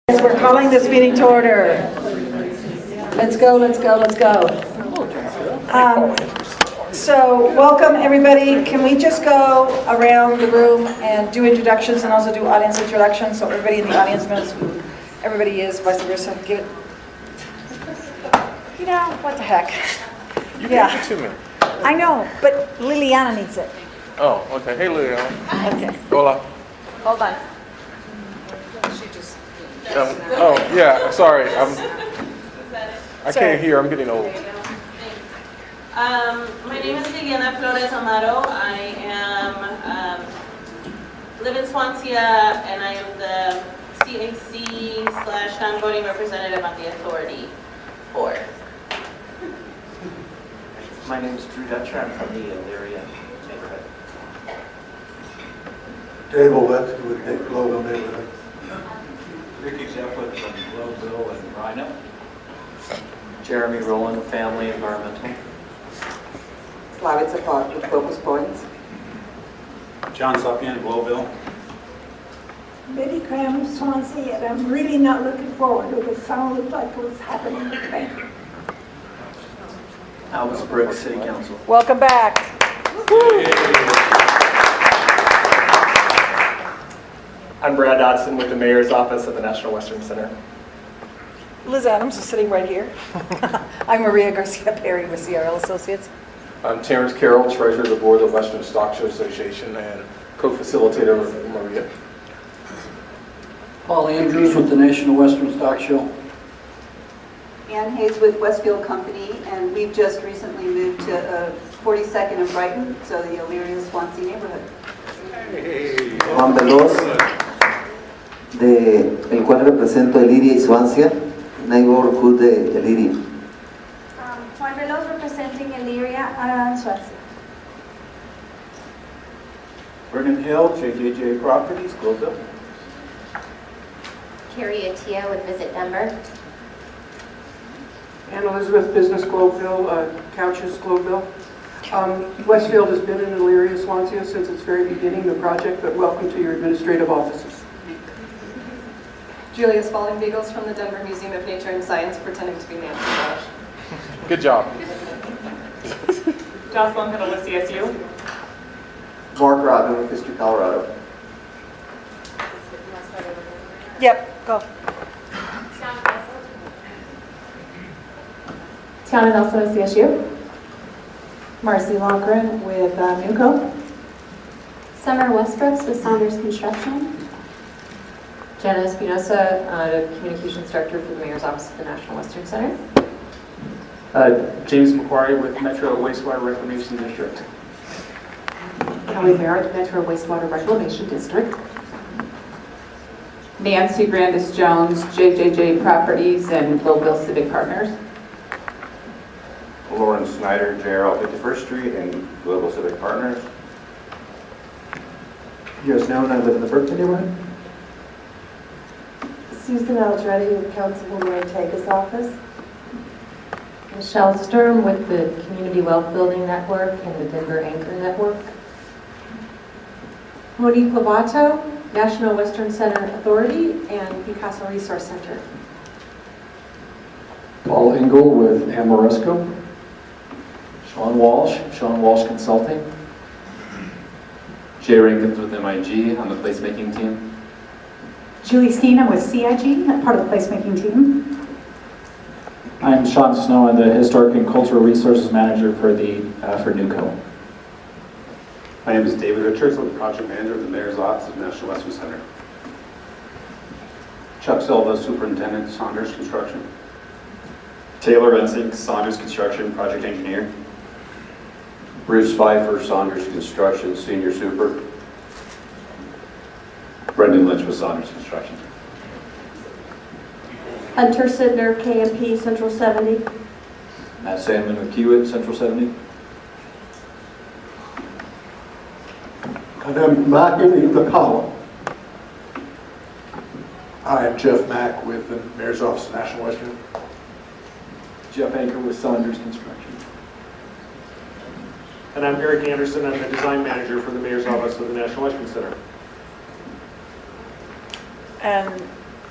We're calling this meeting to order. Let's go, let's go, let's go. So welcome everybody. Can we just go around the room and do introductions and also do audience introductions so everybody in the audience knows who everybody is, vice versa. Give it. You know, what the heck? You gave it to me. I know, but Liliana needs it. Oh, okay. Hey, Liliana. Okay. Hola. Hold on. Oh, yeah. Sorry. I can't hear. I'm getting old. My name is Liliana Flores Amaro. I live in Swansea, and I am the CAC / non-voting representative on the authority board. My name is Drew Dutcher. I'm from the Elyria neighborhood. Dave Oletsky with Nick Global Neighborhood. Ricky Zeppelin from Globeville and Rhino. Jeremy Rowland, Family Environmental. Slavica Park with Focus Points. John Suppian, Globeville. Betty Cram, Swansea, and I'm really not looking forward to it. It sounded like it was happening today. Albus Brooks, City Council. Welcome back. I'm Brad Dodson with the Mayor's Office at the National Western Center. Liz Adams is sitting right here. I'm Maria Garcia Perry with CRL Associates. I'm Terrence Carroll, Treasurer of the Board of the Western Stock Show Association and co-facilitator with Maria. Paul Andrews with the National Western Stock Show. Ann Hayes with Westfield Company, and we've just recently moved to 42nd and Brighton, so the Elyria Swansea neighborhood. Juan Veloz, el cual represento Elyria y Swansea, neighborhood de Elyria. Juan Veloz representing Elyria and Swansea. Vernon Hill, JJJ Properties, Globeville. Carrie Attia with Visit Denver. Ann Elizabeth, Business Globeville, Couches Globeville. Westfield has been in Elyria, Swansea since its very beginning, the project, but welcome to your administrative offices. Julia Spalding Beagles from the Denver Museum of Nature and Science, pretending to be Nancy Walsh. Good job. Jocelyn Hiddle with CSU. Mark Robin with History Colorado. Yep, go. Tiana Nelson with CSU. Marcy Longren with NUCO. Summer Westbrooks with Saunders Construction. Jenna Espinosa, Communications Director for the Mayor's Office at the National Western Center. James McQuarrie with Metro Wastewater Reclamation District. Kelly Merritt, Metro Wastewater Reclamation District. Nancy Grandis Jones, JJJ Properties and Globeville Civic Partners. Lauren Snyder, JRL 51st Street and Global Civic Partners. Yours known, I live in the Berkeley neighborhood. Susan Aldretti with Councilwoman Ortega's office. Michelle Sturm with the Community Wealth Building Network and the Denver Anchor Network. Monique Lovato, National Western Center Authority and Picasso Resource Center. Paul Engel with Amoresco. Sean Walsh Consulting. Jay Rankins with MIG on the placemaking team. Julie Steen, I'm with CIG, part of the placemaking team. I'm Sean Snow, I'm the Historic and Cultural Resources Manager for NUCO. My name is David Richards. I'm the Project Manager of the Mayor's Office at National Western Center. Chuck Silva, Superintendent, Saunders Construction. Taylor Rensing, Saunders Construction, Project Engineer. Bruce Pfeiffer, Saunders Construction, Senior Super. Brendan Lynch with Saunders Construction. Hunter Sidner, KMP, Central 70. Matt Sandman with Kiewit, Central 70. And I'm Matt in the column. I am Jeff Mack with the Mayor's Office of National Western. Jeff Anchor with Saunders Construction. And I'm Eric Anderson. I'm the Design Manager for the Mayor's Office of the National Western Center. And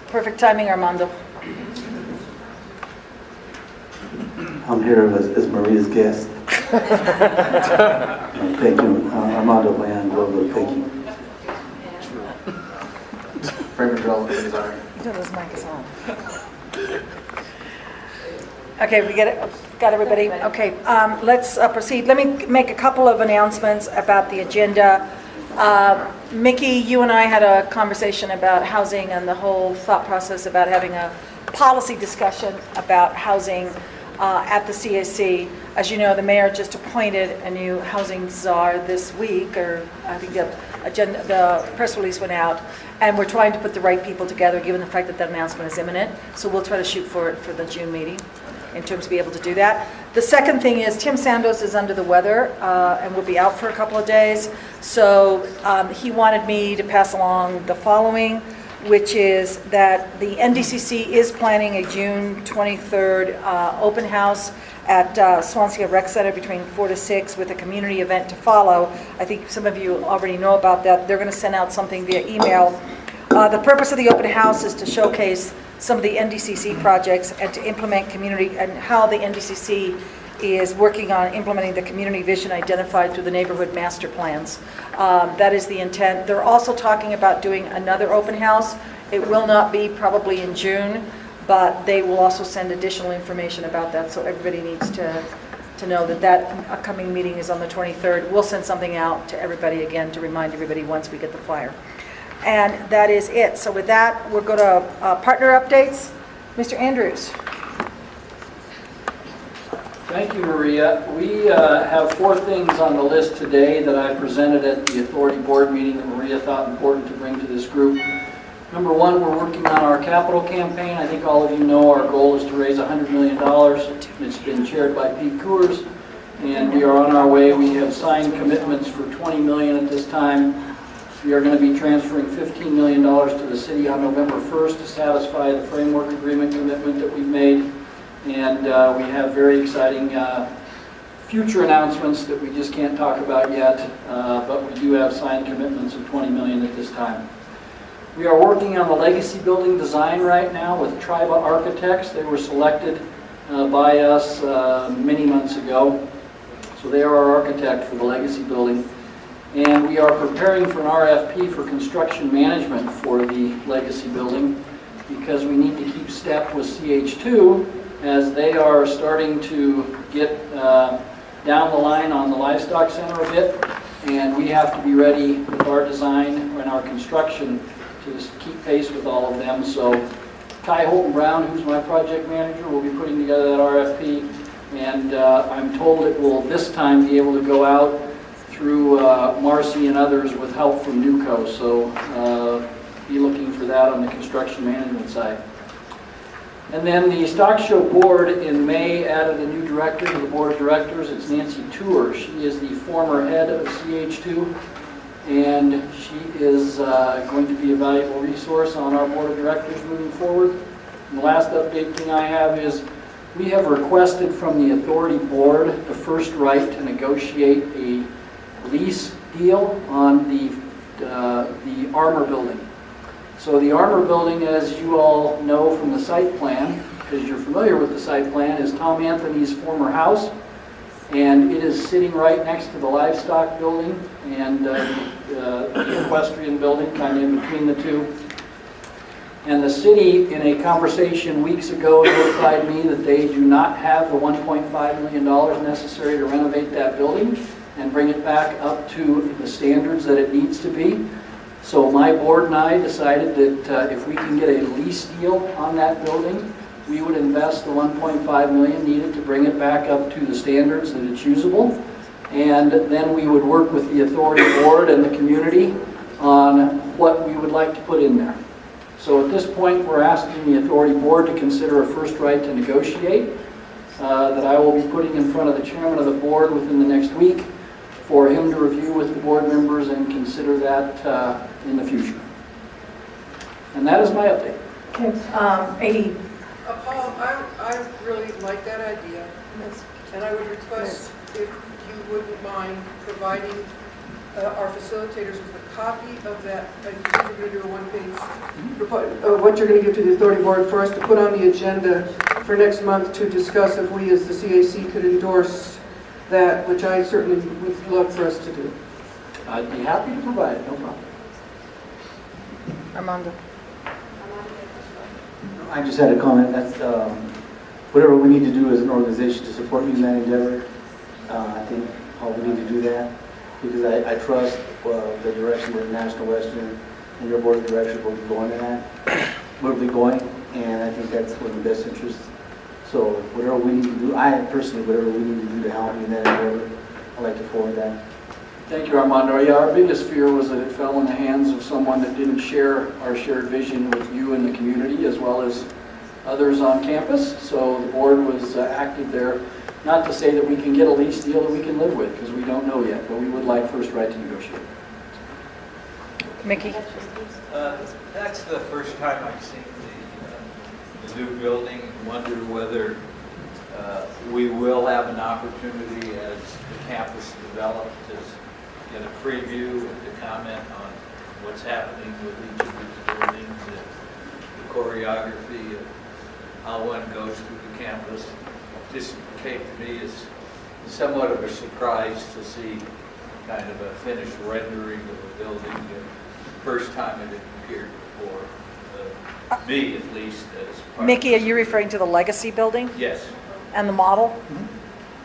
Perfect timing, Armando. I'm here as Maria's guest. Thank you, Armando Bayan, Global, thank you. Frame and development design. His mic is on. Okay, we get it, got everybody? Okay, let's proceed. Let me make a couple of announcements about the agenda. Mickey, you and I had a conversation about housing and the whole thought process about having a policy discussion about housing at the CAC. As you know, the mayor just appointed a new housing czar this week, or I think the press release went out, and we're trying to put the right people together given the fact that that announcement is imminent. So we'll try to shoot for it for the June meeting in terms of being able to do that. The second thing is Tim Sandos is under the weather and will be out for a couple of days. So he wanted me to pass along the following, which is that the NDCC is planning a June 23rd open house at Swansea Rec Center between 4 to 6 with a community event to follow. I think some of you already know about that. They're going to send out something via email. The purpose of the open house is to showcase some of the NDCC projects and to implement community and how the NDCC is working on implementing the community vision identified through the neighborhood master plans. That is the intent. They're also talking about doing another open house. It will not be probably in June, but they will also send additional information about that. So everybody needs to know that that upcoming meeting is on the 23rd. We'll send something out to everybody again to remind everybody once we get the flyer. And that is it. So with that, we'll go to partner updates. Mr. Andrews. Thank you, Maria. We have 4 things on the list today that I presented at the authority board meeting that Maria thought important to bring to this group. Number 1, we're working on our capital campaign. I think all of you know our goal is to raise $100 million. It's been chaired by Pete Coors, and we are on our way. We have signed commitments for $20 million at this time. We are going to be transferring $15 million to the city on November 1st to satisfy the framework agreement commitment that we've made. And we have very exciting future announcements that we just can't talk about yet, but we do have signed commitments of $20 million at this time. We are working on the legacy building design right now with Triba Architects. They were selected by us many months ago. So they are our architect for the legacy building. And we are preparing for an RFP for construction management for the legacy building because we need to keep step with CH2 as they are starting to get down the line on the livestock center a bit. And we have to be ready with our design and our construction to keep pace with all of them. So Kai Holton Brown, who's my project manager, will be putting together that RFP. And I'm told it will this time be able to go out through Marcy and others with help from NewCo. So be looking for that on the construction management side. And then the Stock Show board in May added a new director to the board of directors. It's Nancy Tour. She is the former head of CH2, and she is going to be a valuable resource on our board of directors moving forward. And the last update thing I have is we have requested from the authority board the first right to negotiate a lease deal on the Armour building. So the Armour building, as you all know from the site plan, because you're familiar with the site plan, is Tom Anthony's former house. And it is sitting right next to the livestock building and the equestrian building, kind of in between the two. And the city, in a conversation weeks ago, notified me that they do not have the $1.5 million necessary to renovate that building and bring it back up to the standards that it needs to be. So my board and I decided that if we can get a lease deal on that building, we would invest the $1.5 million needed to bring it back up to the standards that it's usable. And then we would work with the authority board and the community on what we would like to put in there. So at this point, we're asking the authority board to consider a first right to negotiate that I will be putting in front of the chairman of the board within the next week for him to review with the board members and consider that in the future. And that is my update. Okay, Amy. Paul, I really like that idea, and I would request if you wouldn't mind providing our facilitators with a copy of that. You said you're going to do a one-page, what you're going to give to the authority board for us to put on the agenda for next month to discuss if we as the CAC could endorse that, which I certainly would love for us to do. I'd be happy to provide it, no problem. Armando. I just had a comment. That's whatever we need to do as an organization to support you in that endeavor. I think we need to do that because I trust the direction that National Western and your board of directors will be going in that. Will be going, and I think that's in the best interest. So whatever we need to do, whatever we need to do to help you in that endeavor, I'd like to forward that. Thank you, Armando. Yeah, our biggest fear was that it fell in the hands of someone that didn't share our shared vision with you and the community as well as others on campus. So the board was active there. Not to say that we can get a lease deal that we can live with, because we don't know yet, but we would like first right to negotiate. Mickey? That's the first time I've seen the new building. Wonder whether we will have an opportunity as the campus develops to get a preview and to comment on what's happening with each of these buildings and the choreography of how one goes through the campus. Just came to me as somewhat of a surprise to see kind of a finished rendering of a building the first time it had appeared before, me at least. As part Mickey, are of you referring to the Legacy building Yes. and the model?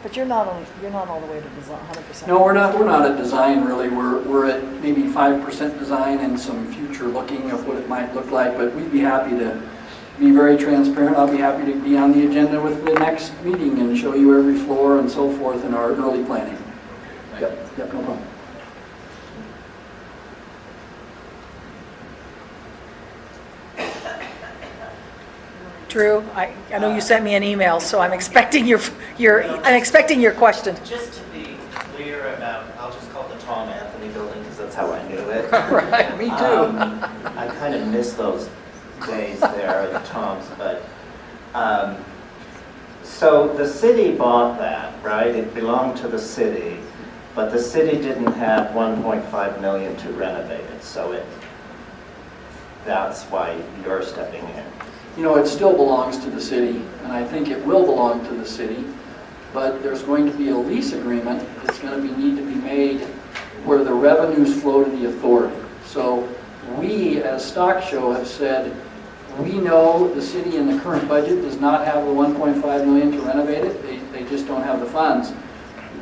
But you're not all the way to design, 100%. No, we're not at design really. We're at maybe 5% design and some future looking of what it might look like, but we'd be happy to be very transparent. I'll be happy to be on the agenda with the next meeting and show you every floor and so forth in our early planning. Yep, no problem. Drew, I know you sent me an email, so I'm expecting your question. Just to be clear about, I'll just call it the Tom Anthony building because that's how I knew it. Right, me too. I kind of miss those days there at Tom's, but so the city bought that, right? It belonged to the city, but the city didn't have 1.5 million to renovate it, so that's why you're stepping in. You know, it still belongs to the city, and I think it will belong to the city, but there's going to be a lease agreement that's going to need to be made where the revenues flow to the authority. So we, as Stock Show, have said, we know the city in the current budget does not have the 1.5 million to renovate it. They just don't have the funds.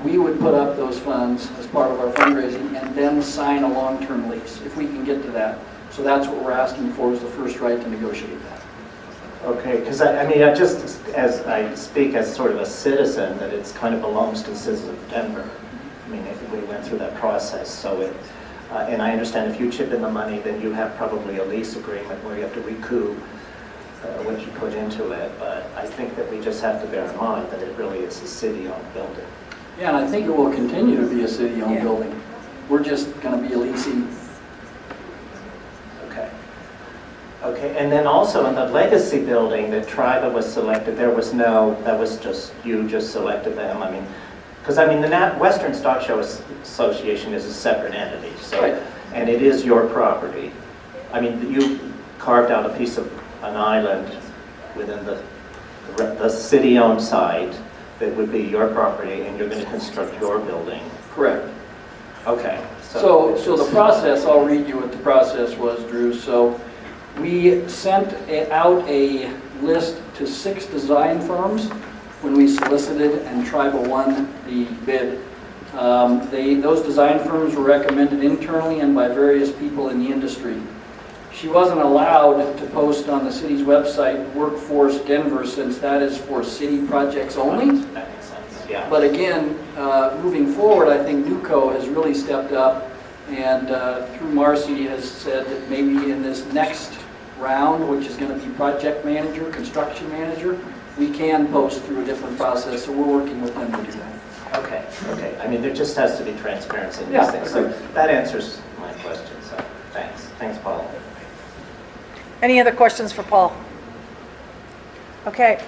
We would put up those funds as part of our fundraising and then sign a long-term lease, if we can get to that. So that's what we're asking for, is the first right to negotiate that. Okay, because I just as I speak as sort of a citizen, that it kind of belongs to the citizens of Denver. I mean, we went through that process, so it, and I understand if you chip in the money, then you have probably a lease agreement where you have to recoup what you put into it. But I think that we just have to bear in mind that it really is a city-owned building. Yeah, and I think it will continue to be a city-owned building. We're just going to be a leasing. Okay, and then also in the Legacy building, the tribe that was selected, that was just, you just selected them, I mean, because I mean, the Western Stock Show Association is a separate entity, so, right. And it is your property. I mean, you carved out a piece of an island within the city-owned site that would be your property, and you're going to construct your building. Correct. Okay. So the process, I'll read you what the process was, Drew. So we sent out a list to 6 design firms when we solicited and Tribal won the bid. Those design firms were recommended internally and by various people in the industry. She wasn't allowed to post on the city's website Workforce Denver, since that is for city projects only. That makes sense, yeah. But again, moving forward, I think NUCO has really stepped up and through Marcy has said that maybe in this next round, which is going to be project manager, construction manager, we can post through a different process, so we're working with them to do that. Okay. I mean, there just has to be transparency in these things. So that answers my question, so thanks. Thanks, Paul. Any other questions for Paul? Okay,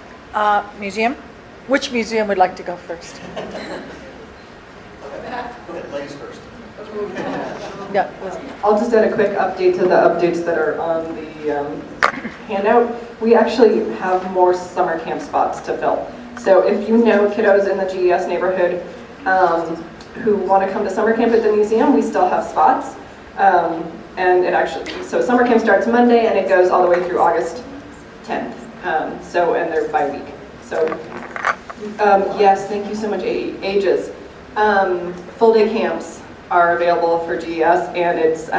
museum? Which museum would like to go first? Ladies first. Yeah, listen. I'll just add a quick update to the updates that are on the handout. We actually have more summer camp spots to fill. So if you know kiddos in the GES neighborhood who want to come to summer camp at the museum, we still have spots. And it actually, so summer camp starts Monday and it goes all the way through August 10th. And they're by week. So yes, thank you so much, Ages. Full day camps are available for GES, and it's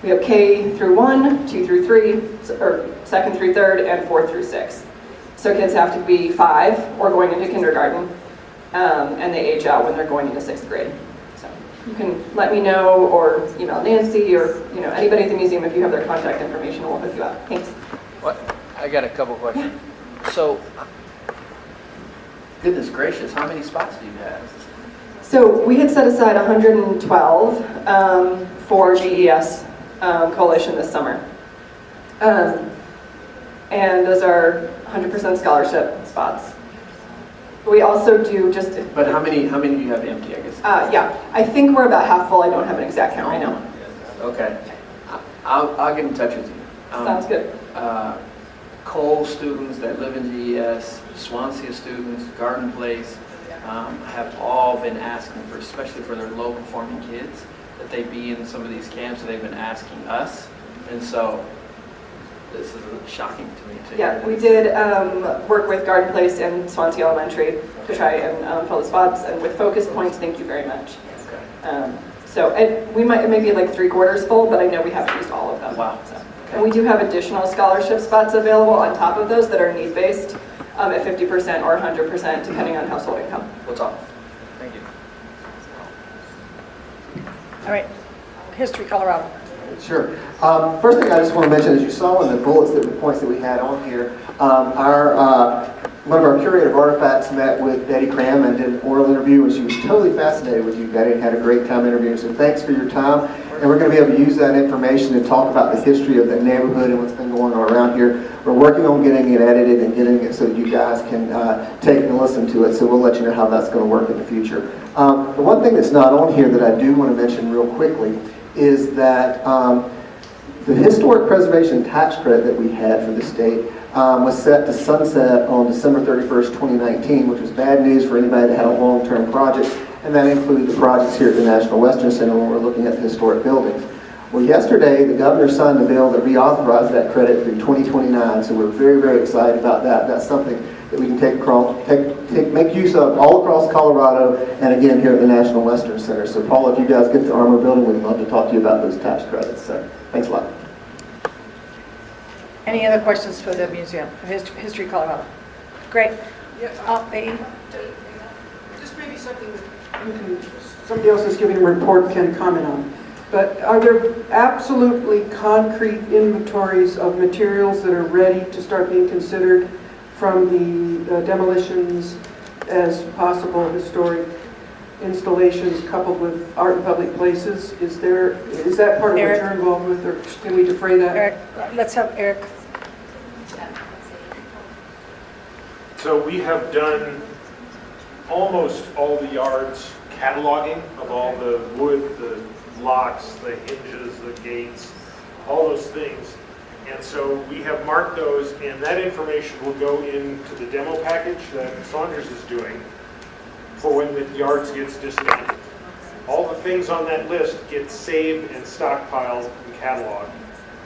we have K through 1, 2 through 3, or 2nd through 3rd, and 4th through 6th. So kids have to be 5 or going into kindergarten, and they age out when they're going into 6th grade. So you can let me know, or email Nancy, or anybody at the museum if you have their contact information, and we'll hook you up. Thanks. What? I got a couple questions. So, goodness gracious, how many spots do you have? So we had set aside 112 for GES Coalition this summer. And those are 100% scholarship spots. We also do just... But how many do you have empty, I guess? Yeah, I think we're about half full. I don't have an exact count right now. Okay. I'll get in touch with you. Sounds good. Cole students that live in GES, Swansea students, Garden Place, have all been asking for, especially for their low performing kids, that they be in some of these camps, so they've been asking us. And so this is shocking to me to hear. We did work with Garden Place and Swansea Elementary to try and fill the spots, and with focus points, thank you very much. Okay. So we might maybe like 3/4 full, but I know we haven't used all of them. Wow. So. And we do have additional scholarship spots available on top of those that are need-based at 50% or 100%, depending on household income. What's up? Thank you. All right, History Colorado. Sure. First thing I just want to mention, as you saw in the bullets, the points that we had on here, one of our curator of artifacts met with Betty Cram and did an oral interview, and she was totally fascinated with you, Betty, and had a great time interviewing. So thanks for your time, and we're going to be able to use that information to talk about the history of the neighborhood and what's been going on around here. We're working on getting it edited and getting it so that you guys can take and listen to it, so we'll let you know how that's going to work in the future. The one thing that's not on here that I do want to mention real quickly is that the historic preservation tax credit that we had for the state was set to sunset on December 31st, 2019, which was bad news for anybody that had a long-term project, and that included the projects here at the National Western Center when we're looking at the historic buildings. Well, yesterday, the governor signed a bill that reauthorized that credit through 2029, so we're very, very excited about that. That's something that we can make use of all across Colorado, and again, here at the National Western Center. So, Paul, if you guys get to the Armor Building, we'd love to talk to you about those tax credits. So, thanks a lot. Any other questions for the museum, for History Colorado? Great. Just maybe something that somebody else is giving a report can comment on. But are there absolutely concrete inventories of materials that are ready to start being considered from the demolitions as possible historic installations coupled with art in public places? Is that part of what you're involved with, or can we defray that? Eric, let's have Eric. So we have done almost all the yards cataloging of all the wood, the locks, the hinges, the gates, all those things. And so we have marked those, and that information will go into the demo package that Saunders is doing for when the yards gets dismantled. All the things on that list get saved and stockpiled and cataloged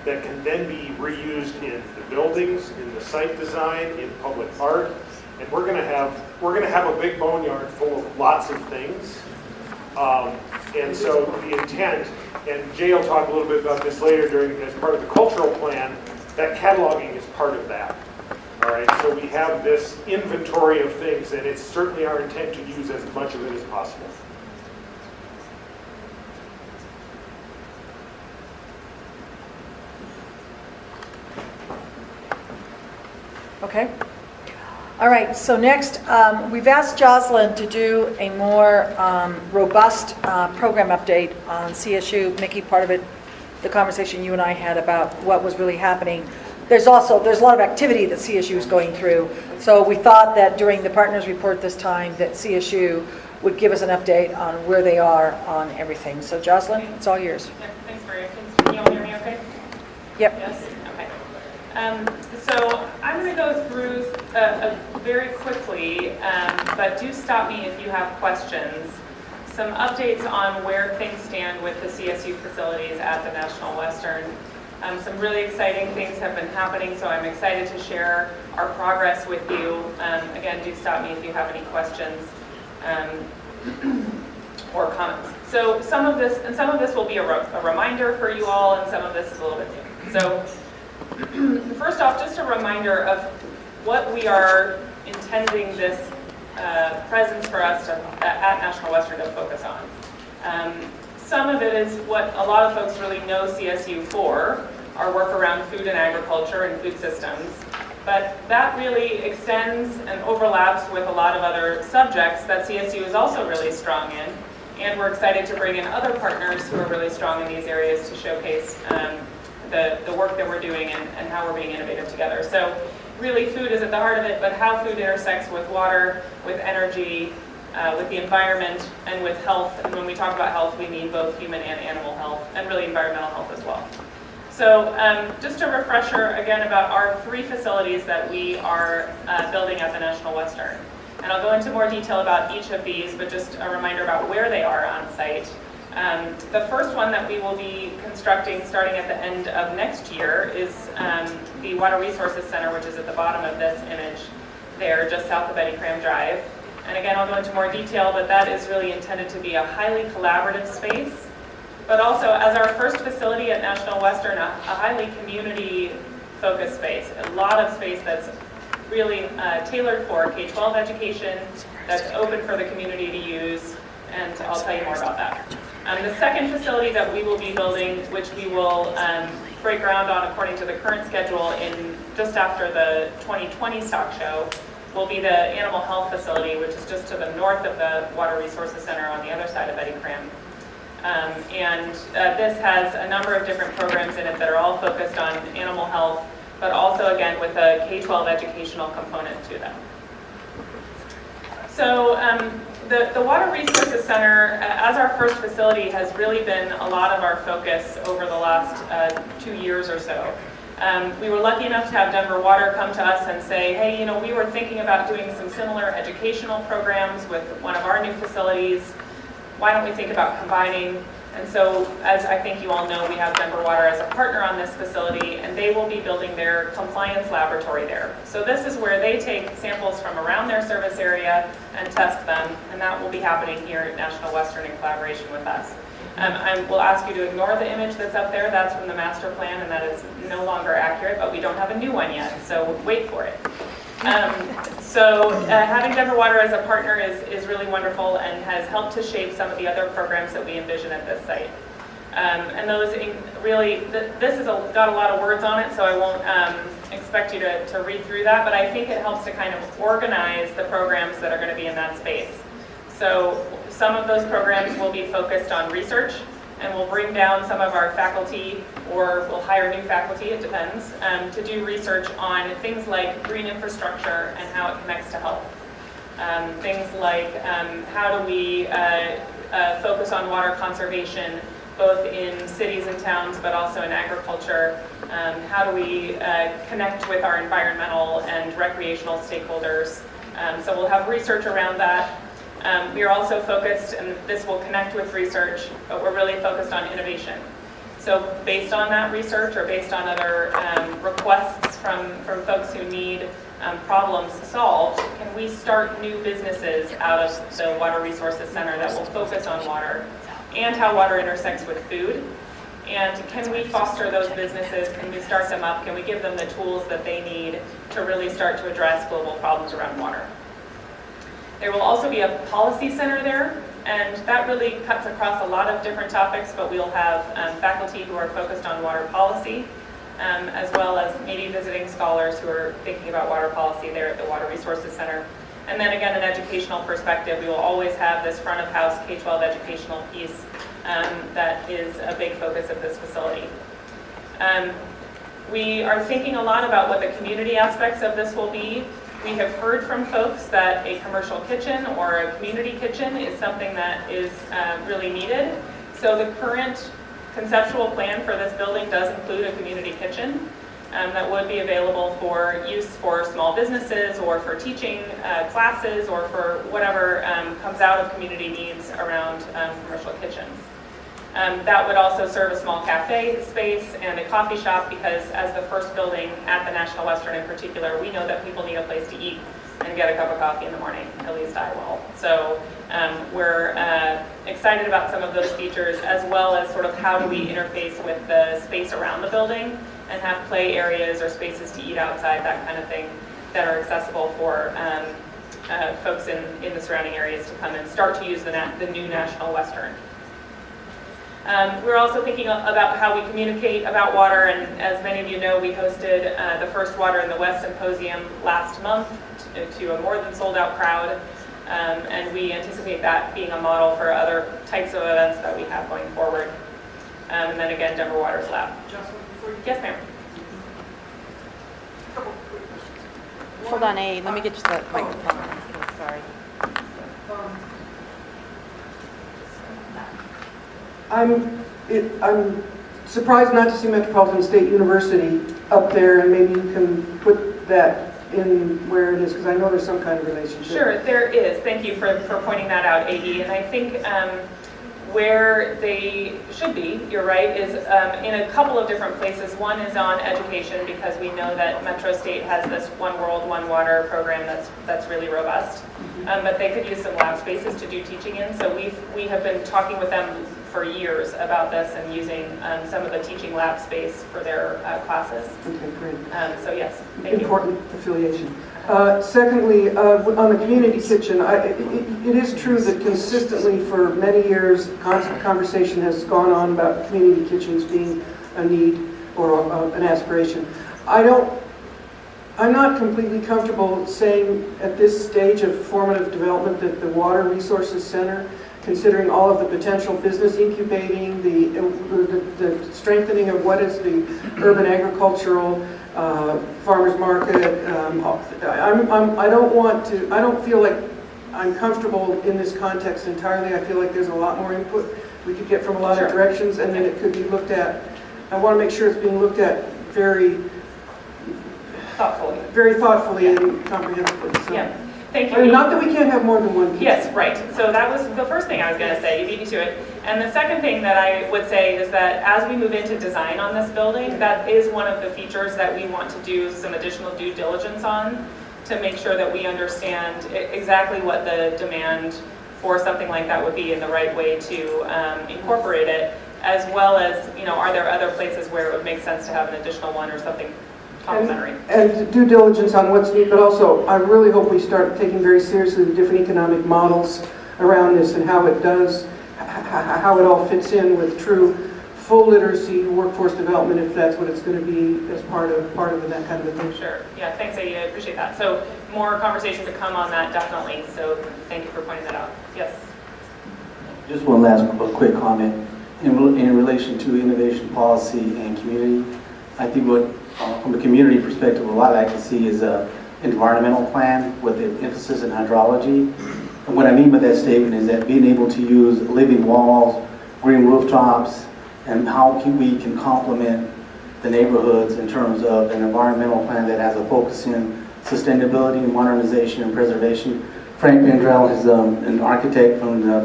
that can then be reused in the buildings, in the site design, in public art. And we're going to have a big boneyard full of lots of things. And so the intent, and Jay will talk a little bit about this later as part of the cultural plan, that cataloging is part of that. All right, so we have this inventory of things, and it's certainly our intent to use as much of it as possible. Okay. All right, so next, we've asked Jocelyn to do a more robust program update on CSU. Mickey, part of it, the conversation you and I had about what was really happening. There's a lot of activity that CSU is going through. So we thought that during the partners report this time that CSU would give us an update on where they are on everything. So Jocelyn, it's all yours. Yeah, thanks, Maria. Can you all hear me okay? Yep. Yes? Okay. So I'm going to go through very quickly, but do stop me if you have questions. Some updates on where things stand with the CSU facilities at the National Western. Some really exciting things have been happening, so I'm excited to share our progress with you. Again, do stop me if you have any questions or comments. So some of this will be a reminder for you all, and some of this is a little bit new. So first off, just a reminder of what we are intending this presence for us at National Western to focus on. Some of it is what a lot of folks really know CSU for, our work around food and agriculture and food systems. But that really extends and overlaps with a lot of other subjects that CSU is also really strong in. And we're excited to bring in other partners who are really strong in these areas to showcase the work that we're doing and how we're being innovative together. So really food is at the heart of it, but how food intersects with water, with energy, with the environment, and with health. And when we talk about health, we mean both human and animal health, and really environmental health as well. So just a refresher again about our 3 facilities that we are building at the National Western. And I'll go into more detail about each of these, but just a reminder about where they are on site. The first one that we will be constructing starting at the end of next year is the Water Resources Center, which is at the bottom of this image there, just south of Betty Cram Drive. And again, I'll go into more detail, but that is really intended to be a highly collaborative space, but also as our first facility at National Western, a highly community-focused space, a lot of space that's really tailored for K-12 education, that's open for the community to use, and I'll tell you more about that. The second facility that we will be building, which we will break ground on according to the current schedule in just after the 2020 stock show, will be the animal health facility, which is just to the north of the Water Resources Center on the other side of Betty Cram. This has a number of different programs in it that are all focused on animal health, but also again with a K-12 educational component to them. So the Water Resources Center, as our first facility, has really been a lot of our focus over the last 2 years or so. We were lucky enough to have Denver Water come to us and say, hey, you know, we were thinking about doing some similar educational programs with one of our new facilities. Why don't we think about combining? And so, as I think you all know, we have Denver Water as a partner on this facility, and they will be building their compliance laboratory there. So this is where they take samples from around their service area and test them, and that will be happening here at National Western in collaboration with us. I will ask you to ignore the image that's up there. That's from the master plan, and that is no longer accurate, but we don't have a new one yet, so wait for it. Having Denver Water as a partner is really wonderful and has helped to shape some of the other programs that we envision at this site. And those this has got a lot of words on it, so I won't expect you to read through that, but I think it helps to kind of organize the programs that are going to be in that space. So some of those programs will be focused on research, and we'll bring down some of our faculty, or we'll hire new faculty, it depends, to do research on things like green infrastructure and how it connects to health. Things like how do we focus on water conservation, both in cities and towns, but also in agriculture. How do we connect with our environmental and recreational stakeholders? So we'll have research around that. We are also focused, and this will connect with research, but we're really focused on innovation. So based on that research or based on other requests from folks who need problems solved, can we start new businesses out of the Water Resources Center that will focus on water and how water intersects with food? And can we foster those businesses? Can we start them up? Can we give them the tools that they need to really start to address global problems around water? There will also be a policy center there, and that really cuts across a lot of different topics, but we'll have faculty who are focused on water policy, as well as maybe visiting scholars who are thinking about water policy there at the Water Resources Center. And then again, an educational perspective, we will always have this front of house K-12 educational piece that is a big focus of this facility. We are thinking a lot about what the community aspects of this will be. We have heard from folks that a commercial kitchen or a community kitchen is something that is really needed. So the current conceptual plan for this building does include a community kitchen that would be available for use for small businesses or for teaching classes or for whatever comes out of community needs around commercial kitchens. That would also serve a small cafe space and a coffee shop, because as the first building at the National Western in particular, we know that people need a place to eat and get a cup of coffee in the morning, at least I will. So we're excited about some of those features, as well as sort of how do we interface with the space around the building and have play areas or spaces to eat outside, that kind of thing, that are accessible for folks in the surrounding areas to come and start to use the new National Western. We're also thinking about how we communicate about water, and as many of you know, we hosted the first Water in the West Symposium last month to a more than sold out crowd, and we anticipate that being a model for other types of events that we have going forward. And then again, Denver Water's Lab. Yes, ma'am. Hold on, let me get you the microphone. Sorry. I'm surprised not to see Metropolitan State University up there, and maybe you can put that in where it is, because I know there's some kind of relationship. Sure, there is. Thank you for pointing that out, A.E. And I think where they should be, you're right, is in a couple of different places. One is on education, because we know that Metro State has this One World, One Water program that's really robust. But they could use some lab spaces to do teaching in. So we have been talking with them for years about this and using some of the teaching lab space for their classes. Okay, great. So yes, thank you. Important affiliation. Secondly, on the community kitchen, it is true that consistently for many years, constant conversation has gone on about community kitchens being a need or an aspiration. I'm not completely comfortable saying at this stage of formative development that the Water Resources Center, considering all of the potential business incubating, the strengthening of what is the urban agricultural farmers market. I don't feel like I'm comfortable in this context entirely. I feel like there's a lot more input we could get from a lot of directions, and then it could be looked at. I want to make sure it's being looked at very thoughtfully and comprehensively. So. Yeah. Thank you. Not that we can't have more than one kitchen. Yes, right. So that was the first thing I was going to say. You beat me to it. And the second thing that I would say is that as we move into design on this building, that is one of the features that we want to do some additional due diligence on to make sure that we understand exactly what the demand for something like that would be and the right way to incorporate it, as well as, are there other places where it would make sense to have an additional one or something complementary. And due diligence on what's needed, but also I really hope we start taking very seriously the different economic models around this and how it does, how it all fits in with true full literacy workforce development, if that's what it's going to be as part of that kind of a thing. Sure. Yeah, thanks, Adi. I appreciate that. So more conversation to come on that, definitely. So thank you for pointing that out. Yes. Just one last quick comment. In relation to innovation policy and community, I think from a community perspective, what I like to see is an environmental plan with an emphasis in hydrology. And what I mean by that statement is that being able to use living walls, green rooftops, and how we can complement the neighborhoods in terms of an environmental plan that has a focus in sustainability, modernization, and preservation. Frank Pendrell is an architect from the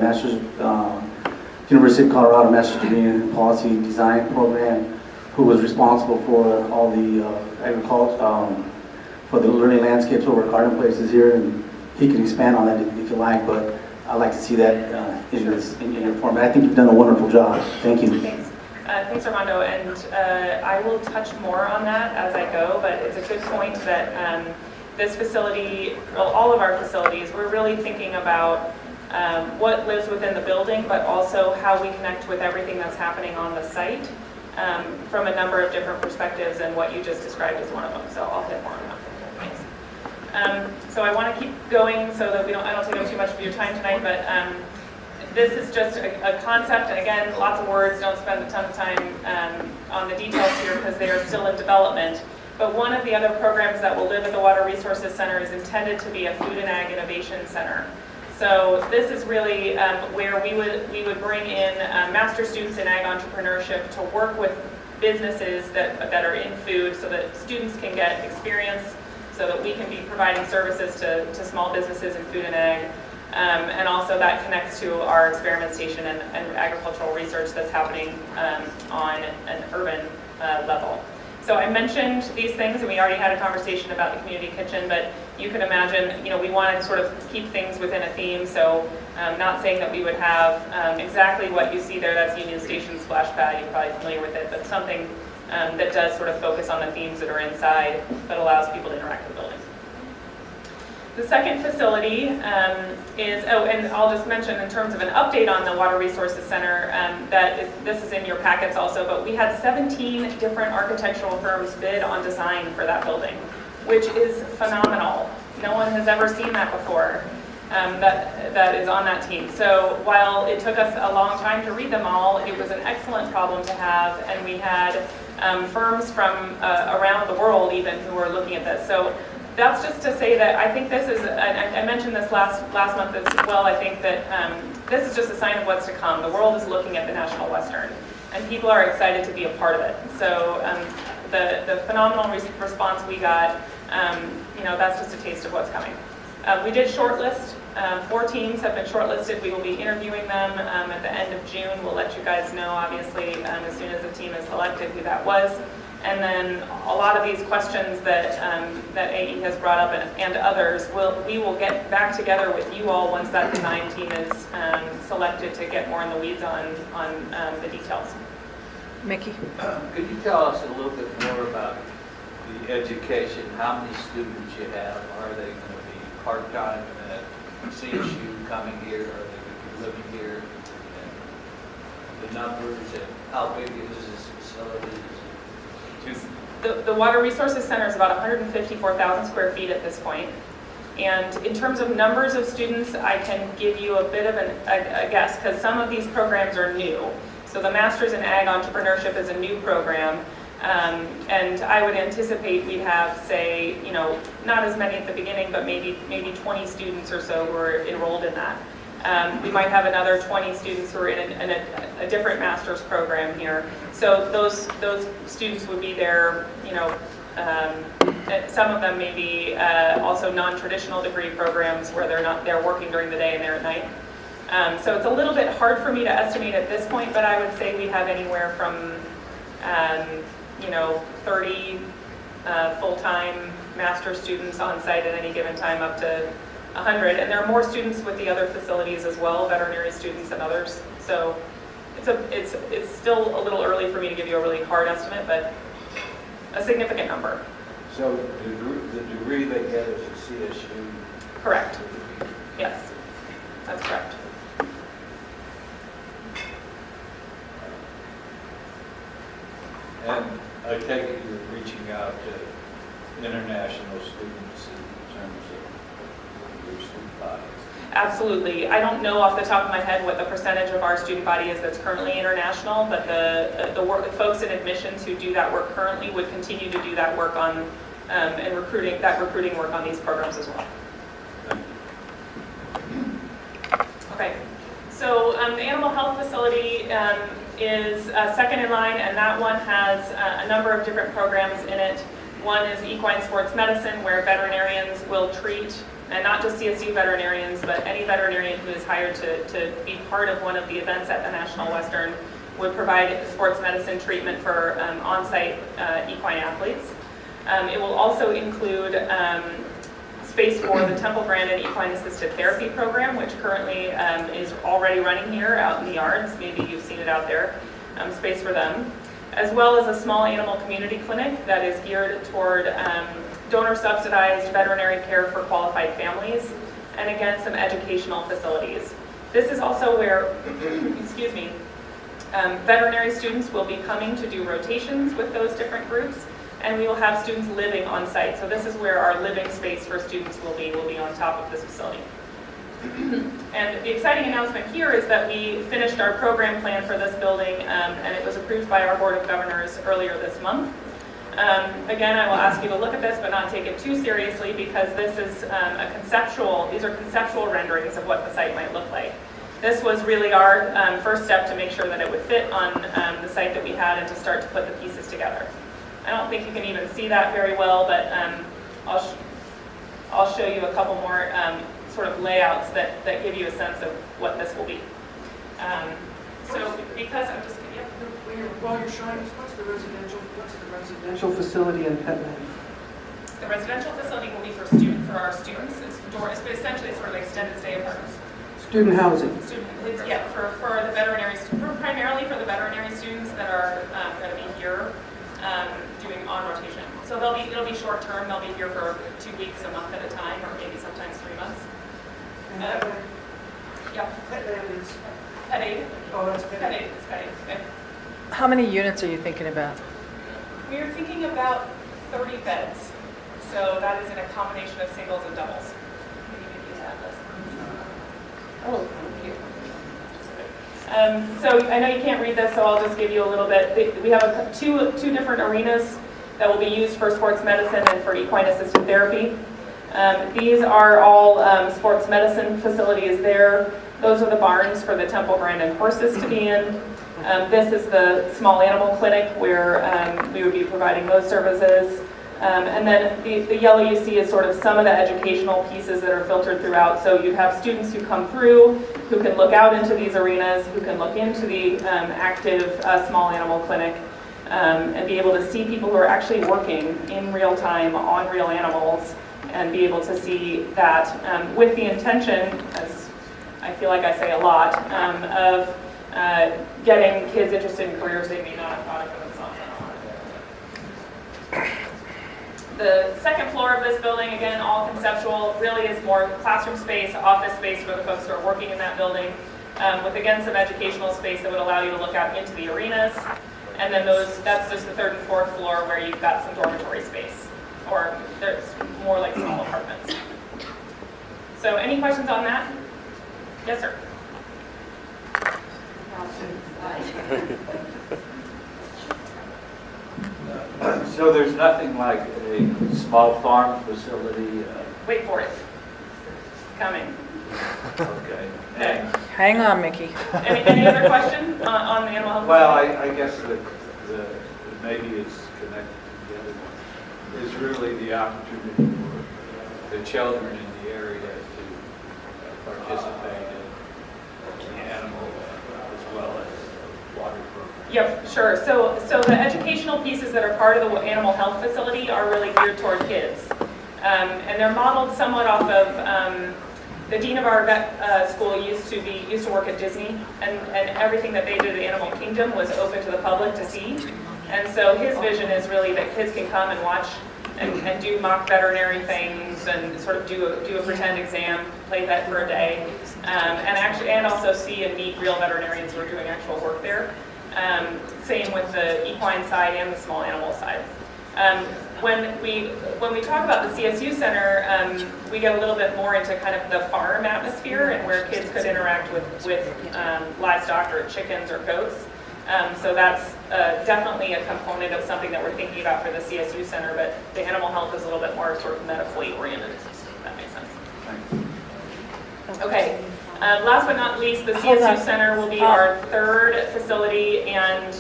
University of Colorado Master's Degree in Policy Design program, who was responsible for all the agriculture, for the learning landscapes over at Garden Places here, and he can expand on that if you like, but I'd like to see that in your format. I think you've done a wonderful job. Thank you. Thanks. Thanks, Armando, and I will touch more on that as I go, but it's a good point that this facility, well, all of our facilities, we're really thinking about what lives within the building, but also how we connect with everything that's happening on the site. From a number of different perspectives, and what you just described is one of them. So I'll hit more on that. Thanks. So I want to keep going so that I don't take up too much of your time tonight, but this is just a concept, and again, lots of words. Don't spend a ton of time on the details here because they are still in development. But one of the other programs that will live at the Water Resources Center is intended to be a food and ag innovation center. So this is really where we would bring in master students in ag entrepreneurship to work with businesses that are in food so that students can get experience, so that we can be providing services to small businesses in food and ag. And also that connects to our experiment station and agricultural research that's happening on an urban level. So I mentioned these things, and we already had a conversation about the community kitchen, but you can imagine, we want to sort of keep things within a theme. So not saying that we would have exactly what you see there, that's Union Station splash pad, you're probably familiar with it, but something that does sort of focus on the themes that are inside, but allows people to interact with the building. The second facility is, and I'll just mention in terms of an update on the Water Resources Center, this is in your packets also, but we had 17 different architectural firms bid on design for that building, which is phenomenal. No one has ever seen that before that is on that team. So while it took us a long time to read them all, it was an excellent problem to have, and we had firms from around the world even who were looking at this. So that's just to say that I think this is, I mentioned this last month as well, I think that this is just a sign of what's to come. The world is looking at the National Western, and people are excited to be a part of it. So the phenomenal response we got, that's just a taste of what's coming. We did shortlist. 4 teams have been shortlisted. We will be interviewing them at the end of June. We'll let you guys know, obviously, as soon as a team is selected, who that was. And then a lot of these questions that AE has brought up and others, we will get back together with you all once that design team is selected to get more in the weeds on the details. Mickey? Could you tell us a little bit more about the education? How many students you have? Are they going to be part-time at CSU coming here? Are they going to be living here? And the numbers and how big is this facility? The Water Resources Center is about 154,000 square feet at this point. And in terms of numbers of students, I can give you a bit of a guess, because some of these programs are new. So the Masters in Ag Entrepreneurship is a new program. And I would anticipate we'd have, say, not as many at the beginning, but maybe 20 students or so who are enrolled in that. We might have another 20 students who are in a different master's program here. So those students would be there, some of them may be also non-traditional degree programs where they're working during the day and they're at night. So it's a little bit hard for me to estimate at this point, but I would say we have anywhere from 30 full-time master students on site at any given time up to 100, and there are more students with the other facilities as well, veterinary students and others. So it's still a little early for me to give you a really hard estimate, but a significant number. So the degree they get is a CSU? Correct. Yes, that's correct. And I take it you're reaching out to international students in terms of your student bodies? Absolutely. I don't know off the top of my head what the percentage of our student body is that's currently international, but the folks in admissions who do that work currently would continue to do that work on and recruiting work on these programs as well. Okay. So the animal health facility is second in line, and that one has a number of different programs in it. One is equine sports medicine, where veterinarians will treat, and not just CSU veterinarians, but any veterinarian who is hired to be part of one of the events at the National Western would provide sports medicine treatment for on-site equine athletes. It will also include space for the Temple Grandin Equine Assisted Therapy Program, which currently is already running here out in the yards. Maybe you've seen it out there. Space for them. As well as a small animal community clinic that is geared toward donor-subsidized veterinary care for qualified families, and again, some educational facilities. This is also where, excuse me, veterinary students will be coming to do rotations with those different groups, and we will have students living on site. So this is where our living space for students will be on top of this facility. And the exciting announcement here is that we finished our program plan for this building, and it was approved by our Board of Governors earlier this month. Again, I will ask you to look at this, but not take it too seriously, because this is these are conceptual renderings of what the site might look like. This was really our first step to make sure that it would fit on the site that we had and to start to put the pieces together. I don't think you can even see that very well, but I'll show you a couple more sort of layouts that give you a sense of what this will be. So because I'm just, yeah. While you're showing us, what's the residential facility in Petland? The residential facility will be for our students. It's essentially sort of extended stay apartments. Student housing. Yeah, for the veterinary, primarily for the veterinary students that are going to be here doing on rotation. So it'll be short term. They'll be here for 2 weeks, a month at a time, or maybe sometimes 3 months. Yeah. Petland is. Pet aid. Oh, that's Pet Aid. It's Pet Aid. Okay. How many units are you thinking about? We are thinking about 30 beds. So that is in a combination of singles and doubles. Maybe you could use that list. Oh, thank you. So I know you can't read this, so I'll just give you a little bit. We have two different arenas that will be used for sports medicine and for equine assisted therapy. These are all sports medicine facilities there. Those are the barns for the Temple Grandin horses to be in. This is the small animal clinic where we would be providing those services. And then the yellow you see is sort of some of the educational pieces that are filtered throughout. So you have students who come through, who can look out into these arenas, who can look into the active small animal clinic, and be able to see people who are actually working in real time on real animals, and be able to see that with the intention, as I feel like I say a lot, of getting kids interested in careers they may not have thought of for themselves. The second floor of this building, again, all conceptual, really is more classroom space, office space for the folks who are working in that building, with again some educational space that would allow you to look out into the arenas. And then that's just the third and fourth floor where you've got some dormitory space, or there's more like small apartments. So any questions on that? Yes, sir. So there's nothing like a small farm facility? Wait for it. It's coming. Okay. Okay. Hang on, Mickey. Any other question on the animal health? Well, I guess maybe it's connected to the other one, is really the opportunity for the children in the area to participate in the animal as well as water program. Yep, sure. So the educational pieces that are part of the animal health facility are really geared toward kids. And they're modeled somewhat off of, the dean of our vet school used to work at Disney, and everything that they did at Animal Kingdom was open to the public to see. And so his vision is really that kids can come and watch and do mock veterinary things and sort of do a pretend exam, play vet for a day, and also see and meet real veterinarians who are doing actual work there. Same with the equine side and the small animal side. When we talk about the CSU Center, we get a little bit more into kind of the farm atmosphere and where kids could interact with livestock or chickens or goats. So that's definitely a component of something that we're thinking about for the CSU Center, but the animal health is a little bit more sort of medically oriented, if that makes sense. Okay. Last but not least, the CSU Center will be our third facility, and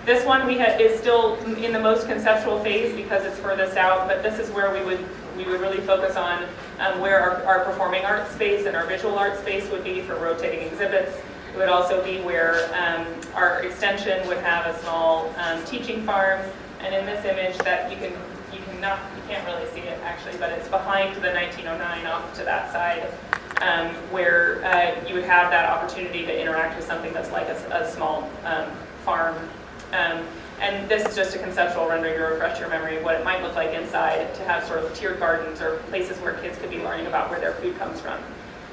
this one is still in the most conceptual phase because it's furthest out, but this is where we would really focus on where our performing arts space and our visual arts space would be for rotating exhibits. It would also be where our extension would have a small teaching farm, and in this image that you can't really see it actually, but it's behind the 1909 off to that side, where you would have that opportunity to interact with something that's like a small farm. And this is just a conceptual rendering to refresh your memory of what it might look like inside, to have sort of tiered gardens or places where kids could be learning about where their food comes from.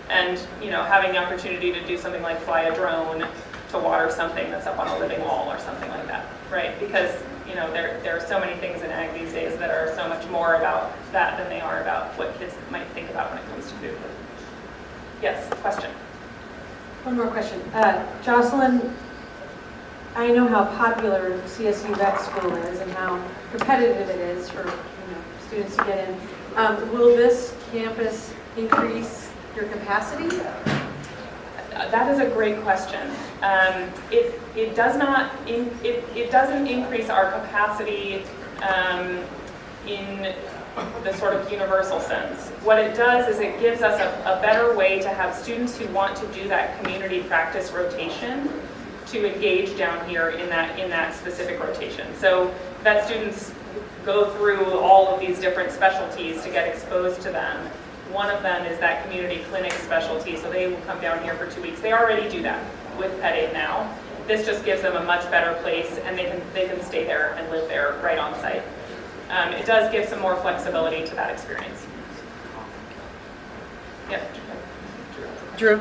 And having the opportunity to do something like fly a drone to water something that's up on a living wall or something like that, right? Because there are so many things in ag these days that are so much more about that than they are about what kids might think about when it comes to food. Yes, question? One more question. Jocelyn, I know how popular CSU Vet School is and how competitive it is for students to get in. Will this campus increase your capacity? That is a great question. It doesn't increase our capacity in the sort of universal sense. What it does is it gives us a better way to have students who want to do that community practice rotation to engage down here in that specific rotation. So vet students go through all of these different specialties to get exposed to them. One of them is that community clinic specialty, so they will come down here for 2 weeks. They already do that with Pet Aid now. This just gives them a much better place, and they can stay there and live there right on site. It does give some more flexibility to that experience. Yep. Drew?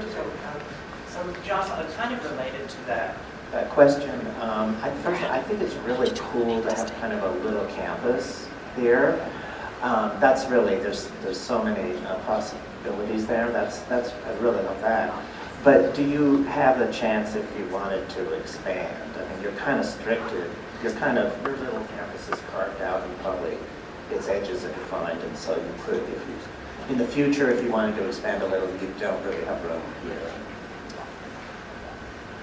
So Jocelyn, kind of related to that question, I think it's really cool to have kind of a little campus here. That's really, there's so many possibilities there. I really love that. But do you have a chance if you wanted to expand? I mean, you're kind of stricted. Your little campus is carved out and probably its edges are defined, and so you could, in the future, if you wanted to expand a little, you don't really have room here.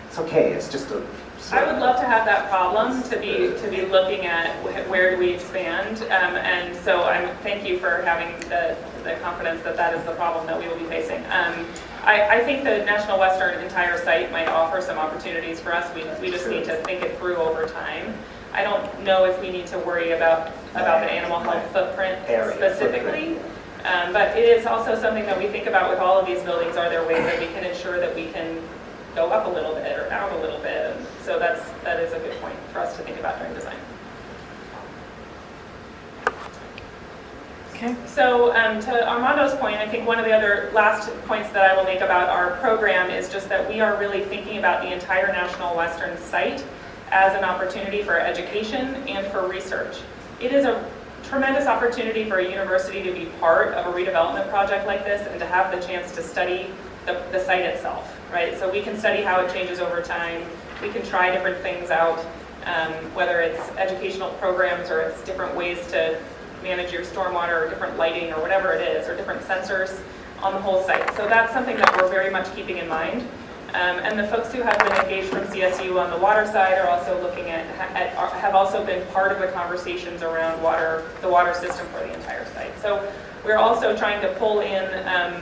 It's okay. It's just a. I would love to have that problem to be looking at where do we expand, and so thank you for having the confidence that is the problem that we will be facing. I think the National Western entire site might offer some opportunities for us. We just need to think it through over time. I don't know if we need to worry about the animal health footprint specifically, but it is also something that we think about with all of these buildings. Are there ways that we can ensure that we can go up a little bit or down a little bit? And so that is a good point for us to think about during design. Okay. So to Armando's point, I think one of the other last points that I will make about our program is just that we are really thinking about the entire National Western site as an opportunity for education and for research. It is a tremendous opportunity for a university to be part of a redevelopment project like this and to have the chance to study the site itself, right? So we can study how it changes over time. We can try different things out, whether it's educational programs or it's different ways to manage your stormwater or different lighting or whatever it is, or different sensors on the whole site. So that's something that we're very much keeping in mind. And the folks who have been engaged from CSU on the water side are also looking have also been part of the conversations around the water system for the entire site. So we're also trying to pull in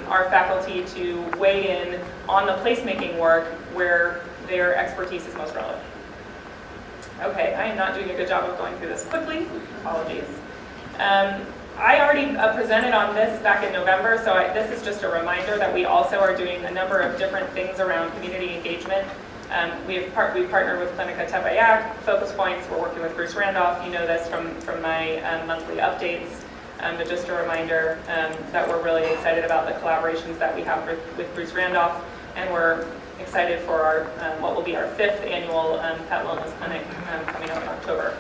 our faculty to weigh in on the placemaking work where their expertise is most relevant. Okay, I am not doing a good job of going through this quickly. Apologies. I already presented on this back in November, so this is just a reminder that we also are doing a number of different things around community engagement. We've partnered with Clinica Tepeyac, Focus Points. We're working with Bruce Randolph. You know this from my monthly updates. But just a reminder that we're really excited about the collaborations that we have with Bruce Randolph, and we're excited for our what will be our 5th annual Pet Wellness Clinic coming up in October.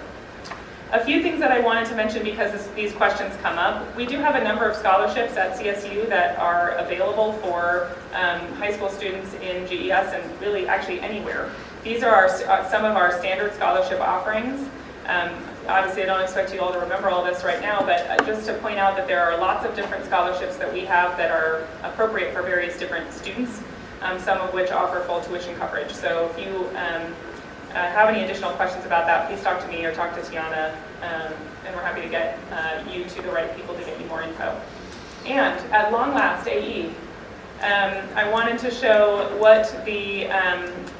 A few things that I wanted to mention because these questions come up. We do have a number of scholarships at CSU that are available for high school students in GES and really actually anywhere. These are some of our standard scholarship offerings. Obviously, I don't expect you all to remember all this right now, but just to point out that there are lots of different scholarships that we have that are appropriate for various different students, some of which offer full tuition coverage. So if you have any additional questions about that, please talk to me or talk to Tiana, and we're happy to get you to the right people to get you more info. And at long last, AE, I wanted to show what the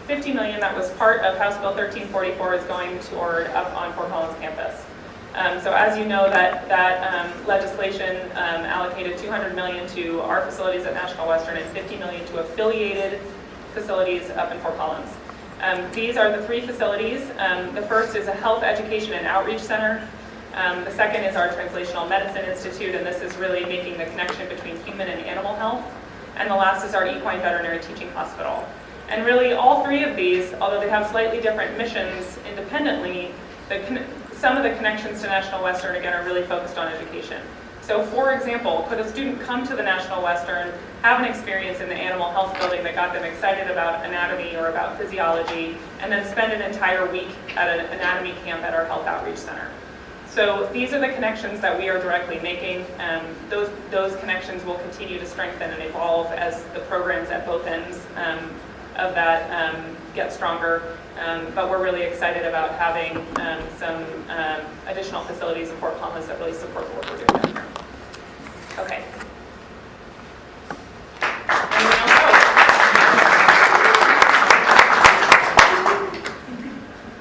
$50 million that was part of House Bill 1344 is going toward up on Fort Collins campus. So as you know, that legislation allocated $200 million to our facilities at National Western and $50 million to affiliated facilities up in Fort Collins. These are the 3 facilities. The first is a health education and outreach center. The second is our Translational Medicine Institute, and this is really making the connection between human and animal health. And the last is our Equine Veterinary Teaching Hospital. And really all 3 of these, although they have slightly different missions independently, some of the connections to National Western, again, are really focused on education. So for example, could a student come to the National Western, have an experience in the animal health building that got them excited about anatomy or about physiology, and then spend an entire week at an anatomy camp at our health outreach center? So these are the connections that we are directly making. Those connections will continue to strengthen and evolve as the programs at both ends of that get stronger. But we're really excited about having some additional facilities in Fort Palmas that really support the work we're doing down here. Okay. Anyone else?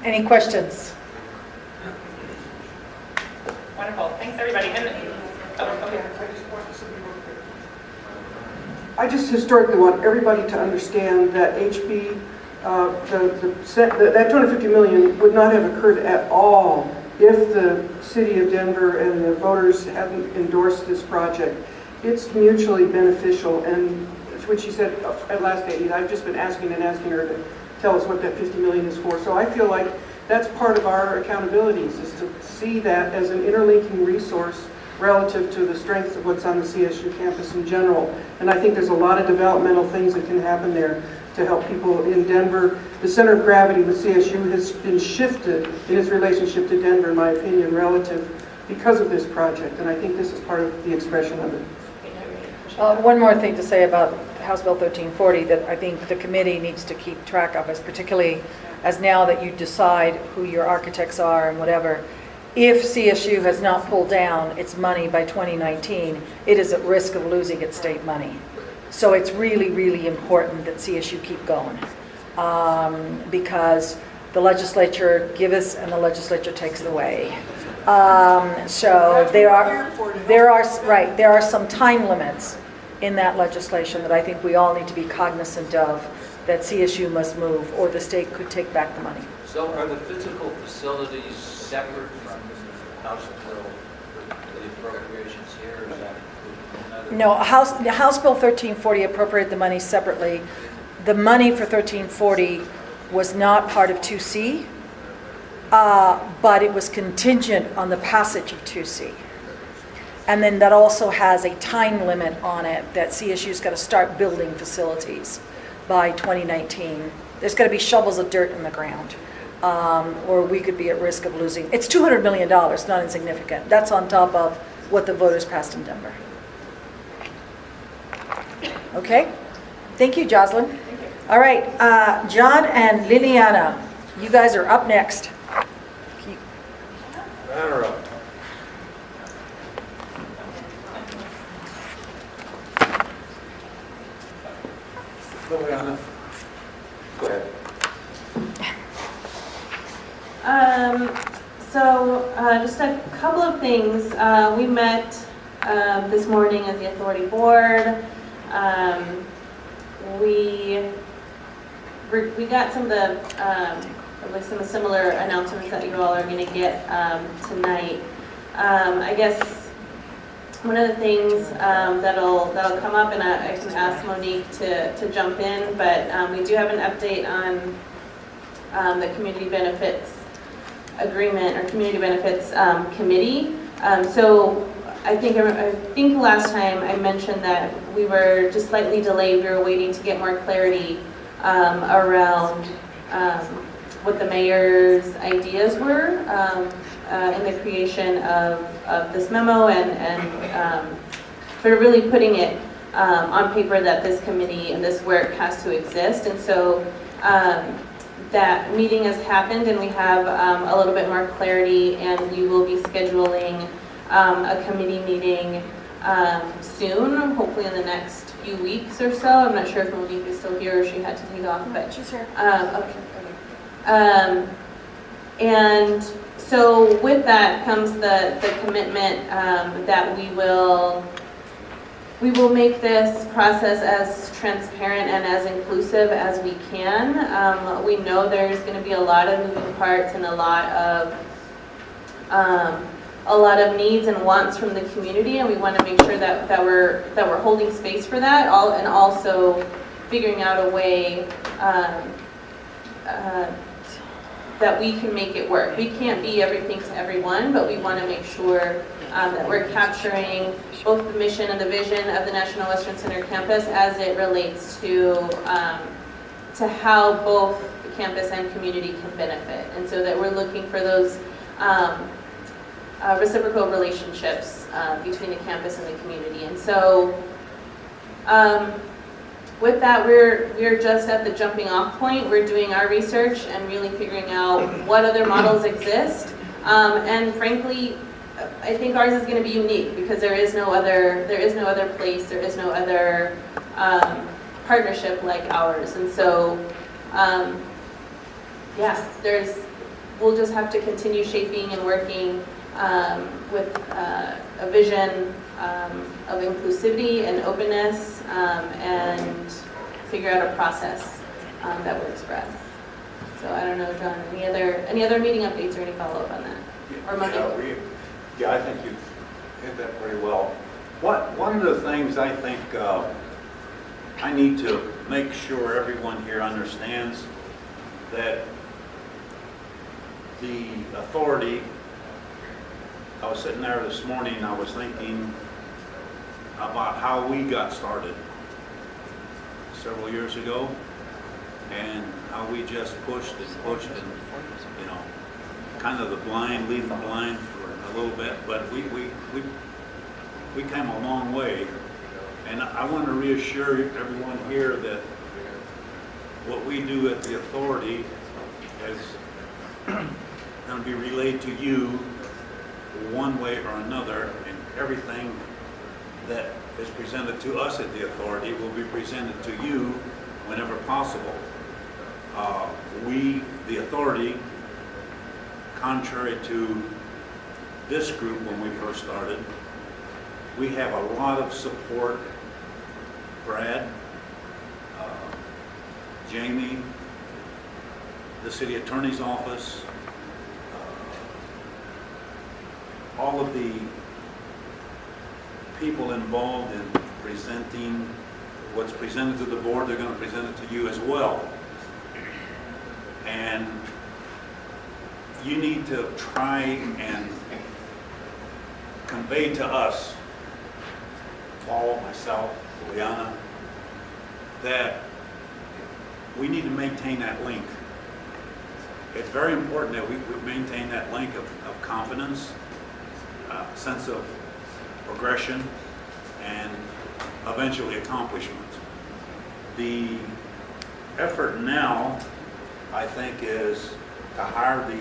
Any questions? Wonderful. Thanks, everybody. And, okay. I just historically want everybody to understand that HB, that 250 million would not have occurred at all if the city of Denver and the voters hadn't endorsed this project. It's mutually beneficial, and it's what she said at last meeting. I've just been asking her to tell us what that 50 million is for. So I feel like that's part of our accountabilities, is to see that as an interlinking resource relative to the strengths of what's on the CSU campus in general. And I think there's a lot of developmental things that can happen there to help people in Denver. The center of gravity with CSU has been shifted in its relationship to Denver, in my opinion, relative because of this project. And I think this is part of the expression of it. One more thing to say about House Bill 1340 that I think the committee needs to keep track of, is particularly as now that you decide who your architects are and whatever, if CSU has not pulled down its money by 2019, it is at risk of losing its state money. So it's really, really important that CSU keep going, because the legislature gives and the legislature takes away. So there are some time limits in that legislation that I think we all need to be cognizant of, that CSU must move or the state could take back the money. So are the physical facilities separate from House Bill, the appropriations here, or is that another? No, House Bill 1340 appropriated the money separately. The money for 1340 was not part of 2C, but it was contingent on the passage of 2C. And then that also has a time limit on it that CSU's got to start building facilities by 2019. There's got to be shovels of dirt in the ground, or we could be at risk of losing. It's $200 million, not insignificant. That's on top of what the voters passed in Denver. Okay, thank you, Jocelyn. Thank you. All right, John and Liliana, you guys are up next. Banner up. Liliana. Go ahead. Just a couple of things. We met this morning as the authority board. We got some of the some similar announcements that you all are going to get tonight. I guess one of the things that'll come up, and I can ask Monique to jump in, but we do have an update on the community benefits agreement or community benefits committee. So I think last time I mentioned that we were just slightly delayed. We were waiting to get more clarity around what the mayor's ideas were in the creation of this memo, and sort of really putting it on paper that this committee and this work has to exist. And so that meeting has happened, and we have a little bit more clarity, and we will be scheduling a committee meeting soon, hopefully in the next few weeks or so. I'm not sure if Monique is still here or she had to take off, but she's here. Okay. And so with that comes the commitment that we will make this process as transparent and as inclusive as we can. We know there's going to be a lot of moving parts and a lot of needs and wants from the community, and we want to make sure that we're holding space for that, and also figuring out a way that we can make it work. We can't be everything to everyone, but we want to make sure that we're capturing both the mission and the vision of the National Western Center campus as it relates to how both the campus and community can benefit. And so that we're looking for those reciprocal relationships between the campus and the community. And so with that, we're just at the jumping off point. We're doing our research and really figuring out what other models exist. And frankly, I think ours is going to be unique because there is no other place, there is no other partnership like ours. And so, we'll just have to continue shaping and working with a vision of inclusivity and openness, and figure out a process that works for us. So I don't know, John, any other meeting updates or any follow-up on that? Or Monique? Yeah, I think you hit that pretty well. One of the things I think I need to make sure everyone here understands that the authority, I was sitting there this morning, I was thinking about how we got started several years ago, and how we just pushed and, you know, kind of leading the blind for a little bit, but we came a long way. And I want to reassure everyone here that what we do at the authority is going to be relayed to you one way or another, and everything that is presented to us at the authority will be presented to you whenever possible. We, the authority, contrary to this group when we first started, we have a lot of support. Brad, Jamie, the city attorney's office, all of the people involved in presenting what's presented to the board, they're going to present it to you as well. And you need to try and convey to us, Paul, myself, Liana, that we need to maintain that link. It's very important that we maintain that link of confidence, sense of progression, and eventually accomplishment. The effort now, I think, is to hire the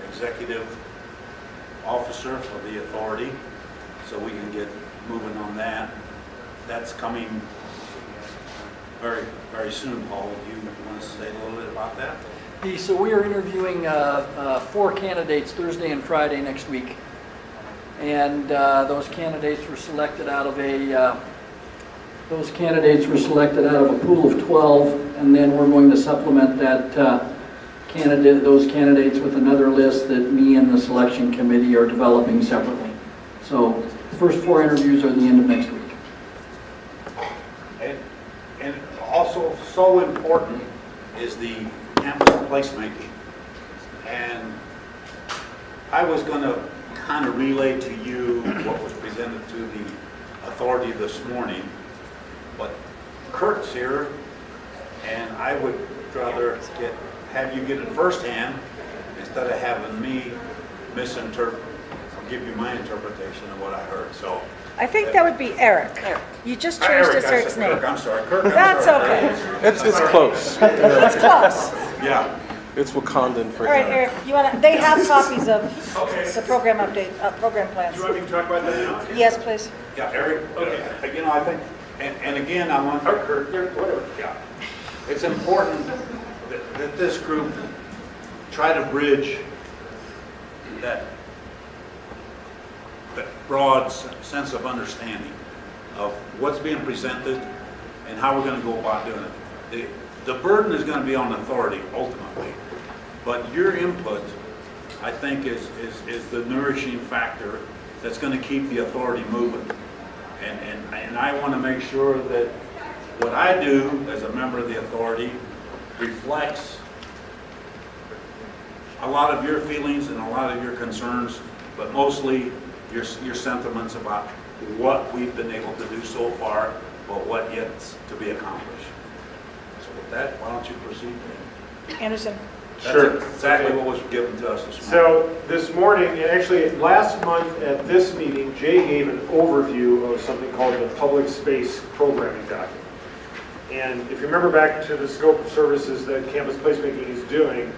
executive officer for the authority so we can get moving on that. That's coming very, very soon. Paul, do you want to say a little bit about that? So we are interviewing 4 candidates Thursday and Friday next week. And those candidates were selected out of a pool of 12, and then we're going to supplement that those candidates with another list that me and the selection committee are developing separately. So the first 4 interviews are the end of next week. And also so important is the campus placemaking. And I was going to kind of relay to you what was presented to the authority this morning, but Kurt's here, and I would rather have you get it firsthand instead of having me misinterpret or give you my interpretation of what I heard. So I think that would be Eric. You just changed Eric's name. Kirk, I'm sorry. Kirk, That's okay. It's close. It's close. Yeah. It's Wakandan for All right, Eric, they have copies of the program update, program plans. Do you want me to talk about that now? Yes, please. Yeah, Eric, you know, I think, and again, I want Kirk, whatever. Yeah. It's important that this group try to bridge that broad sense of understanding of what's being presented and how we're going to go about doing it. The burden is going to be on authority ultimately, but your input, I think, is the nourishing factor that's going to keep the authority moving. And I want to make sure that what I do as a member of the authority reflects a lot of your feelings and a lot of your concerns, but mostly your sentiments about what we've been able to do so far, but what yet to be accomplished. So with that, why don't you proceed? Anderson? Sure. That's exactly what was given to us this morning. So this morning, and actually last month at this meeting, Jay gave an overview of something called the Public Space Programming Document. And if you remember back to the scope of services that Campus Placemaking is doing,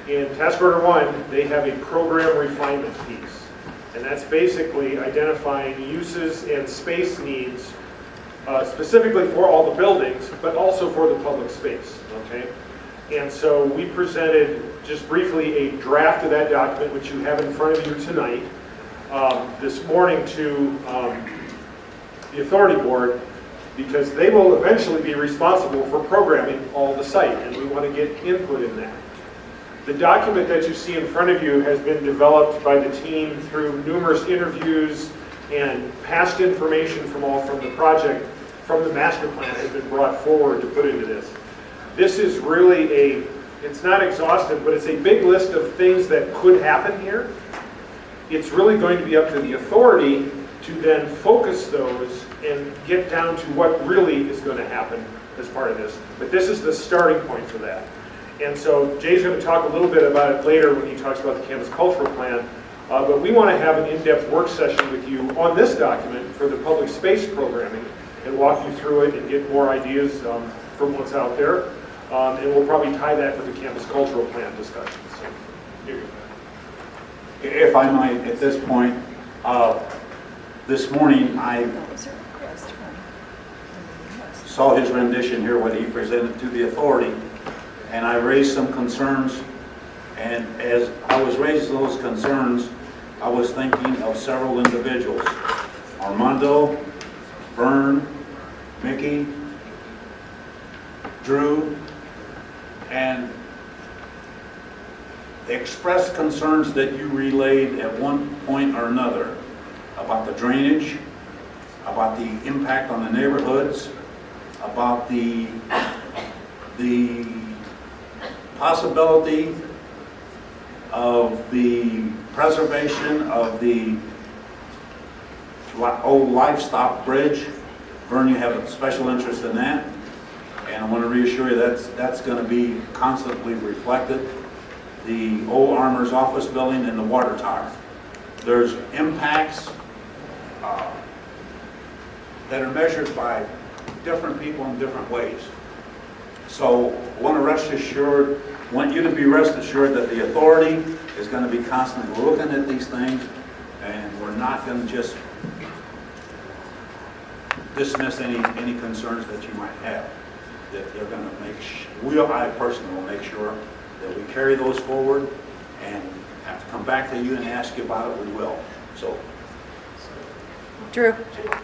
in Task Order 1, they have a program refinement piece. And that's basically identifying uses and space needs specifically for all the buildings, but also for the public space, okay? And so we presented just briefly a draft of that document, which you have in front of you tonight, this morning to the authority board, because they will eventually be responsible for programming all the site, and we want to get input in that. The document that you see in front of you has been developed by the team through numerous interviews, and past information from the project, from the master plan, has been brought forward to put into this. This is really it's not exhaustive, but it's a big list of things that could happen here. It's really going to be up to the authority to then focus those and get down to what really is going to happen as part of this. But this is the starting point for that. And so Jay's going to talk a little bit about it later when he talks about the campus cultural plan. But we want to have an in-depth work session with you on this document for the public space programming and walk you through it and get more ideas from what's out there. And we'll probably tie that with the campus cultural plan discussion. So, here you go. If I might, at this point, this morning I saw his rendition here, what he presented to the authority, and I raised some concerns. And as I was raising those concerns, I was thinking of several individuals: Armando, Vern, Mickey, Drew, and expressed concerns that you relayed at one point or another about the drainage, about the impact on the neighborhoods, about the possibility of the preservation of the old livestock bridge. Vern, you have a special interest in that, and I want to reassure you that's going to be constantly reflected. The old Armor's office building and the water tower. There's impacts that are measured by different people in different ways. So I want you to be rest assured that the authority is going to be constantly looking at these things, and we're not going to just dismiss any concerns that you might have. That they're going to I personally will make sure that we carry those forward, and have to come back to you and ask you about it, we will. So, Drew?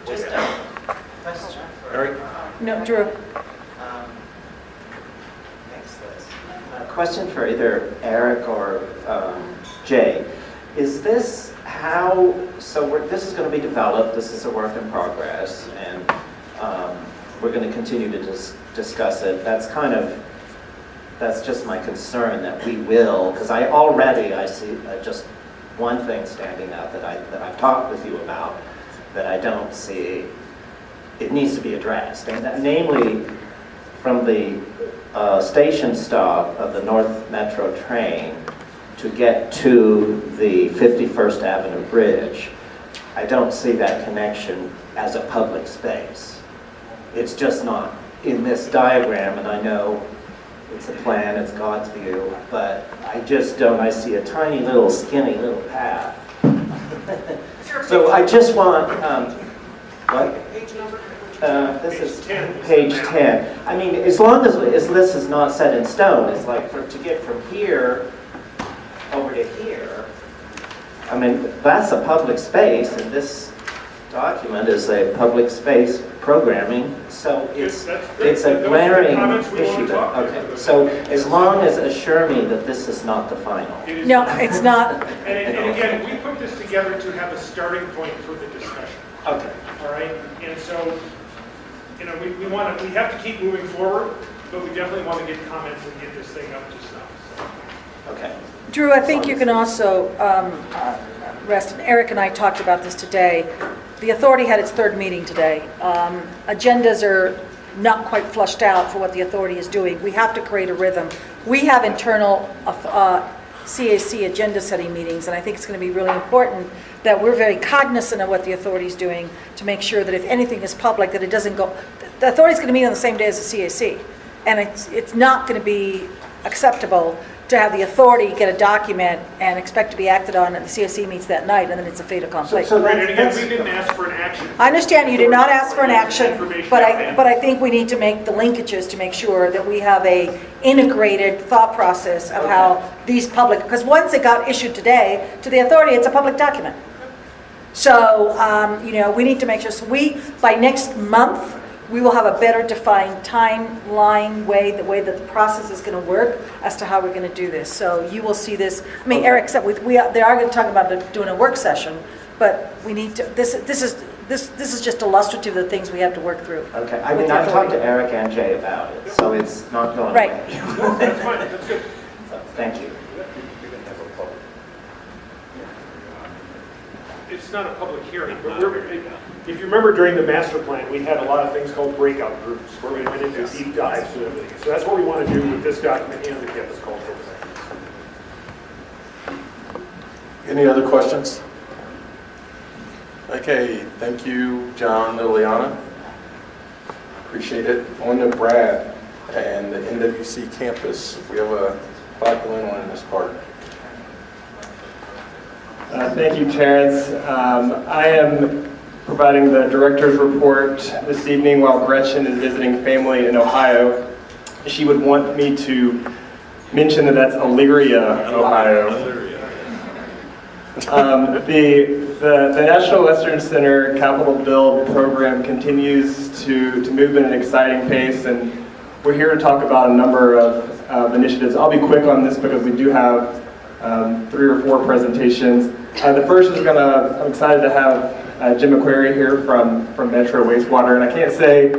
Just a question for Eric? No, Drew. Thanks, Liz. A question for either Eric or Jay. Is this how, this is going to be developed, this is a work in progress, and we're going to continue to discuss it. That's just my concern, that we will, because I see just one thing standing out that I've talked with you about, that I don't see, it needs to be addressed, and that, namely from the station stop of the North Metro train to get to the 51st Avenue Bridge. I don't see that connection as a public space. It's just not in this diagram, and I know it's a plan, it's God's view, but I just don't, I see a tiny little skinny little path. So I just want, what? Page number? This is page 10. I mean, as long as this is not set in stone, it's like to get from here over to here, I mean, that's a public space, and this document is a public space programming, so it's a glaring issue. Okay, so as long as assure me that this is not the final. No, it's not. And again, we put this together to have a starting point for the discussion. Okay. All right, and so, we have to keep moving forward, but we definitely want to get comments and get this thing up to snuff. Okay. Drew, I think you can also rest, and Eric and I talked about this today. The authority had its third meeting today. Agendas are not quite flushed out for what the authority is doing. We have to create a rhythm. We have internal CAC agenda setting meetings, and I think it's going to be really important that we're very cognizant of what the authority is doing to make sure that if anything is public, that it doesn't go, the authority is going to meet on the same day as the CAC, and it's not going to be acceptable to have the authority get a document and expect to be acted on, and the CAC meets that night, and then it's a fait accompli. And again, we didn't ask for an action. I understand you did not ask for an action, but I think we need to make the linkages to make sure that we have a integrated thought process of how these public, because once it got issued today to the authority, it's a public document. So, we need to make sure, so by next month, we will have a better defined timeline the way that the process is going to work as to how we're going to do this. So you will see this. I mean, Eric said they are going to talk about doing a work session, but we need to. This is just illustrative of the things we have to work through. Okay. I mean, I've talked to Eric and Jay about it, so it's not going away. That's fine, that's good. So, thank you. It's not a public hearing, but if you remember during the master plan, we had a lot of things called breakout groups where we went into deep dives and everything. So that's what we want to do with this document and the campus cultural plan. Any other questions? Okay, thank you, John, Liliana. Appreciate it. On to Brad and the NWC campus. We have a lot going on in this part. Thank you, Terrence. I am providing the director's report this evening while Gretchen is visiting family in Ohio. She would want me to mention that that's Elyria, Ohio. The National Western Center Capital Build program continues to move at an exciting pace, and we're here to talk about a number of initiatives. I'll be quick on this because we do have 3 or 4 presentations. The first is I'm excited to have Jim McQuarrie here from Metro Wastewater, and I can't say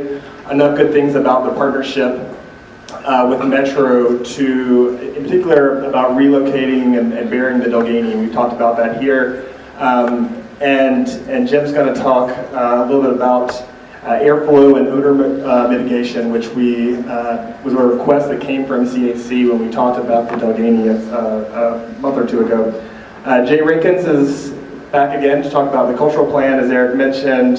enough good things about the partnership with Metro in particular about relocating and burying the Delgany. We talked about that here. And Jim's going to talk a little bit about airflow and odor mitigation, which was a request that came from CAC when we talked about the Delgany a month or 2 ago. Jay Rinkins is back again to talk about the cultural plan, as Eric mentioned.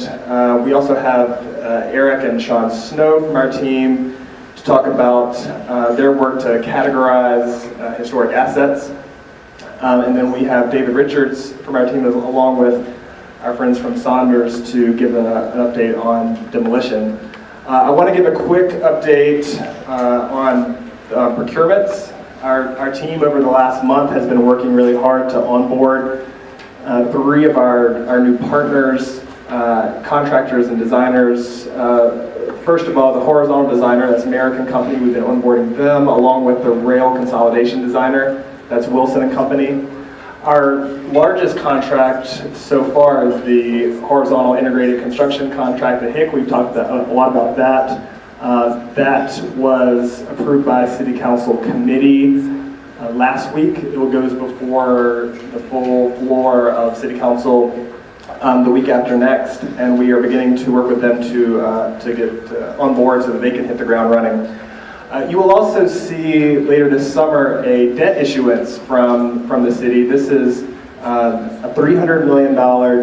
We also have Eric and Sean Snow from our team to talk about their work to categorize historic assets. And then we have David Richards from our team along with our friends from Saunders to give an update on demolition. I want to give a quick update on procurements. Our team over the last month has been working really hard to onboard 3 of our new partners, contractors and designers. First of all, the horizontal designer, that's an American company. We've been onboarding them along with the rail consolidation designer, that's Wilson & Company. Our largest contract so far is the horizontal integrated construction contract at HIC. We've talked a lot about that. That was approved by a City Council committee last week. It goes before the full floor of City Council the week after next, and we are beginning to work with them to get on board so that they can hit the ground running. You will also see later this summer a debt issuance from the city. This is a $300 million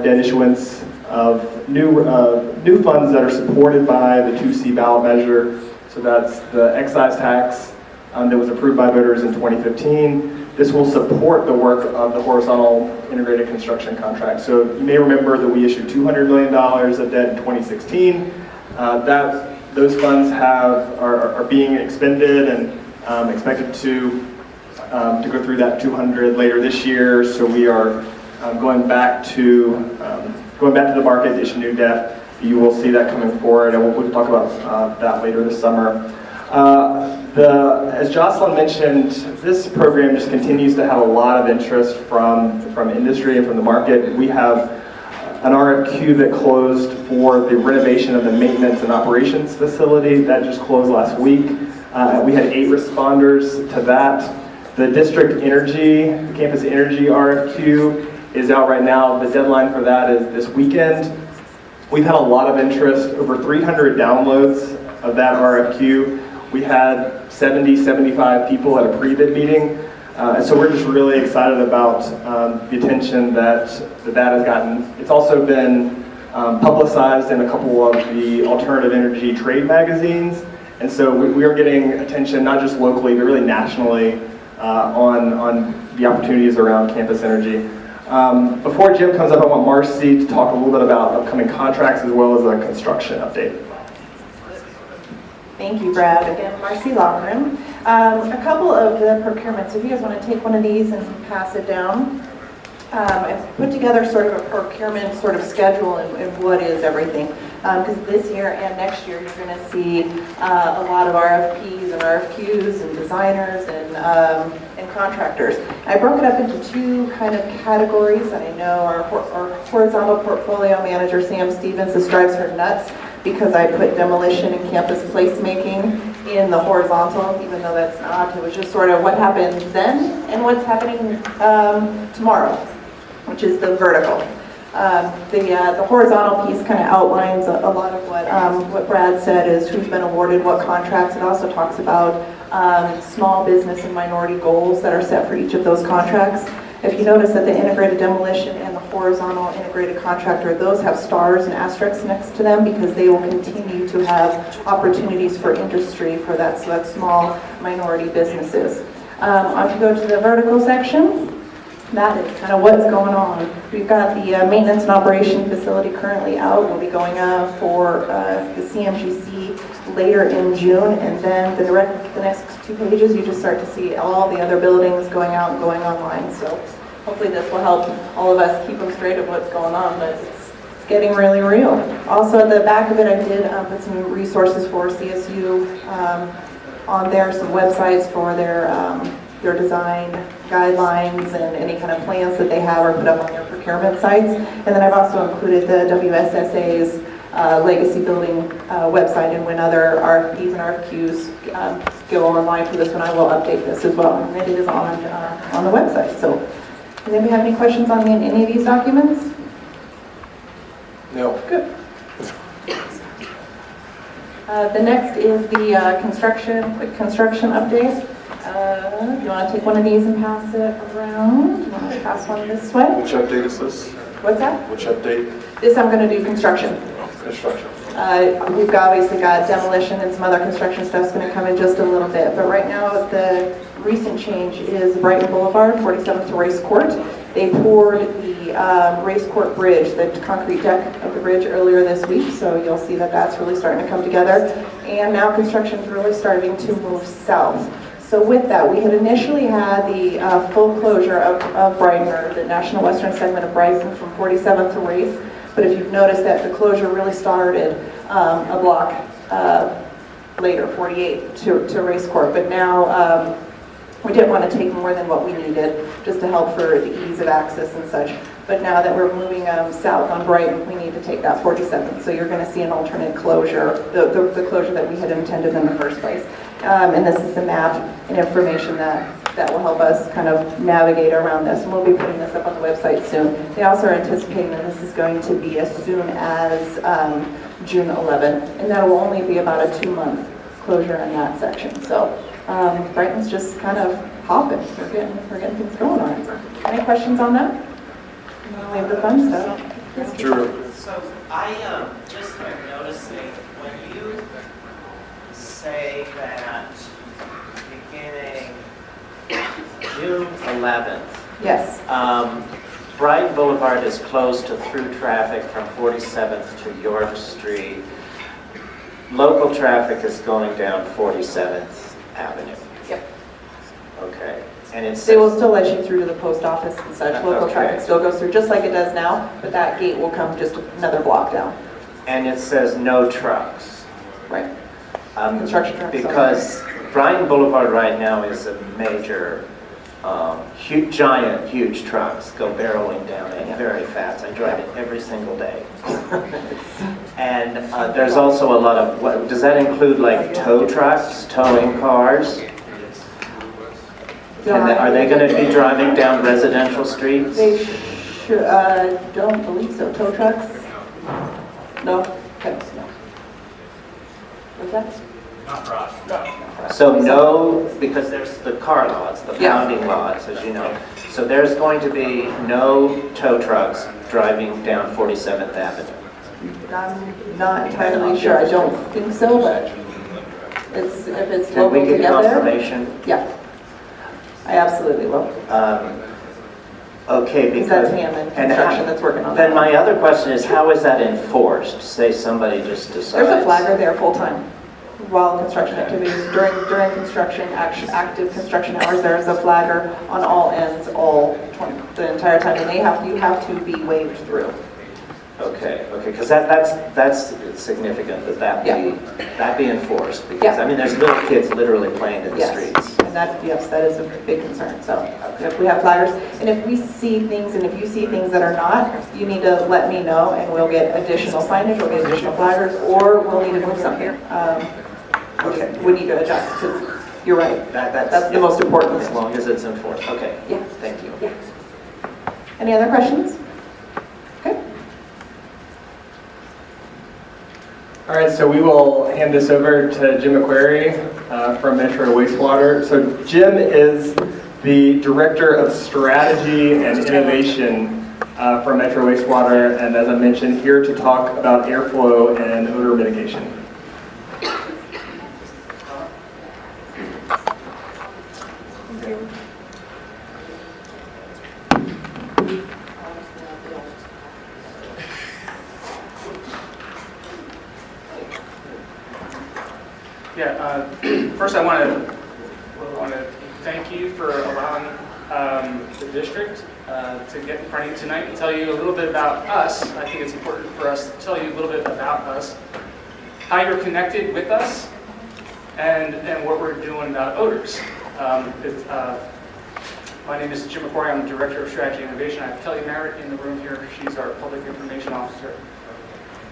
debt issuance of new funds that are supported by the 2C ballot measure. So that's the excise tax that was approved by voters in 2015. This will support the work of the horizontal integrated construction contract. So you may remember that we issued $200 million of debt in 2016. Those funds are being expended and expected to go through that 200 later this year. So we are going back to the market to issue new debt. You will see that coming forward, and we'll talk about that later this summer. As Jocelyn mentioned, this program just continues to have a lot of interest from industry and from the market. We have an RFQ that closed for the renovation of the maintenance and operations facility. That just closed last week. We had 8 responders to that. The district energy, the campus energy RFQ is out right now. The deadline for that is this weekend. We've had a lot of interest, over 300 downloads of that RFQ. We had 70, 75 people at a pre-bid meeting. And so we're just really excited about the attention that has gotten. It's also been publicized in a couple of the alternative energy trade magazines. And so we are getting attention, not just locally, but really nationally on the opportunities around campus energy. Before Jim comes up, I want Marcy to talk a little bit about upcoming contracts as well as a construction update. Thank you, Brad. Again, Marcy Lochran. A couple of the procurements, if you guys want to take one of these and pass it down. I've put together sort of a procurement sort of schedule and what is everything. Because this year and next year, you're going to see a lot of RFPs and RFQs and designers and contractors. I broke it up into two kind of categories. And I know our horizontal portfolio manager, Sam Stevens, this drives her nuts because I put demolition and campus placemaking in the horizontal, even though that's not. It was just sort of what happened then and what's happening tomorrow, which is the vertical. The horizontal piece kind of outlines a lot of what Brad said is who's been awarded what contracts. It also talks about small business and minority goals that are set for each of those contracts. If you notice that the integrated demolition and the horizontal integrated contractor, those have stars and asterisks next to them because they will continue to have opportunities for industry for that, so that's small minority businesses. If you go to the vertical section, that is kind of what's going on. We've got the maintenance and operation facility currently out. We'll be going for the CMGC later in June, and then the next 2 pages, you just start to see all the other buildings going out and going online. So hopefully this will help all of us keep them straight of what's going on, but it's getting really real. Also at the back of it, I did put some resources for CSU on there, some websites for their design guidelines and any kind of plans that they have are put up on their procurement sites. And then I've also included the WSSA's legacy building website, and when other RFPs and RFQs go online for this one, I will update this as well. And it is on the website. So does anybody have any questions on any of these documents? No. Good. The next is the quick construction update. You want to take one of these and pass it around? You want to pass one this way? Which update is this? What's that? Which update? This I'm going to do construction. Construction. We've obviously got demolition and some other construction stuff's going to come in just a little bit. But right now, the recent change is Brighton Boulevard, 47th to Race Court. They poured the Race Court Bridge, the concrete deck of the bridge earlier this week. So you'll see that that's really starting to come together. And now construction's really starting to move south. So with that, we had initially had the full closure of Brighton, or the National Western segment of Brighton from 47th to Race. But if you've noticed that the closure really started a block later, 48 to Race Court. But now we didn't want to take more than what we needed just to help for the ease of access and such. But now that we're moving south on Brighton, we need to take that 47th. So you're going to see an alternate closure, the closure that we had intended in the first place. And this is the map and information that will help us kind of navigate around this. And we'll be putting this up on the website soon. They also are anticipating that this is going to be as soon as June 11th. And that will only be about a 2-month closure in that section. So Brighton's just kind of hopping. We're getting things going on. Any questions on that? We have the fun stuff. Yes. Drew. So I just started noticing when you say that beginning June 11th. Yes. Brighton Boulevard is closed to through traffic from 47th to York Street. Local traffic is going down 47th Avenue. Yep. Okay. And it's they will still let you through to the post office and such. Local okay. traffic still goes through just like it does now, but that gate will come just another block down. And it says no trucks. Right. Construction trucks. Because Brighton Boulevard right now is a major, huge trucks go barreling down it very fast. I drive it every single day. And there's also a lot of, does that include like tow trucks, towing cars? And are they going to be driving down residential streets? They Don't believe so. Tow trucks? No? Okay, no. What's that? Not for us. No. So no, because there's the car lots, the Yeah. pounding lots, as you know. So there's going to be no tow trucks driving down 47th Avenue. I'm not entirely sure. I don't think so, but if it's Can we local get together. confirmation? Yeah. I absolutely will. Okay, Because because... that's Hammond and Construction that's working on Then that. my other question is, how is that enforced? Say somebody just decides... There's a flagger there full-time while construction activities, during construction, active construction hours, there's a flagger on all ends, the entire time, and you have to be waved through. Okay, because that's significant that be enforced. Because, I mean, there's little kids literally playing in the streets. And that is a big concern. So if we have flaggers, and if we see things, and if you see things that are not, you need to let me know, and we'll get additional signage, we'll get additional flaggers, or we'll need to move something. We need to adjust, because you're right. That's the most important. As long as it's enforced. Okay. Yeah. Thank you. Yeah. Any other questions? Okay. All right, so we will hand this over to Jim McQuarrie from Metro Wastewater. So Jim is the Director of Strategy and Innovation for Metro Wastewater, and as I mentioned, here to talk about airflow and odor mitigation. First I want to thank you for allowing the district to get in front of you tonight and tell you a little bit about us. I think it's important for us to tell you a little bit about us, how you're connected with us, and what we're doing about odors. My name is Jim McQuarrie. I'm the Director of Strategy and Innovation. I have Kelly Merritt in the room here. She's our Public Information Officer.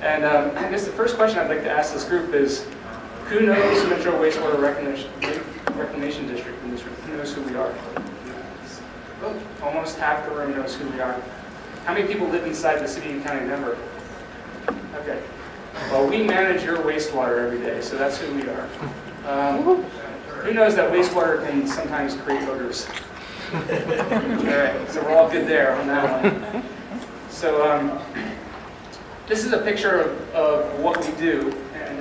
And I guess the first question I'd like to ask this group is, who knows Metro Wastewater Reclamation District in this room? Who knows who we are? Oh, almost half the room knows who we are. How many people live inside the city and county of Denver? Okay. Well, we manage your wastewater every day, so that's who we are. Who knows that wastewater can sometimes create odors? All right, so we're all good there on that one. So this is a picture of what we do, and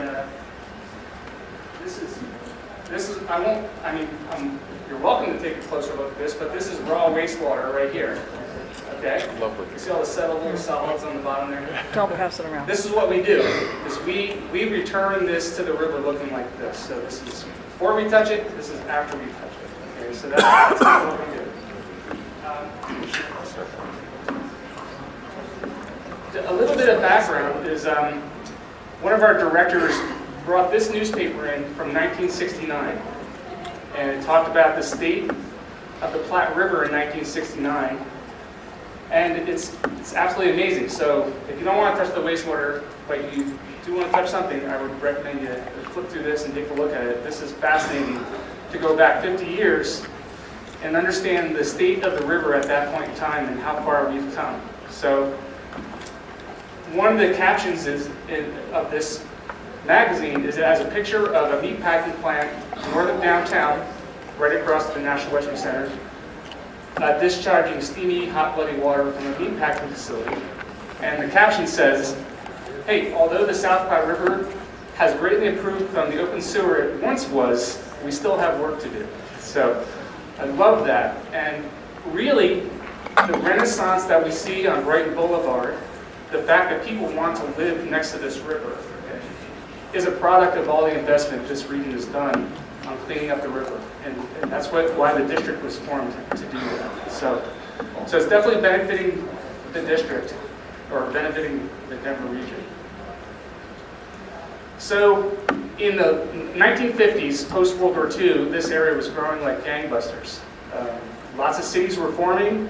you're welcome to take a closer look at this, but this is raw wastewater right here. Okay? You see all the settled little solids on the bottom there? Don't pass it around. This is what we do, is we return this to the river looking like this. So this is before we touch it, this is after we touch it. Okay, so that's what we do. A little bit of background is one of our directors brought this newspaper in from 1969, and it talked about the state of the Platte River in 1969, and it's absolutely amazing. So if you don't want to touch the wastewater, but you do want to touch something, I would recommend you flip through this and take a look at it. This is fascinating to go back 50 years and understand the state of the river at that point in time and how far we've come. So one of the captions of this magazine is it has a picture of a meatpacking plant north of downtown, right across the National Western Center, discharging steamy, hot, bloody water from a meatpacking facility. And the caption says, hey, although the South Platte River has greatly improved from the open sewer it once was, we still have work to do. So I love that. And really, the renaissance that we see on Brighton Boulevard, the fact that people want to live next to this river, is a product of all the investment this region has done on cleaning up the river. And that's why the district was formed, to do that. So it's definitely benefiting the district, or benefiting the Denver region. So in the 1950s, post-World War II, this area was growing like gangbusters. Lots of cities were forming,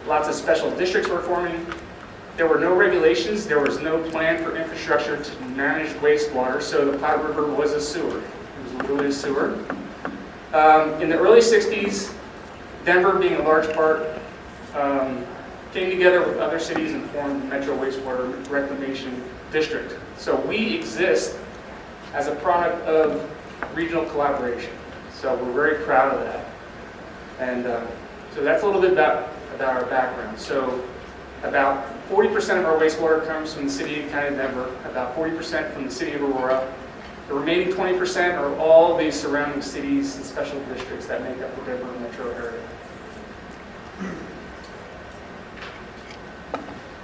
lots of special districts were forming. There were no regulations, there was no plan for infrastructure to manage wastewater, so the Platte River was a sewer. It was literally a sewer. In the early 60s, Denver being a large part, came together with other cities and formed Metro Wastewater Reclamation District. So we exist as a product of regional collaboration. So we're very proud of that. And so that's a little bit about our background. So about 40% of our wastewater comes from the city and county of Denver, about 40% from the city of Aurora. The remaining 20% are all the surrounding cities and special districts that make up the Denver metro area.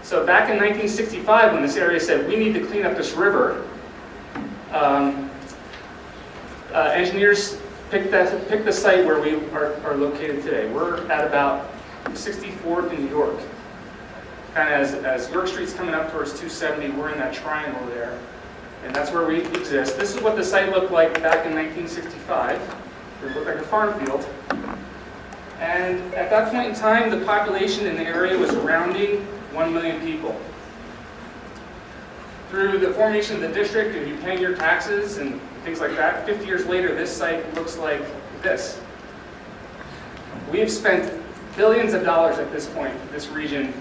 So back in 1965, when this area said, we need to clean up this river, engineers picked the site where we are located today. We're at about 64th in New York. Kind of as York Street's coming up towards 270, we're in that triangle there. And that's where we exist. This is what the site looked like back in 1965. It looked like a farm field. And at that point in time, the population in the area was rounding 1 million people. Through the formation of the district and you paying your taxes and things like that, 50 years later, this site looks like this. We have spent billions of dollars at this point, this region,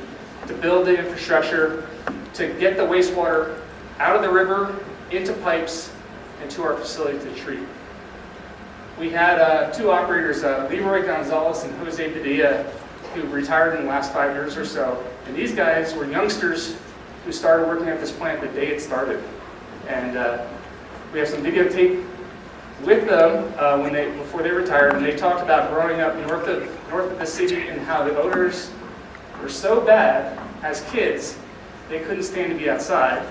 to build the infrastructure, to get the wastewater out of the river, into pipes, and to our facility to treat. We had two operators, Leroy Gonzalez and Jose Padilla, who retired in the last 5 years or so. And these guys were youngsters who started working at this plant the day it started. And we have some videotape with them before they retired, and they talked about growing up north of the city and how the odors were so bad as kids they couldn't stand to be outside,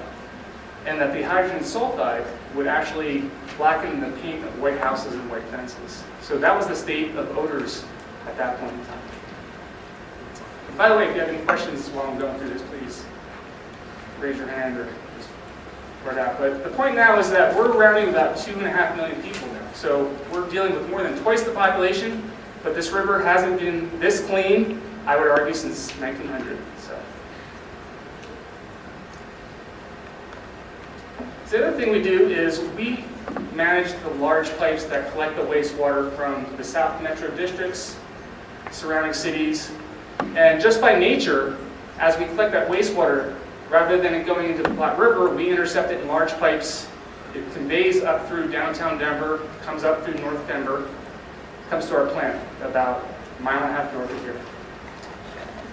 and that the hydrogen sulfide would actually blacken the paint of white houses and white fences. So that was the state of odors at that point in time. And by the way, if you have any questions while I'm going through this, please raise your hand or just write out. But the point now is that we're rounding about 2.5 million people now. So we're dealing with more than twice the population, but this river hasn't been this clean, I would argue, since 1900. So the other thing we do is we manage the large pipes that collect the wastewater from the South Metro districts, surrounding cities, and just by nature, as we collect that wastewater, rather than it going into the Platte River, we intercept it in large pipes. It conveys up through downtown Denver, comes up through North Denver, comes to our plant about 1.5 miles north of here.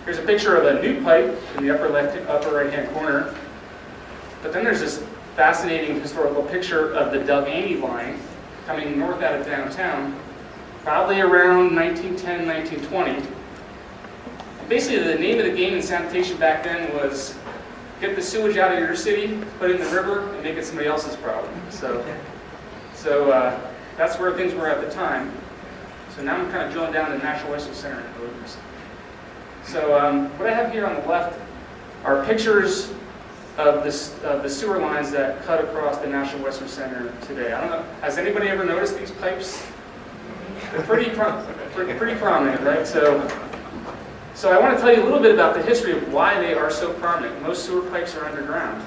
Here's a picture of a new pipe in the upper right-hand corner. But then there's this fascinating historical picture of the Delgany line coming north out of downtown, probably around 1910, 1920. And basically, the name of the game in sanitation back then was get the sewage out of your city, put it in the river, and make it somebody else's problem. So that's where things were at the time. So now I'm kind of drilling down to National Western Center and odors. So what I have here on the left are pictures of the sewer lines that cut across the National Western Center today. I don't know, has anybody ever noticed these pipes? They're pretty prominent, right? So I want to tell you a little bit about the history of why they are so prominent. Most sewer pipes are underground.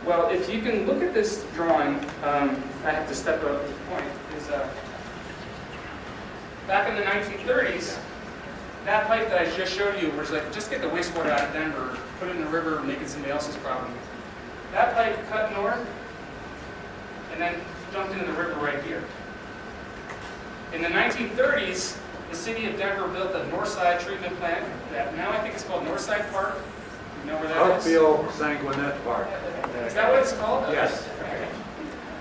Well, if you can look at this drawing, I have to step up the point, is back in the 1930s, that pipe that I just showed you was like, just get the wastewater out of Denver, put it in the river, and make it somebody else's problem. That pipe cut north and then dumped into the river right here. In the 1930s, the city of Denver built a Northside treatment plant that now I think it's called Northside Park. You know where that is? Parkville Sanguinet Park. Is that what it's called? Yes. Okay.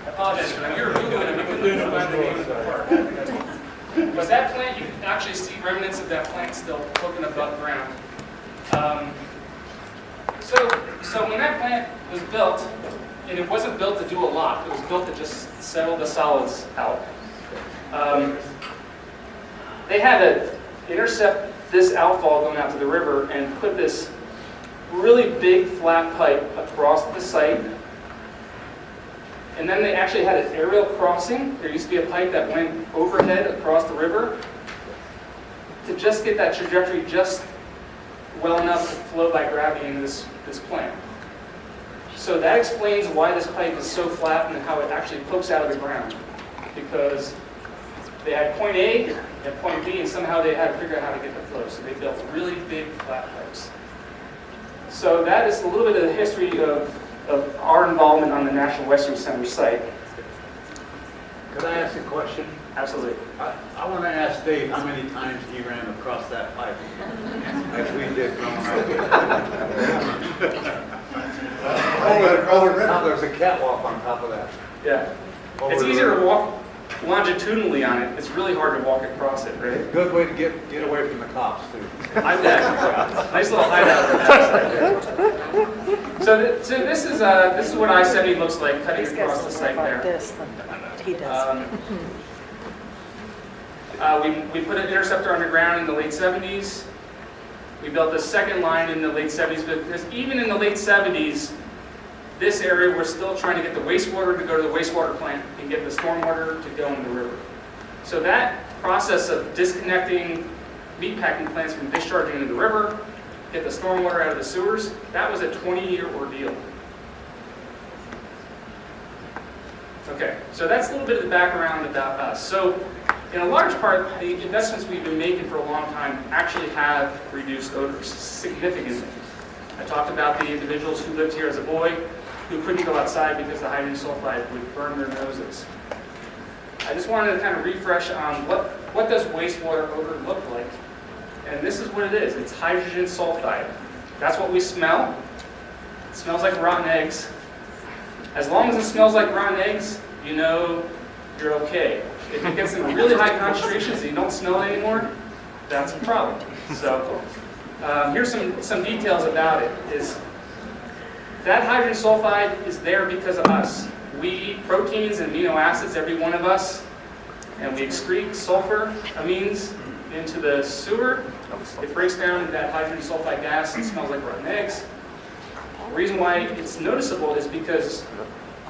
I apologize for that. You're Googling it, we couldn't find the name of the park. Was that plant, you can actually see remnants of that plant still poking above ground. So when that plant was built, and it wasn't built to do a lot, it was built to just settle the solids out. They had to intercept this outfall going out to the river and put this really big flat pipe across the site. And then they actually had an aerial crossing. There used to be a pipe that went overhead across the river to just get that trajectory just well enough to flow by gravity into this plant. So that explains why this pipe is so flat and how it actually pokes out of the ground. Because They had point A and point B, and somehow they had to figure out how to get the flow. So they built really big flat pipes. So that is a little bit of the history of our involvement on the National Western Center site. Could I ask a question? Absolutely. I want to ask Dave how many times he ran across that pipe, as we did growing up. Now there's a catwalk on top of that. Yeah. It's easier to walk longitudinally on it. It's really hard to walk across it, right? Good way to get away from the cops, too. I bet. Nice little hideout on that side there. So this is what I-70 looks like cutting across the site there. This than he does. We put an interceptor underground in the late 70s. We built the second line in the late 70s, but because even in the late 70s, this area, we're still trying to get the wastewater to go to the wastewater plant and get the stormwater to go in the river. So that process of disconnecting meatpacking plants from discharging into the river, get the stormwater out of the sewers, that was a 20-year ordeal. Okay, so that's a little bit of the background about us. So in a large part, the investments we've been making for a long time actually have reduced odors significantly. I talked about the individuals who lived here as a boy who couldn't go outside because the hydrogen sulfide would burn their noses. I just wanted to kind of refresh on what does wastewater odor look like. And this is what it is. It's hydrogen sulfide. That's what we smell. It smells like rotten eggs. As long as it smells like rotten eggs, you know you're okay. If it gets in really high concentrations and you don't smell it anymore, that's a problem. So here's some details about it. Is that hydrogen sulfide is there because of us. We eat proteins and amino acids, every one of us, and we excrete sulfur amines into the sewer. It breaks down into that hydrogen sulfide gas and smells like rotten eggs. The reason why it's noticeable is because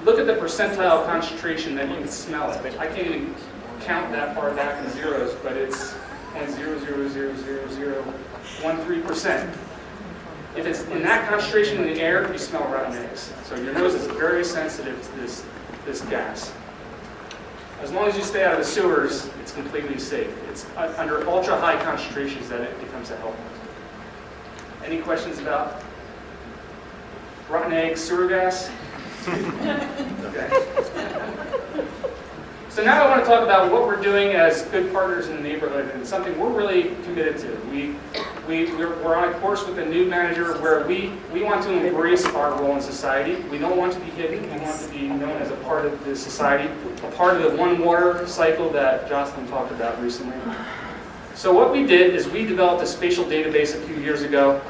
look at the percentile concentration that you can smell it. I can't even count that far back in zeros, but it's 0.0000013%. If it's in that concentration in the air, you smell rotten eggs. So your nose is very sensitive to this gas. As long as you stay out of the sewers, it's completely safe. It's under ultra high concentrations that it becomes a help. Any questions about rotten eggs, sewer gas? Okay. So now I want to talk about what we're doing as good partners in the neighborhood, and something we're really committed to. We're on a course with a new manager where we want to embrace our role in society. We don't want to be hidden. We want to be known as a part of the society, a part of the one water cycle that Jocelyn talked about recently. So what we did is we developed a spatial database a few years ago.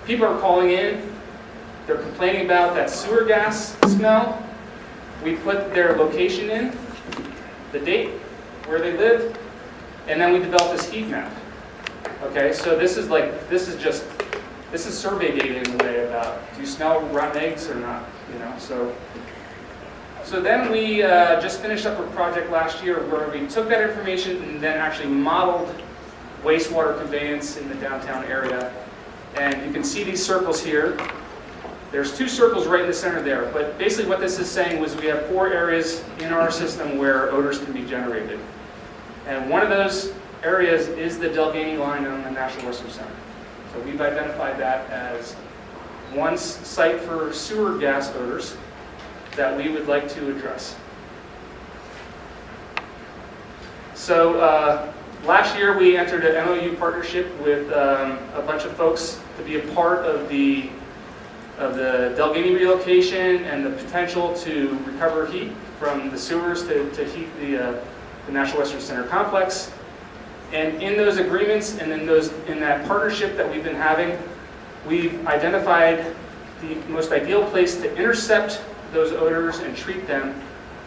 People are calling in. They're complaining about that sewer gas smell. We put their location in, the date, where they live, and then we developed this heat map. Okay, so this is survey data in a way about, do you smell rotten eggs or not? So then we just finished up a project last year where we took that information and then actually modeled wastewater conveyance in the downtown area. And you can see these circles here. There's two circles right in the center there, but basically what this is saying was we have 4 areas in our system where odors can be generated. And one of those areas is the Delgany line on the National Western Center. So we've identified that as one site for sewer gas odors that we would like to address. So last year we entered an MOU partnership with a bunch of folks to be a part of the Delgany relocation and the potential to recover heat from the sewers to heat the National Western Center complex. And in those agreements and in that partnership that we've been having, we've identified the most ideal place to intercept those odors and treat them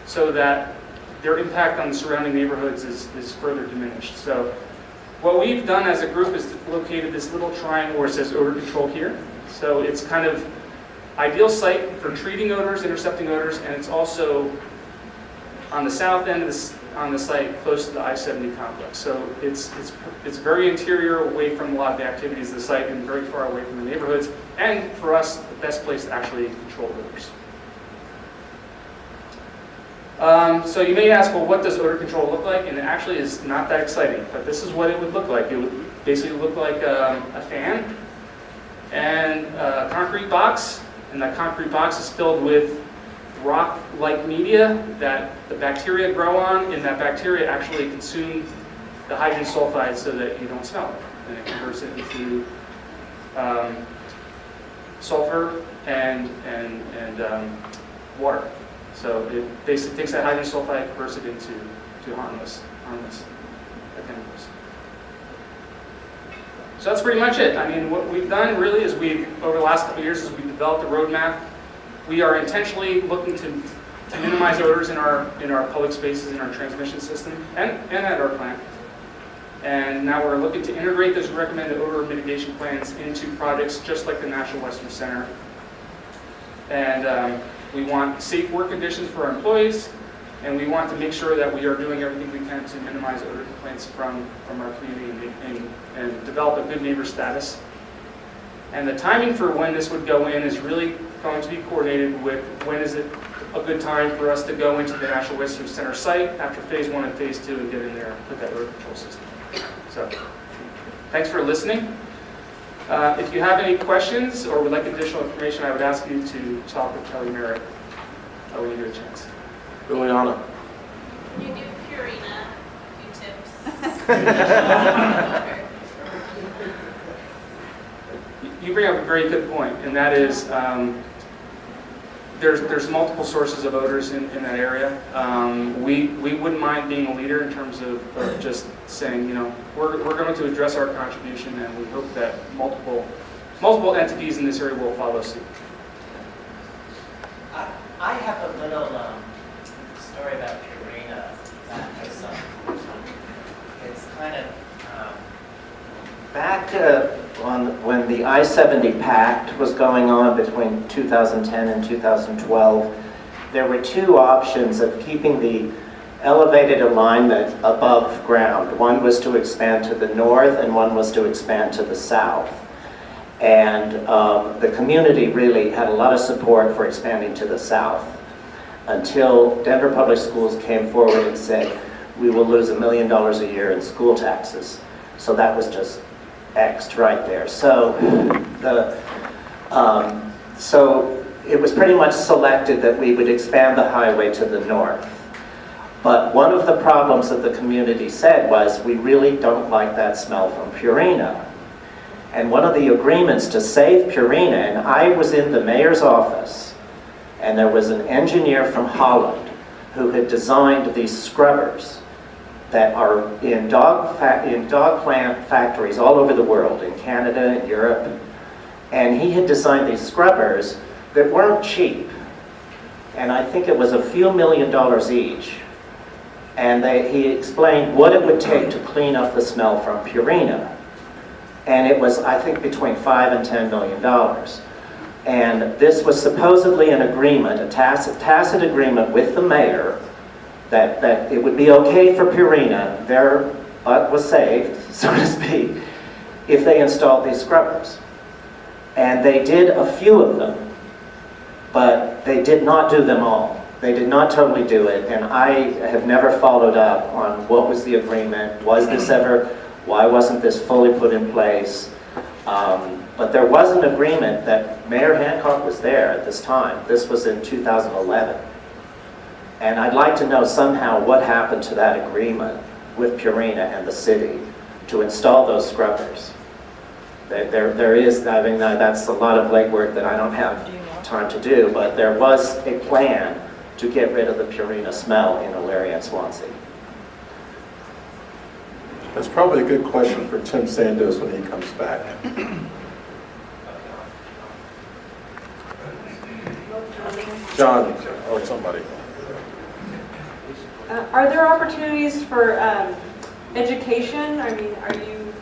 so that their impact on the surrounding neighborhoods is further diminished. So what we've done as a group is located this little triangle where it says odor control here. So it's kind of ideal site for treating odors, intercepting odors, and it's also on the south end of on the site close to the I-70 complex. So it's very interior, away from a lot of the activities of the site and very far away from the neighborhoods, and for us, the best place to actually control odors. So you may ask, well, what does odor control look like? And it actually is not that exciting, but this is what it would look like. It would basically look like a fan and a concrete box, and that concrete box is filled with rock-like media that the bacteria grow on, and that bacteria actually consume the hydrogen sulfide so that you don't smell it, and it converts it into sulfur and water. So it basically takes that hydrogen sulfide, converts it into harmless chemicals. So that's pretty much it. I mean, what we've done really is over the last couple of years, is we've developed a roadmap. We are intentionally looking to minimize odors in our public spaces, in our transmission system, and at our plant. And now we're looking to integrate those recommended odor mitigation plans into projects just like the National Western Center. And we want safe work conditions for our employees, and we want to make sure that we are doing everything we can to minimize odor complaints from our community and develop a good neighbor status. And the timing for when this would go in is really going to be coordinated with when is it a good time for us to go into the National Western Center site after phase 1 and phase 2 and get in there and put that odor control system. So, thanks for listening. If you have any questions or would like additional information, I would ask you to talk with Kelly Merritt when you get a chance. Liliana. Can you give Purina a few tips? You bring up a very good point, and that is there's multiple sources of odors in that area. We wouldn't mind being a leader in terms of just saying, you know, we're going to address our contribution, and we hope that multiple entities in this area will follow suit. I have a little story about Purina that has it's kind of back when the I-70 Pact was going on between 2010 and 2012. There were two options of keeping the elevated alignment above ground. One was to expand to the north, and one was to expand to the south. And the community really had a lot of support for expanding to the south until Denver Public Schools came forward and said, we will lose $1 million a year in school taxes. So that was just X'd right there. So so it was pretty much selected that we would expand the highway to the north. But one of the problems that the community said was, we really don't like that smell from Purina. And one of the agreements to save Purina, and I was in the mayor's office, and there was an engineer from Holland who had designed these scrubbers that are in dog plant factories all over the world, in Canada and Europe. And he had designed these scrubbers that weren't cheap. And I think it was a few $1 million each. And he explained what it would take to clean up the smell from Purina. And it was, I think, between $5 and $10 million. And this was supposedly an agreement, a tacit agreement with the mayor that it would be okay for Purina, their butt was saved, so to speak, if they installed these scrubbers. And they did a few of them, but they did not do them all. They did not totally do it, and I have never followed up on what was the agreement, why wasn't this fully put in place? But there was an agreement that Mayor Hancock was there at this time. This was in 2011. And I'd like to know somehow what happened to that agreement with Purina and the city to install those scrubbers. There is, I mean, that's a lot of legwork that I don't have time to do, but there was a plan to get rid of the Purina smell in Elyria and Swansea. That's probably a good question for Tim Sandos when he comes back. John, or somebody. Are there opportunities for education? I mean, are you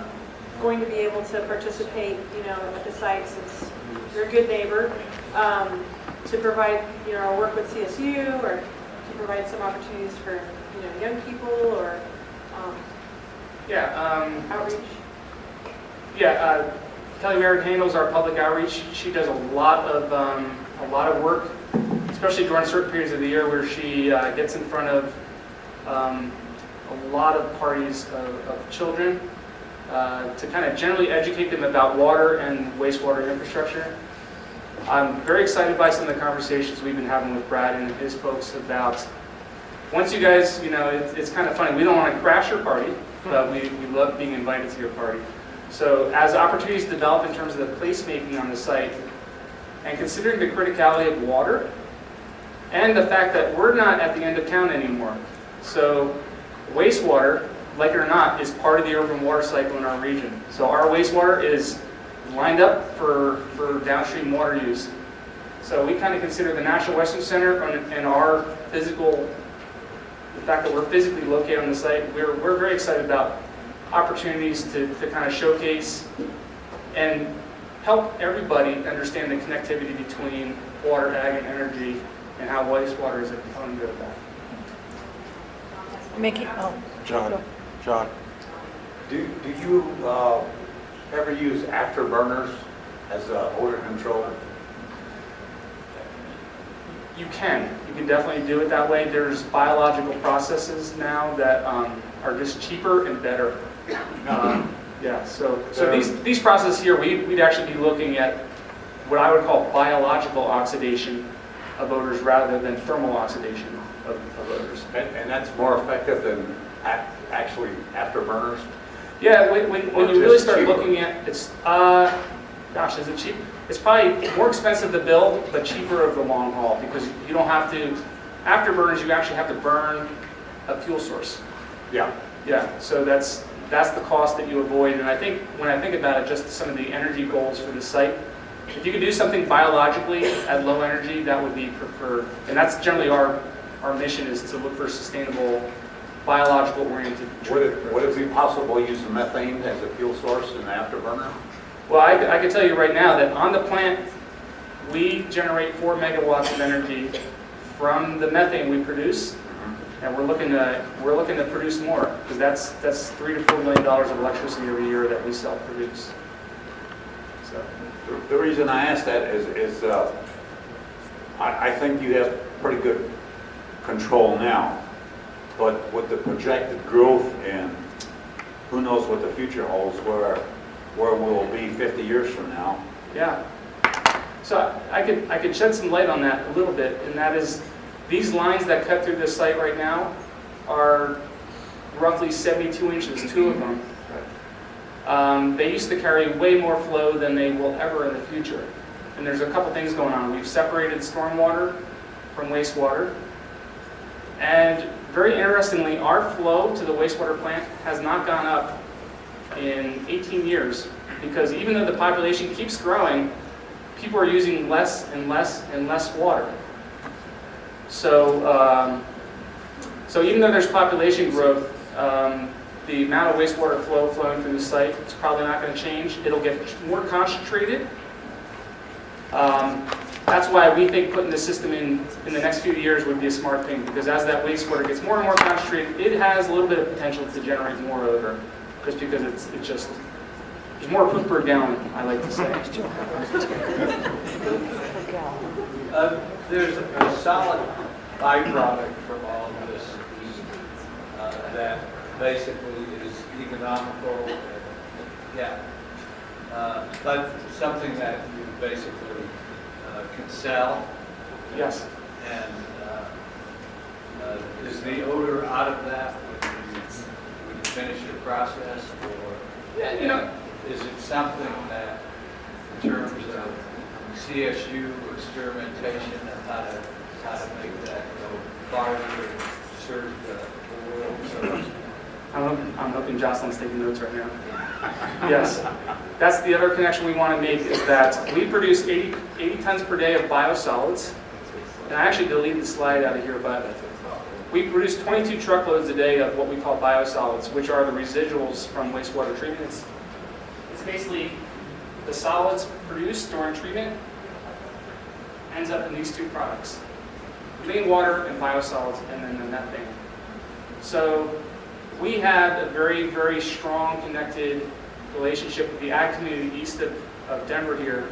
going to be able to participate, you know, at the site since you're a good neighbor, to provide, you know, work with CSU or to provide some opportunities for, you know, young people or outreach? Kelly Merritt handles our public outreach. She does a lot of work. It's especially during certain periods of the year where she gets in front of a lot of parties of children to kind of generally educate them about water and wastewater infrastructure. I'm very excited by some of the conversations we've been having with Brad and his folks about, once you guys, it's kind of funny, we don't want to crash your party, but we love being invited to your party. So as opportunities develop in terms of the placemaking on the site, and considering the criticality of water, and the fact that we're not at the end of town anymore. So wastewater, like it or not, is part of the urban water cycle in our region. So our wastewater is lined up for downstream water use. So we kind of consider the National Western Center and our physical, the fact that we're physically located on the site, we're very excited about opportunities to kind of showcase and help everybody understand the connectivity between water, ag, and energy, and how wastewater is a component of that. Mickey, John, do you ever use afterburners as odor control? You can definitely do it that way. There's biological processes now that are just cheaper and better. Yeah, so these processes here, we'd actually be looking at what I would call biological oxidation of odors rather than thermal oxidation of odors. And that's more effective than actually afterburners? Yeah, when you really start looking at it's, gosh, is it cheap? It's probably more expensive to build, but cheaper over the long haul because you don't have to. Afterburners, you actually have to burn a fuel source. Yeah. Yeah. So that's the cost that you avoid. And I think when I think about it, just some of the energy goals for the site, if you could do something biologically at low energy, that would be preferred. And that's generally our mission is to look for sustainable, biological-oriented. Would it be possible to use methane as a fuel source in the afterburner? Well, I can tell you right now that on the plant, we generate 4 megawatts of energy from the methane we produce, and we're looking to produce more because that's $3 to $4 million of electricity every year that we self-produce. So the reason I ask that is I think you have pretty good control now, but with the projected growth and who knows what the future holds, where we'll be 50 years from now. Yeah. So I could shed some light on that a little bit, and that is these lines that cut through this site right now are roughly 72 inches, 2 of them. They used to carry way more flow than they will ever in the future. And there's a couple things going on. We've separated stormwater from wastewater. And very interestingly, our flow to the wastewater plant has not gone up in 18 years because even though the population keeps growing, people are using less and less and less water. So, so even though there's population growth, the amount of wastewater flow flowing through the site is probably not going to change. It'll get more concentrated. That's why we think putting the system in the next few years would be a smart thing, because as that wastewater gets more and more concentrated, it has a little bit of potential to generate more odor, just because it's just, there's more poop per gallon, I like to say. There's a solid byproduct from all of this that basically is economical, but something that you basically can sell. Yes. And is the odor out of that when you finish your process, or is it something that, in terms of CSU experimentation and how to make that go farther and serve the world? I'm hoping Jocelyn's taking notes right now. Yes, that's the other connection we want to make, is that we produce 80 tons per day of biosolids. And I actually deleted the slide out of here, but we produce 22 truckloads a day of what we call biosolids, which are the residuals from wastewater treatment. It's basically the solids produced during treatment ends up in these two products: clean water and biosolids, and then the methane. So we had a very, very strong connected relationship with the ag community east of Denver here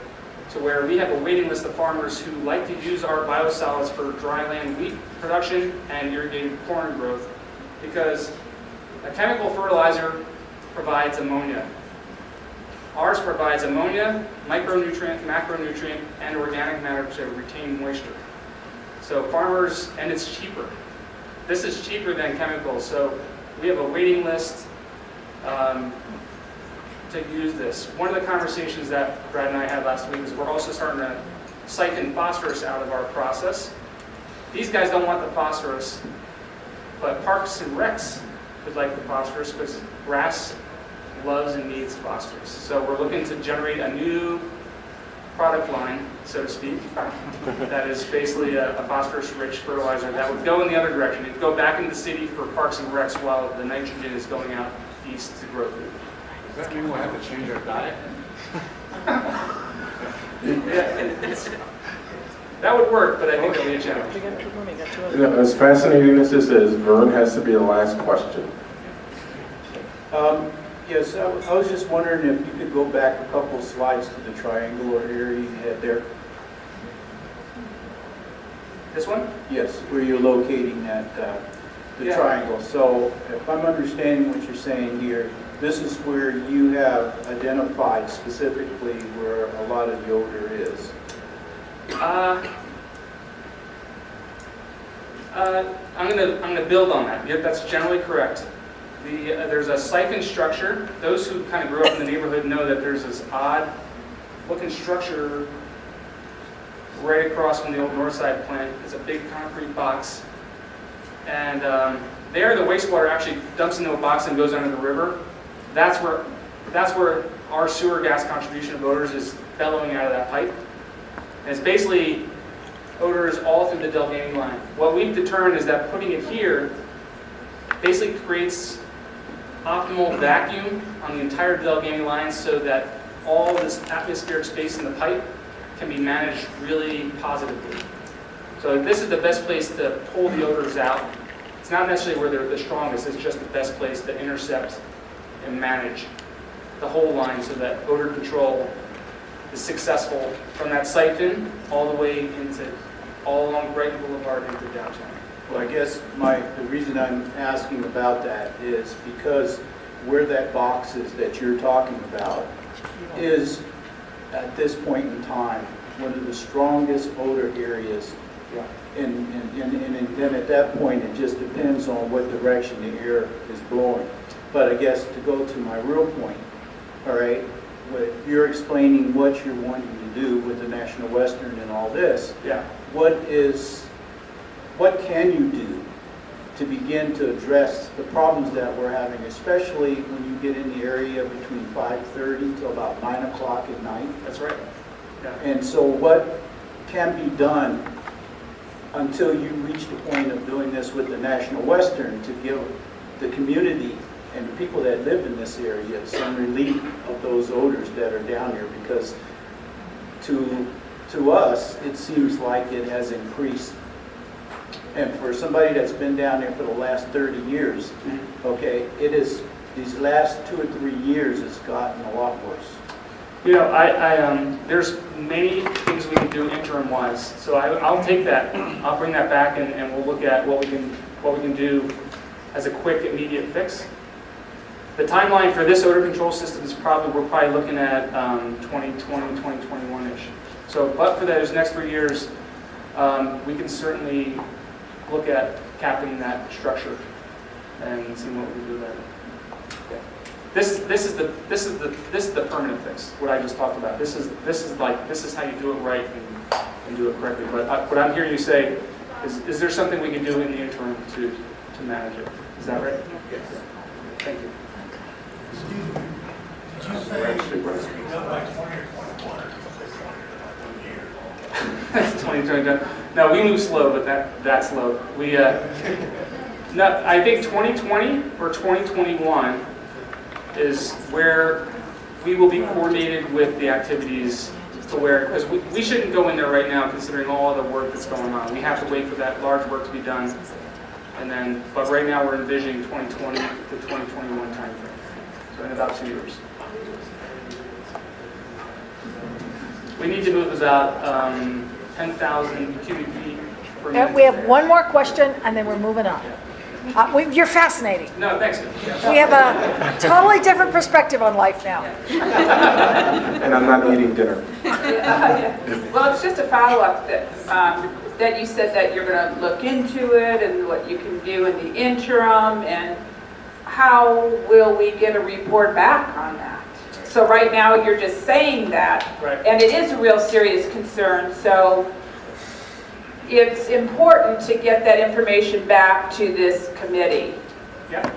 to where we have a waiting list of farmers who like to use our biosolids for dryland wheat production and irrigated corn growth, because a chemical fertilizer provides ammonia. Ours provides ammonia, micronutrient, macronutrient, and organic matter to retain moisture. So farmers, and it's cheaper. This is cheaper than chemicals, so we have a waiting list to use this. One of the conversations that Brad and I had last week is we're also starting to siphon phosphorus out of our process. These guys don't want the phosphorus, but Parks and Recs would like the phosphorus because grass loves and needs phosphorus. So we're looking to generate a new product line, so to speak, that is basically a phosphorus-rich fertilizer that would go in the other direction. It'd go back into the city for Parks and Recs while the nitrogen is going out east to grow food. Does that mean we'll have to change our diet? That would work, but I think it'll be a challenge. You know, as fascinating as this is, Vern has to be the last question. Yes, I was just wondering if you could go back a couple slides to the triangular area you had there. This one? Yes, where you're locating that, the Yeah. triangle. So if I'm understanding what you're saying here, this is where you have identified specifically where a lot of the odor is. I'm gonna build on that. Yep, that's generally correct. There's a siphon structure. Those who kind of grew up in the neighborhood know that there's this odd looking structure right across from the old Northside plant. It's a big concrete box. And there the wastewater actually dumps into a box and goes under the river. That's where our sewer gas contribution of odors is bellowing out of that pipe. And it's basically odors all through the Delgany line. What we've determined is that putting it here basically creates optimal vacuum on the entire Delgany line so that all this atmospheric space in the pipe can be managed really positively. So this is the best place to pull the odors out. It's not necessarily where they're the strongest, it's just the best place to intercept and manage the whole line so that odor control is successful from that siphon all the way into all along Brighton Boulevard into downtown. Well, I guess the reason I'm asking about that is because where that box is that you're talking about is, at this point in time, one of the strongest odor areas. And then at that point, it just depends on what direction the air is blowing. But I guess to go to my real point, all right, you're explaining what you're wanting to do with the National Western and all this. Yeah. What can you do to begin to address the problems that we're having, especially when you get in the area between 5:30 till about 9 o'clock at night? That's right. Yeah. And so what can be done until you reach the point of doing this with the National Western to give the community and the people that live in this area some relief of those odors that are down here? Because to us, it seems like it has increased. And for somebody that's been down there for the last 30 years, okay, it is, these last 2 or 3 years, it's gotten a lot worse. You know, there's many things we can do interim-wise. So I'll take that. I'll bring that back, and we'll look at what we can do as a quick, immediate fix. The timeline for this odor control system is we're probably looking at 2020, 2021-ish. So, but for those next 3 years, we can certainly look at capping that structure and see what we can do there. This is the permanent fix. What I just talked about. This is how you do it right and do it correctly. But what I'm hearing you say is there something we can do in the interim to manage it? Is that right? Yes. Thank you. That's 2020. No, we move slow, but that's slow. No, I think 2020 or 2021 is where we will be coordinated with the activities to where, because we shouldn't go in there right now considering all the work that's going on. We have to wait for that large work to be done. And then, but right now we're envisioning 2020 to 2021 time frame. So in about 2 years. We need to move about 10,000 cubic feet per minute. We have one more question, and then we're moving on. You're fascinating. No, thanks. We have a totally different perspective on life now. And I'm not eating dinner. Well, it's just a follow-up that you said that you're going to look into it and what you can do in the interim, and how will we get a report back on that? So right now you're just saying that, Right. and it is a real serious concern. So it's important to get that information back to this committee. Yeah.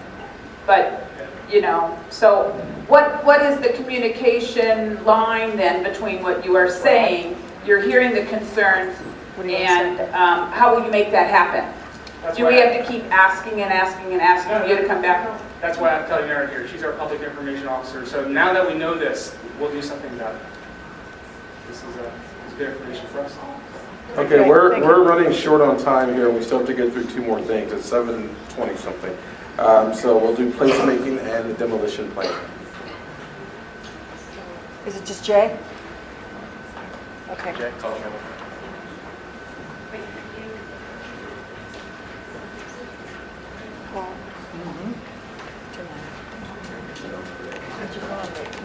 But, you know, so what is the communication line then between what you are saying, you're hearing the concerns, and how will you make that happen? Do we have to keep asking and asking and asking you to come back? That's why I'm telling Erin here. She's our public information officer. So now that we know this, we'll do something about it. This is good information for us. Okay, we're running short on time here, and we still have to get through two more things. It's 7:20 something. So we'll do placemaking and the demolition plan. Is it just Jay? Okay. Jay, call him.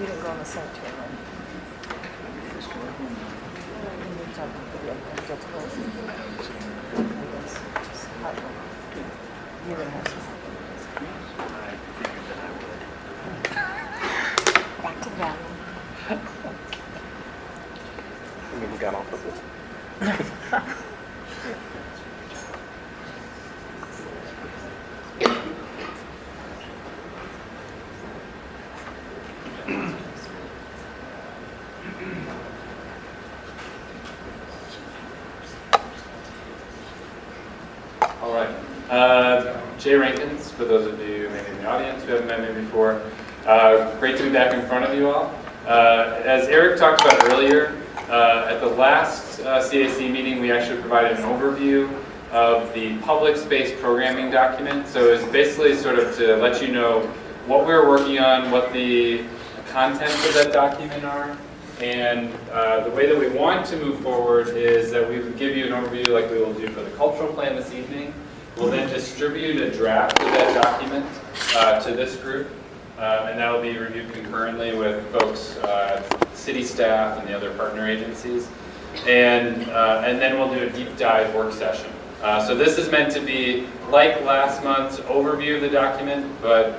You didn't go on the site tour, right? Back to that. I mean, we got off of it. All right. Jay Rankins, for those of you maybe in the audience who haven't met me before. Great to be back in front of you all. As Eric talked about earlier, at the last CAC meeting, we actually provided an overview of the public space programming document. So it's basically sort of to let you know what we're working on, what the contents of that document are. And the way that we want to move forward is that we would give you an overview like we will do for the cultural plan this evening. We'll then distribute a draft of that document to this group, and that will be reviewed concurrently with folks, city staff and the other partner agencies. And then we'll do a deep dive work session. So this is meant to be like last month's overview of the document, but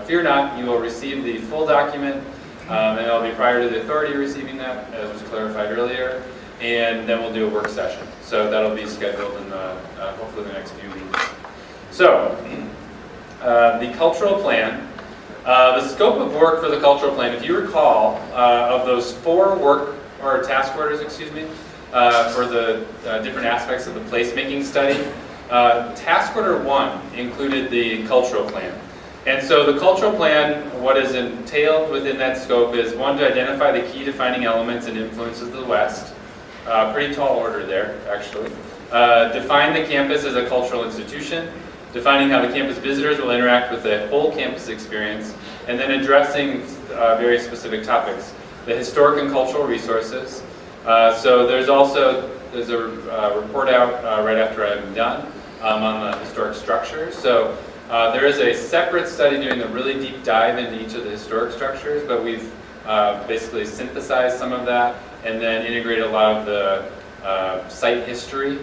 fear not, you will receive the full document. And that'll be prior to the authority receiving that, as was clarified earlier. And then we'll do a work session. So that'll be scheduled in the, hopefully the next few weeks. So, the cultural plan. The scope of work for the cultural plan, if you recall, of those 4 work or task orders, excuse me, for the different aspects of the placemaking study, task order 1 included the cultural plan. And so the cultural plan, what is entailed within that scope is 1, to identify the key defining elements and influences of the West. Pretty tall order there, actually. Define the campus as a cultural institution, defining how the campus visitors will interact with the whole campus experience, and then addressing very specific topics. The historic and cultural resources. So there's a report out right after I'm done on the historic structures. So there is a separate study doing a really deep dive into each of the historic structures, but we've basically synthesized some of that and then integrated a lot of the site history,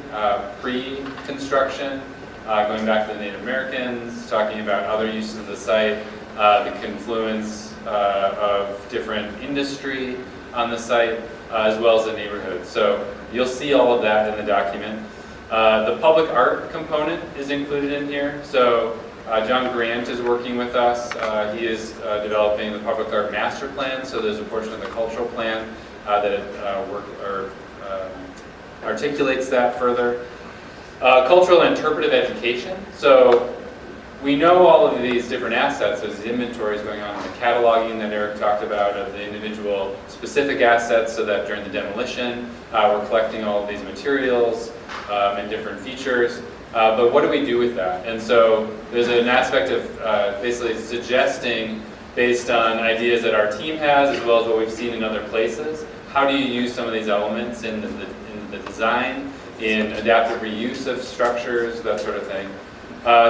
pre-construction, going back to the Native Americans, talking about other uses of the site, the confluence of different industry on the site, as well as the neighborhood. So you'll see all of that in the document. The public art component is included in here. So John Grant is working with us. He is developing the public art master plan. So there's a portion of the cultural plan that articulates that further. Cultural and interpretive education. So we know all of these different assets. There's the inventories going on, the cataloging that Eric talked about of the individual specific assets, so that during the demolition, we're collecting all of these materials and different features. But what do we do with that? And so there's an aspect of basically suggesting, based on ideas that our team has, as well as what we've seen in other places, how do you use some of these elements in the design, in adaptive reuse of structures, that sort of thing.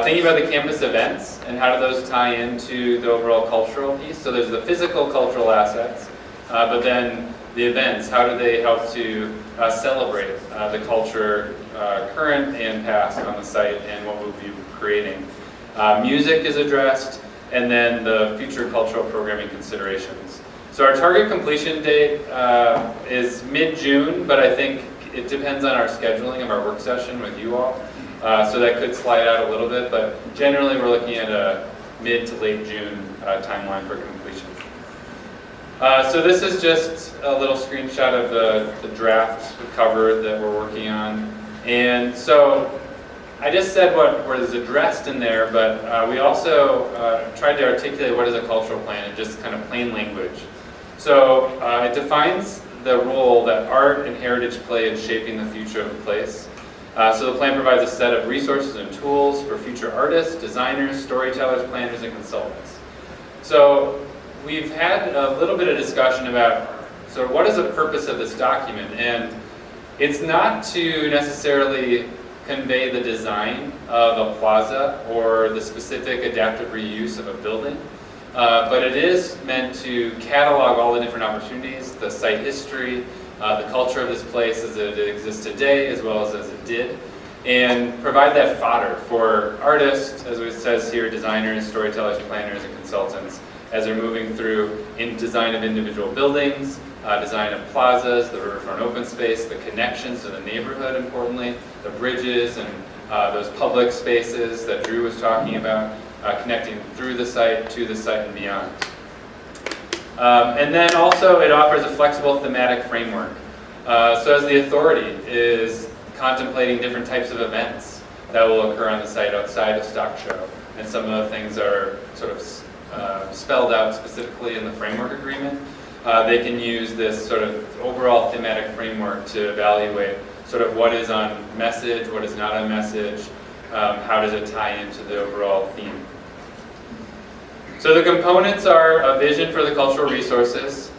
Thinking about the campus events and how do those tie into the overall cultural piece. So there's the physical cultural assets, but then the events, how do they help to celebrate the culture current and past on the site and what we'll be creating. Music is addressed, and then the future cultural programming considerations. So our target completion date is mid-June, but I think it depends on our scheduling of our work session with you all. So that could slide out a little bit, but generally we're looking at a mid to late June timeline for completion. So this is just a little screenshot of the draft cover that we're working on. And so I just said what was addressed in there, but we also tried to articulate what is a cultural plan in just kind of plain language. So it defines the role that art and heritage play in shaping the future of the place. So the plan provides a set of resources and tools for future artists, designers, storytellers, planners, and consultants. So we've had a little bit of discussion about sort of what is the purpose of this document, and it's not to necessarily convey the design of a plaza or the specific adaptive reuse of a building, but it is meant to catalog all the different opportunities, the site history, the culture of this place as it exists today as well as it did, and provide that fodder for artists, as it says here, designers, storytellers, planners, and consultants as they're moving through in design of individual buildings, design of plazas, the riverfront open space, the connections to the neighborhood, importantly, the bridges and those public spaces that Drew was talking about, connecting through the site, to the site, and beyond. And then also it offers a flexible thematic framework. So as the authority is contemplating different types of events that will occur on the site outside of stock show, and some of the things are sort of spelled out specifically in the framework agreement, they can use this sort of overall thematic framework to evaluate sort of what is on message, what is not on message, how does it tie into the overall theme. So the components are a vision for the cultural resources,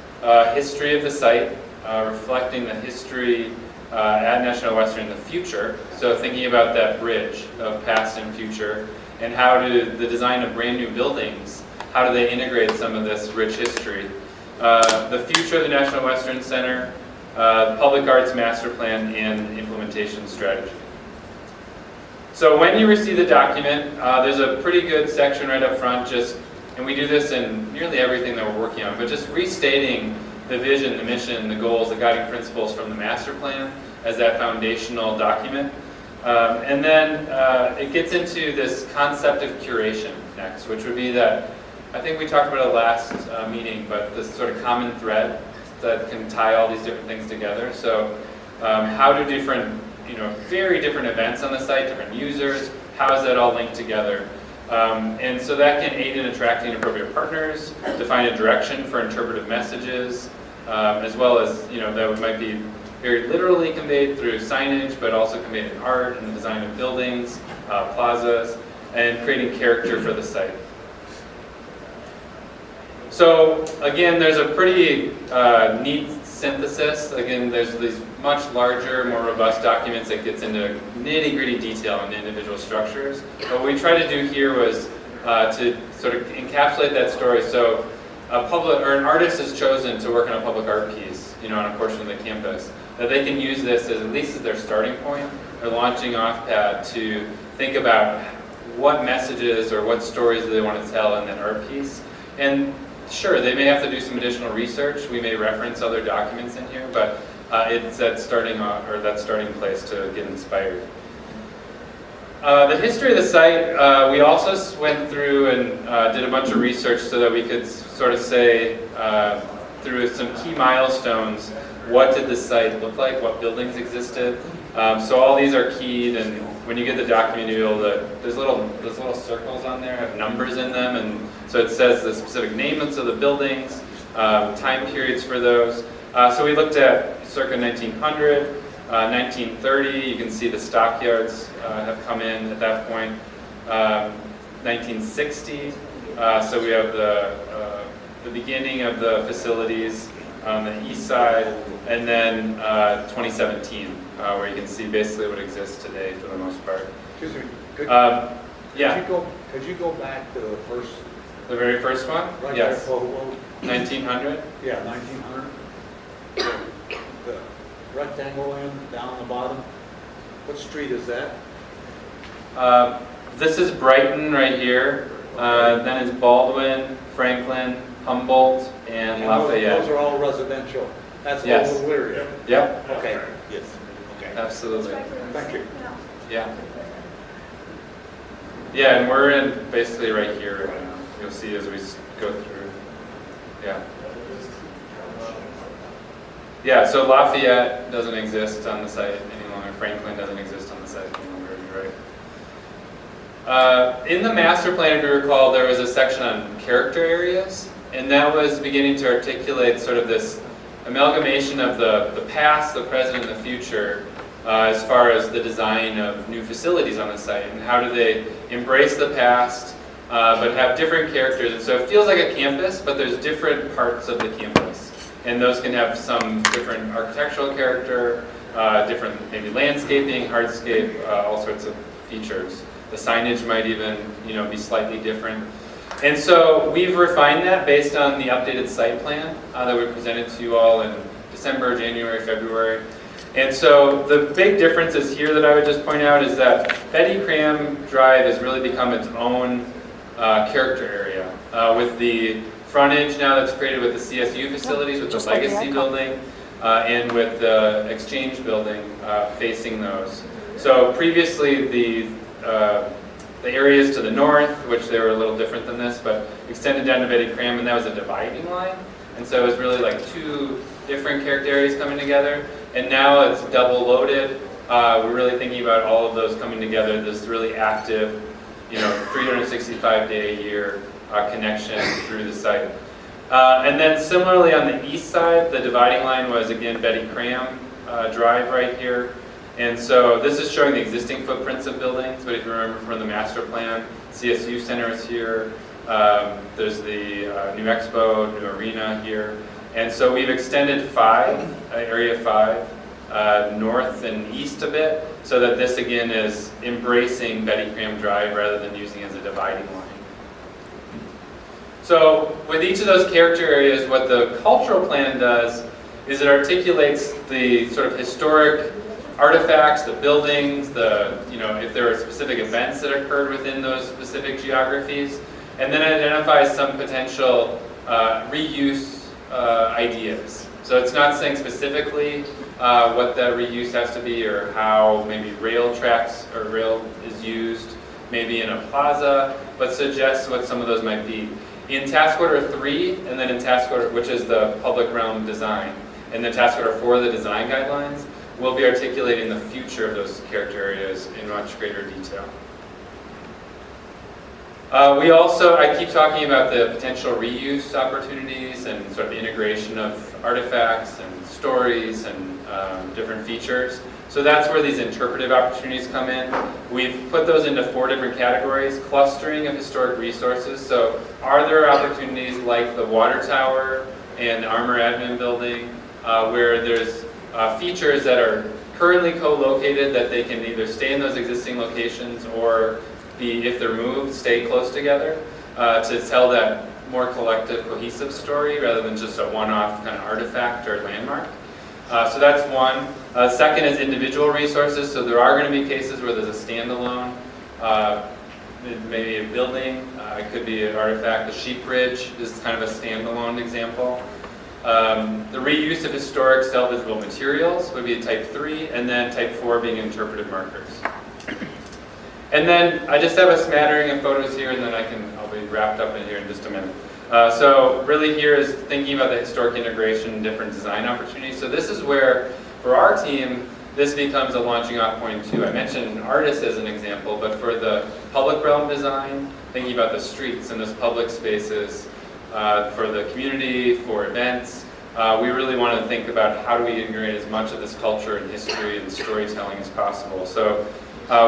history of the site, reflecting the history at National Western in the future, so thinking about that bridge of past and future, and how do the design of brand new buildings, how do they integrate some of this rich history. The future of the National Western Center, public arts master plan, and implementation strategy. So when you receive the document, there's a pretty good section right up front, and we do this in nearly everything that we're working on, but just restating the vision, the mission, the goals, the guiding principles from the master plan as that foundational document. And then it gets into this concept of curation next, which would be that, I think we talked about it last meeting, but this sort of common thread that can tie all these different things together. So how do different, very different events on the site, different users, how is that all linked together? And so that can aid in attracting appropriate partners, define a direction for interpretive messages, as well as, that might be very literally conveyed through signage, but also conveyed in art and the design of buildings, plazas, and creating character for the site. So again, there's a pretty neat synthesis. Again, there's these much larger, more robust documents that gets into nitty-gritty detail on the individual structures. But what we tried to do here was to sort of encapsulate that story. So an artist is chosen to work on a public art piece, on a portion of the campus, that they can use this as at least as their starting point, or launching off pad to think about what messages or what stories do they want to tell in that art piece. And sure, they may have to do some additional research. We may reference other documents in here, but it's that starting place to get inspired. The history of the site, we also went through and did a bunch of research so that we could sort of say, through some key milestones, what did the site look like, what buildings existed. So all these are keyed, and when you get the document, there's little circles on there, have numbers in them, and so it says the specific names of the buildings, time periods for those. So we looked at circa 1900, 1930, you can see the stockyards have come in at that point. 1960, so we have the beginning of the facilities. on the east side, and then 2017, where you can see basically what exists today for the most part. Excuse me. Yeah. Could you go back to the first? The very first one? Right Yes. there, 1900? Yeah, 1900. The rectangle in, down the bottom. What street is that? This is Brighton right here. Then it's Baldwin, Franklin, Humboldt, and Lafayette. Those are all residential. That's the Yes. whole little area. Yep. Okay. Yes. Okay. Absolutely. Thank you. Yeah. Yeah, and we're in basically right here right now. You'll see as we go through. Yeah. Yeah, so Lafayette doesn't exist on the site any longer. Franklin doesn't exist on the site any longer, you're right. In the master plan, if you recall, there was a section on character areas, and that was beginning to articulate sort of this amalgamation of the past, the present, and the future as far as the design of new facilities on the site, and how do they embrace the past, but have different characters. And so it feels like a campus, but there's different parts of the campus. And those can have some different architectural character, different maybe landscaping, hardscape, all sorts of features. The signage might even, be slightly different. And so we've refined that based on the updated site plan that we presented to you all in December, January, February. And so the big differences here that I would just point out is that Betty Cram Drive has really become its own character area with the frontage now that's created with the CSU facilities, with the Legacy building, and with the Exchange building facing those. So previously the areas to the north, which they were a little different than this, but extended down to Betty Cram, and that was a dividing line. And so it was really like two different character areas coming together. And now it's double loaded. We're really thinking about all of those coming together, this really active, 365-day a year connection through the site. And then similarly on the east side, the dividing line was again Betty Cram Drive right here. And so this is showing the existing footprints of buildings, but if you remember from the master plan, CSU Center is here. There's the new Expo, new arena here. And so we've extended Area 5, north and east a bit, so that this again is embracing Betty Cram Drive rather than using it as a dividing line. So with each of those character areas, what the cultural plan does is it articulates the sort of historic artifacts, the buildings, if there are specific events that occurred within those specific geographies, and then identifies some potential reuse ideas. So it's not saying specifically what that reuse has to be or how maybe rail tracks or rail is used maybe in a plaza, but suggests what some of those might be. In task order 3, and then in task order, which is the public realm design, and then task order 4, the design guidelines, we'll be articulating the future of those character areas in much greater detail. I keep talking about the potential reuse opportunities and sort of integration of artifacts and stories and different features. So that's where these interpretive opportunities come in. We've put those into 4 different categories: clustering of historic resources. So are there opportunities like the water tower and the Armor Admin building where there's features that are currently co-located that they can either stay in those existing locations or if they're moved, stay close together to tell that more collective, cohesive story rather than just a one-off kind of artifact or landmark. So that's one. Second is individual resources. So there are going to be cases where there's a standalone, maybe a building. It could be an artifact. The sheep bridge is kind of a standalone example. The reuse of historic salvageable materials would be type 3, and then type 4 being interpretive markers. And then I just have a smattering of photos here, and then I'll be wrapped up in here in just a minute. So really here is thinking about the historic integration and different design opportunities. So this is where, for our team, this becomes a launching off point too. I mentioned artists as an example, but for the public realm design, thinking about the streets and those public spaces, for the community, for events, we really want to think about how do we integrate as much of this culture and history and storytelling as possible. So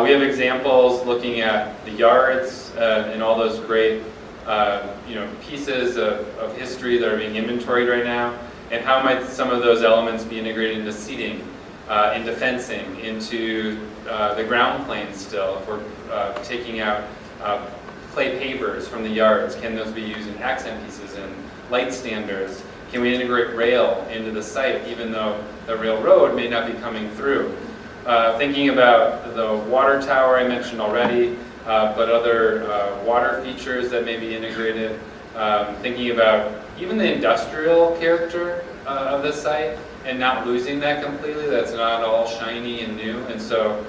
we have examples looking at the yards and all those great pieces of history that are being inventoried right now. And how might some of those elements be integrated into seating, into fencing, into the ground plane still? If we're taking out clay pavers from the yards, can those be used in accent pieces and light standers? Can we integrate rail into the site even though the railroad may not be coming through? Thinking about the water tower I mentioned already, but other water features that may be integrated. Thinking about even the industrial character of the site and not losing that completely. That's not all shiny and new. And so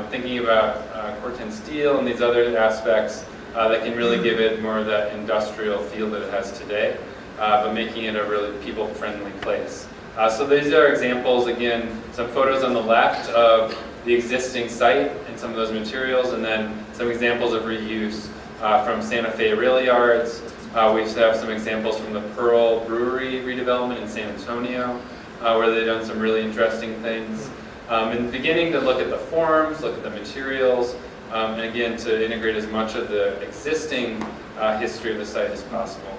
thinking about Corten steel and these other aspects that can really give it more of that industrial feel that it has today, but making it a really people-friendly place. So these are examples, again, some photos on the left of the existing site and some of those materials, and then some examples of reuse from Santa Fe Rail Yards. We have some examples from the Pearl Brewery redevelopment in San Antonio, where they've done some really interesting things. In the beginning, to look at the forms, look at the materials, and again, to integrate as much of the existing history of the site as possible.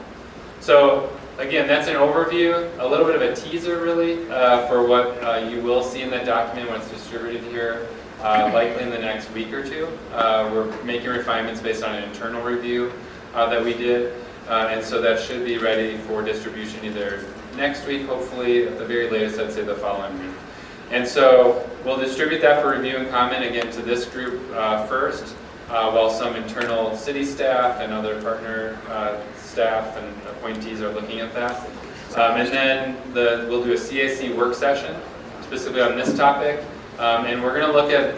So again, that's an overview, a little bit of a teaser really for what you will see in that document when it's distributed here, likely in the next week or two. We're making refinements based on an internal review that we did, and so that should be ready for distribution either next week, hopefully, at the very latest, I'd say the following week. And so we'll distribute that for review and comment again to this group first, while some internal city staff and other partner staff and appointees are looking at that. And then we'll do a CAC work session specifically on this topic. And we're going to look at,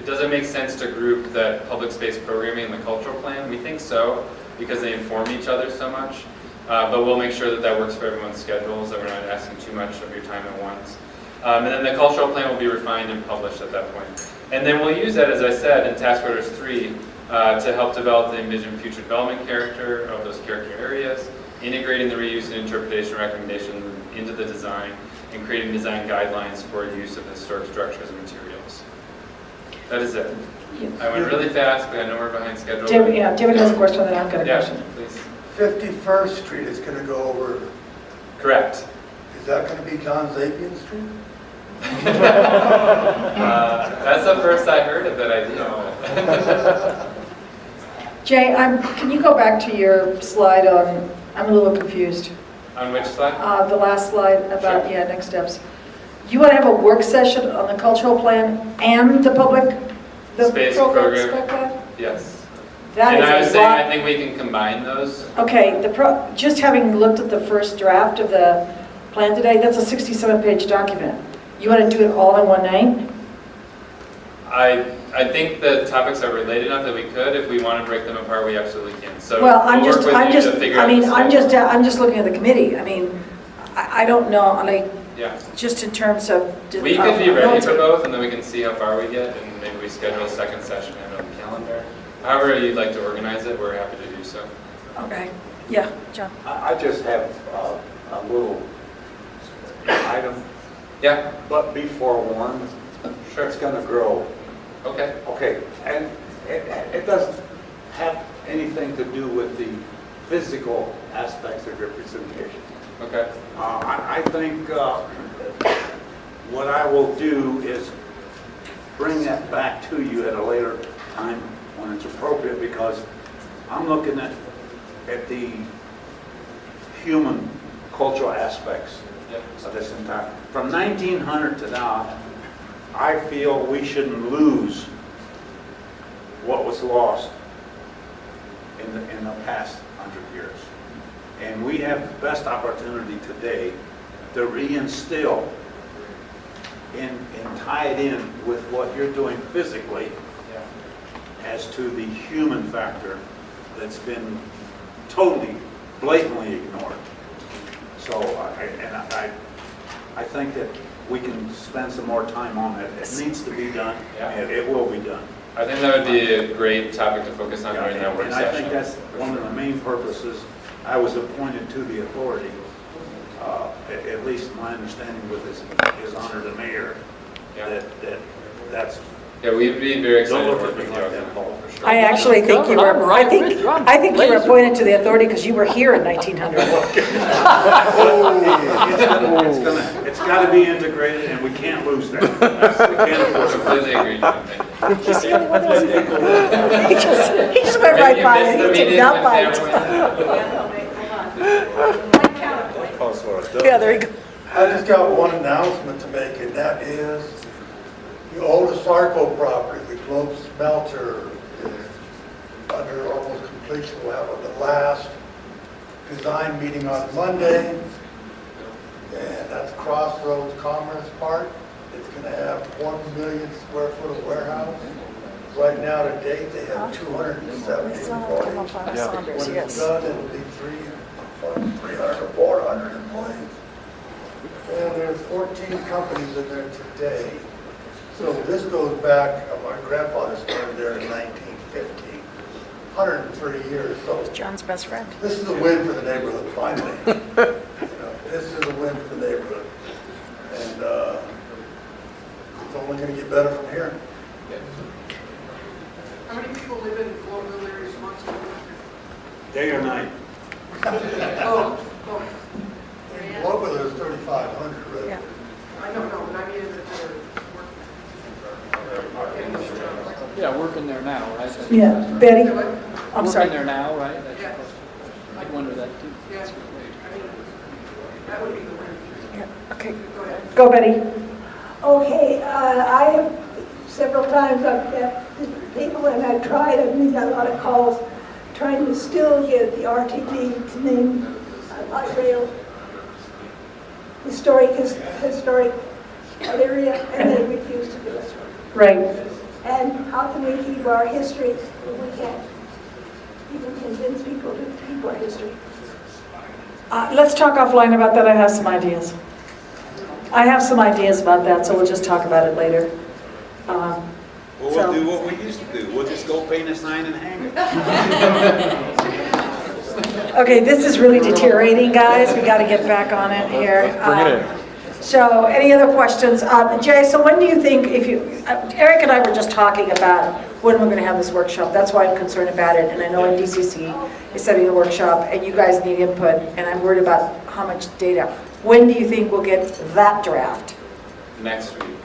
does it make sense to group that public space programming and the cultural plan? We think so, because they inform each other so much. But we'll make sure that that works for everyone's schedules, that we're not asking too much of your time at once. And then the cultural plan will be refined and published at that point. And then we'll use that, as I said, in task orders 3 to help develop the envisioned future development character of those character areas, integrating the reuse and interpretation recommendations into the design, and creating design guidelines for use of historic structures and materials. That is it. I went really fast, but I know we're behind schedule. David has a question, then I've got a question. Please. 51st Street is going to go over. Correct. Is that going to be John Zapian Street? That's the first I heard of that idea. Jay, can you go back to your slide on, I'm a little confused. On which slide? The last slide about, Sure. next steps. You want to have a work session on the cultural plan and the Space program? program. Yes. That and is I was a saying, lot. I think we can combine those. Okay, just having looked at the first draft of the plan today, that's a 67-page document. You want to do it all in one night? I think the topics are related enough that we could. If we want to break them apart, we absolutely can. So Well, we'll work with you to figure out the I'm schedule. just looking at the committee. I mean, I don't know, like, Yeah. just in terms of. We could be ready for both, and then we can see how far we get, and maybe we schedule a second session and have it on the calendar. However you'd like to organize it, we're happy to do so. Okay, yeah, John. I just have a little item. Yeah. But be forewarned, Sure. it's going to grow. Okay. Okay, and it doesn't have anything to do with the physical aspects of representation. Okay. I think what I will do is bring that back to you at a later time when it's appropriate, because I'm looking at the human cultural aspects of this entire. From 1900 to now, I feel we shouldn't lose what was lost in the past 100 years. And we have the best opportunity today to reinstill and tie it in with what you're doing physically as to the human factor that's been totally, blatantly ignored. So, I think that we can spend some more time on it. It needs to be done, and it will be done. I think that would be a great topic to focus on during that work And session. I think that's one of the main purposes. I was appointed to the authority, at least my understanding with his honor the mayor, that's Yeah, we'd be very excited to work with you on that. I actually think you were, I think you were appointed to the authority because you were here in 1900. It's got to be integrated, and we can't lose that. We can't afford it. Completely agree, John. Thank you. He's the only one that doesn't- he just went right by it, he did not bite. Yeah, there you go. I just got one announcement to make, and that is the oldest Sarco property, the Globe Smelter, is under almost completion. We'll have the last design meeting on Monday, and that's Crossroads Commerce Park. It's going to have 1 million square foot of warehouse. Right now, to date, they have 270 employees. When it's done, it'll be 300 or 400 employees. And there's 14 companies in there today. So this goes back, my grandfather started there in 1950, 103 years. So John's best friend. this is a win for the neighborhood, finally. This is a win for the neighborhood. And it's only going to get better from here. How many people live in Globeville area responsible? Day or night? Oh. In Globeville, there's 3,500 residents. Yeah. I don't know, but I mean, Yeah, working there now, right? Yeah, Betty? I'm sorry. Working there now, right? Yeah. I'd wonder that too. Yes, I mean, that would be the win. Yeah, okay. Go ahead. Go, Betty. Okay, I have several times I've met people and I've tried, I've made a lot of calls trying to still get the RTD to name light rail historic area, and they refuse to do it. Right. And how can we keep our history if we can't even convince people to keep our history? Let's talk offline about that. I have some ideas. I have some ideas about that, so we'll just talk about it later. Well, we'll do what we used to do. We'll just go paint a sign and hang it. Okay, this is really deteriorating, guys. We got to get back on it here. Bring it in. So, any other questions? Jay, so when do you think, if you, Eric and I were just talking about when we're going to have this workshop. That's why I'm concerned about it. And I know NDCC is setting a workshop, and you guys need input, and I'm worried about how much data. When do you think we'll get that draft? Next week.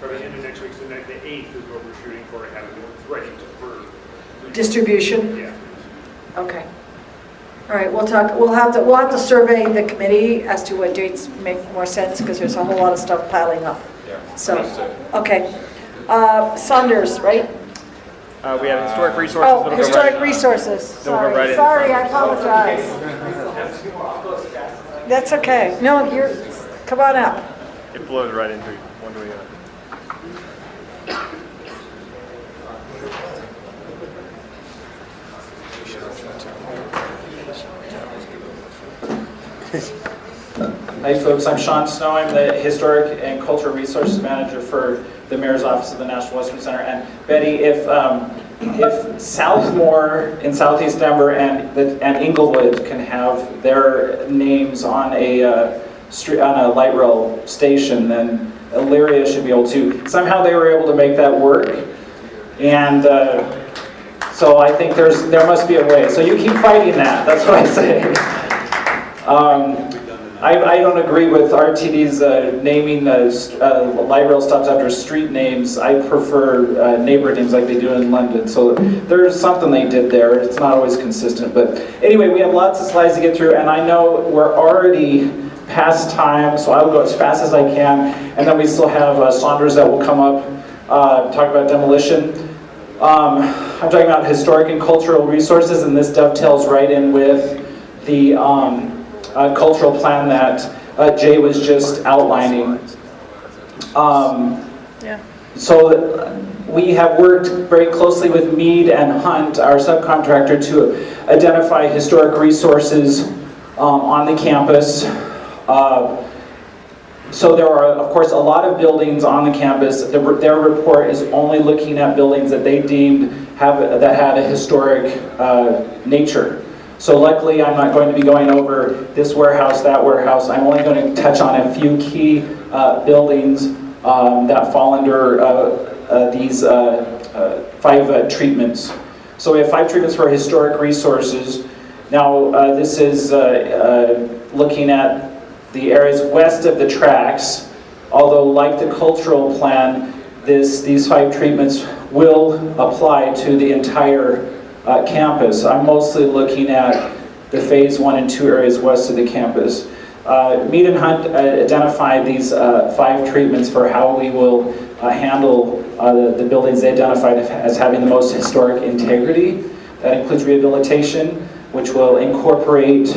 Probably end of next week, so the 8th is what we're shooting for, to have it ready for Distribution? Yeah. Okay. All right, we'll talk, we'll have to survey the committee as to what dates make more sense, because there's a whole lot of stuff piling up. Yeah. So, okay. Saunders, right? We have historic resources. Oh, historic resources. Then we'll go right into Sorry, I apologize. That's okay. No, come on up. It flows right into one way or the other. Hi folks, I'm Sean Snow. I'm the Historic and Cultural Resources Manager for the Mayor's Office of the National Western Center. And Betty, if Southmore in Southeast Denver and Inglewood can have their names on a light rail station, then Elyria should be able to. Somehow they were able to make that work, and so I think there must be a way. So you keep fighting that. That's what I say. I don't agree with RTD's naming light rail stops after street names. I prefer neighborhood names like they do in London. So there's something they did there. It's not always consistent. But anyway, we have lots of slides to get through, and I know we're already past time, so I'll go as fast as I can. And then we still have Saunders that will come up, talk about demolition. I'm talking about historic and cultural resources, and this dovetails right in with the cultural plan that Jay was just outlining. So we have worked very closely with Mead and Hunt, our subcontractor, to identify historic resources on the campus. So there are, of course, a lot of buildings on the campus. Their report is only looking at buildings that they deemed that had a historic nature. So luckily, I'm not going to be going over this warehouse, that warehouse. I'm only going to touch on a few key buildings that fall under these 5 treatments. So we have 5 treatments for historic resources. Now, this is looking at the areas west of the tracks, although like the cultural plan, these 5 treatments will apply to the entire campus. I'm mostly looking at the phase 1 and 2 areas west of the campus. Mead and Hunt identified these 5 treatments for how we will handle the buildings they identified as having the most historic integrity. That includes rehabilitation, which will incorporate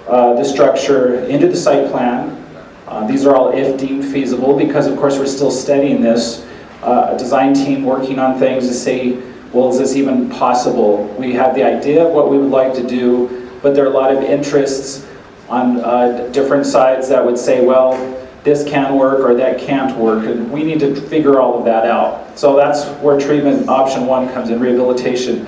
the structure into the site plan. These are all if deemed feasible, because of course we're still studying this. A design team working on things to say, well, is this even possible? We have the idea of what we would like to do, but there are a lot of interests on different sides that would say, well, this can work or that can't work, and we need to figure all of that out. So that's where treatment option 1 comes in, rehabilitation.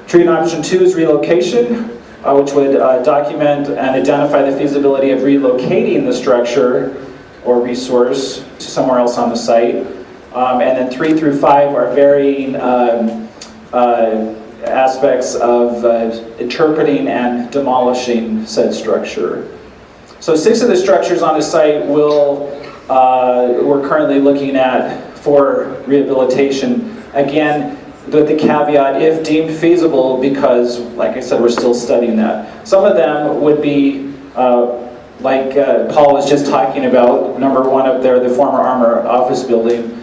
Treatment option 2 is relocation, which would document and identify the feasibility of relocating the structure or resource to somewhere else on the site. And then 3 through 5 are varying aspects of interpreting and demolishing said structure. So 6 of the structures on the site we're currently looking at for rehabilitation. Again, with the caveat, if deemed feasible, because, like I said, we're still studying that. Some of them would be, like Paul was just talking about, number 1 up there, the former Armor office building.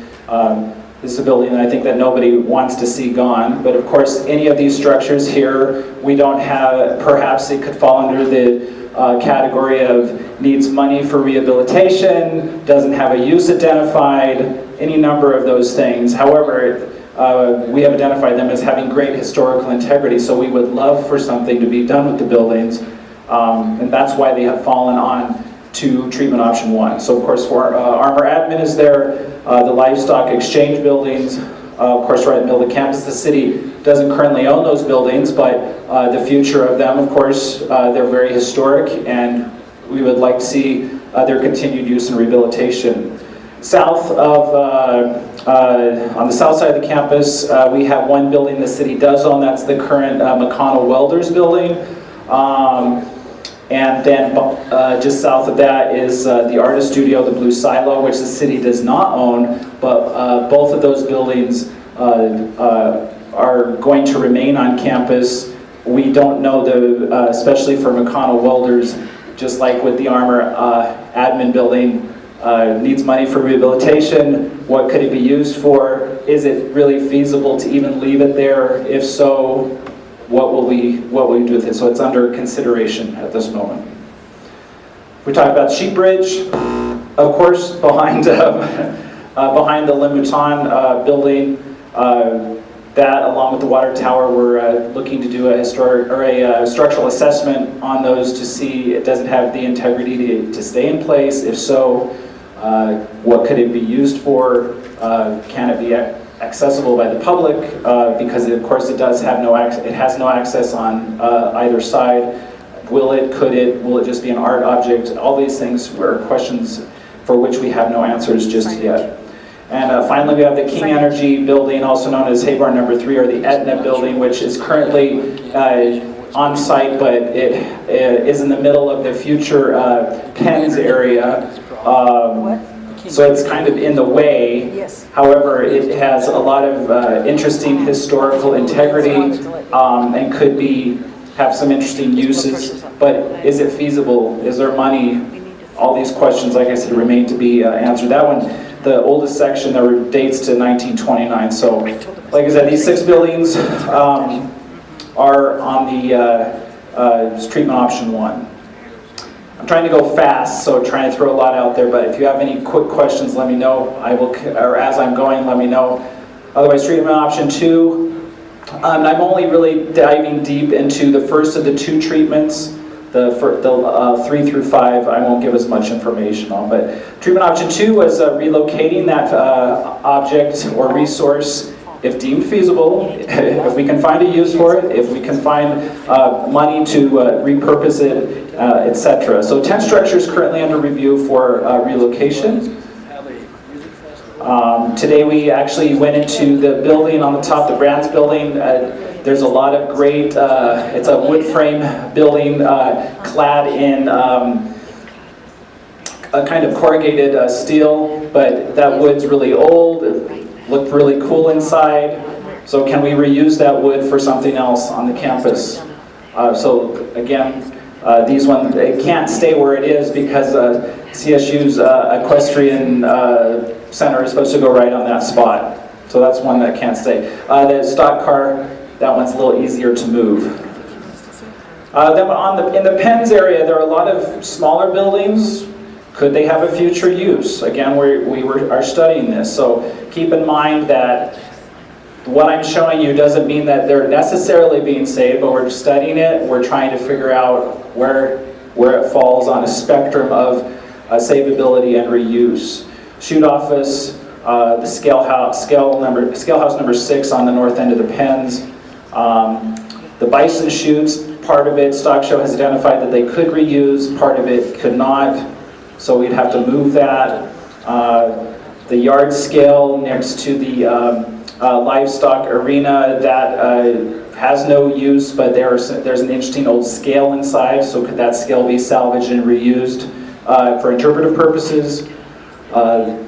This is a building that I think that nobody wants to see gone, but of course any of these structures here, we don't have, perhaps it could fall under the category of needs money for rehabilitation, doesn't have a use identified, any number of those things. However, we have identified them as having great historical integrity, so we would love for something to be done with the buildings, and that's why they have fallen on to treatment option 1. So of course for Armor Admin is there, the livestock exchange buildings, of course right in the middle of the campus. The city doesn't currently own those buildings, but the future of them, of course, they're very historic, and we would like to see their continued use and rehabilitation. South of, on the south side of the campus, we have 1 building the city does own. That's the current McConnell Welders building. And then just south of that is the artist studio, the Blue Silo, which the city does not own, but both of those buildings are going to remain on campus. We don't know, especially for McConnell Welders, just like with the Armor Admin building, needs money for rehabilitation. What could it be used for? Is it really feasible to even leave it there? If so, what will we do with it? So it's under consideration at this moment. We talked about Sheep Bridge, of course, behind behind the Lemuton building. That, along with the water tower, we're looking to do a structural assessment on those to see it doesn't have the integrity to stay in place. If so, what could it be used for? Can it be accessible by the public? Because of course it does have it has no access on either side. Will it? Could it? Will it just be an art object? All these things were questions for which we have no answers just yet. And finally, we have the King Energy building, also known as Haybar number 3, or the Etna building, which is currently on site, but it is in the middle of the future Pens area. So it's kind of in the way. Yes. However, it has a lot of interesting historical integrity and could have some interesting uses. But is it feasible? Is there money? All these questions, like I said, remain to be answered. That one, the oldest section, there were dates to 1929. So, like I said, these 6 buildings are on the treatment option 1. I'm trying to go fast, so trying to throw a lot out there, but if you have any quick questions, let me know. I will, or as I'm going, let me know. Otherwise, treatment option 2, I'm only really diving deep into the first of the 2 treatments. The 3 through 5, I won't give as much information on, but treatment option 2 was relocating that object or resource if deemed feasible, if we can find a use for it, if we can find money to repurpose it, etc. So 10 structures currently under review for relocation. Today we actually went into the building on the top, the Brands building. There's a lot of great, it's a wood frame building clad in a kind of corrugated steel, but that wood's really old. It looked really cool inside. So can we reuse that wood for something else on the campus? So again, these ones, it can't stay where it is because CSU's equestrian center is supposed to go right on that spot. So that's one that can't stay. The stock car, that one's a little easier to move. Then in the Penns area, there are a lot of smaller buildings. Could they have a future use? Again, we are studying this. So keep in mind that what I'm showing you doesn't mean that they're necessarily being saved, but we're studying it. We're trying to figure out where it falls on a spectrum of savability and reuse. Chute office, the scale house number 6 on the north end of the Penns. The bison chutes, part of it, Stock Show has identified that they could reuse, part of it could not, so we'd have to move that. The yard scale next to the livestock arena, that has no use, but there's an interesting old scale inside, so could that scale be salvaged and reused for interpretive purposes?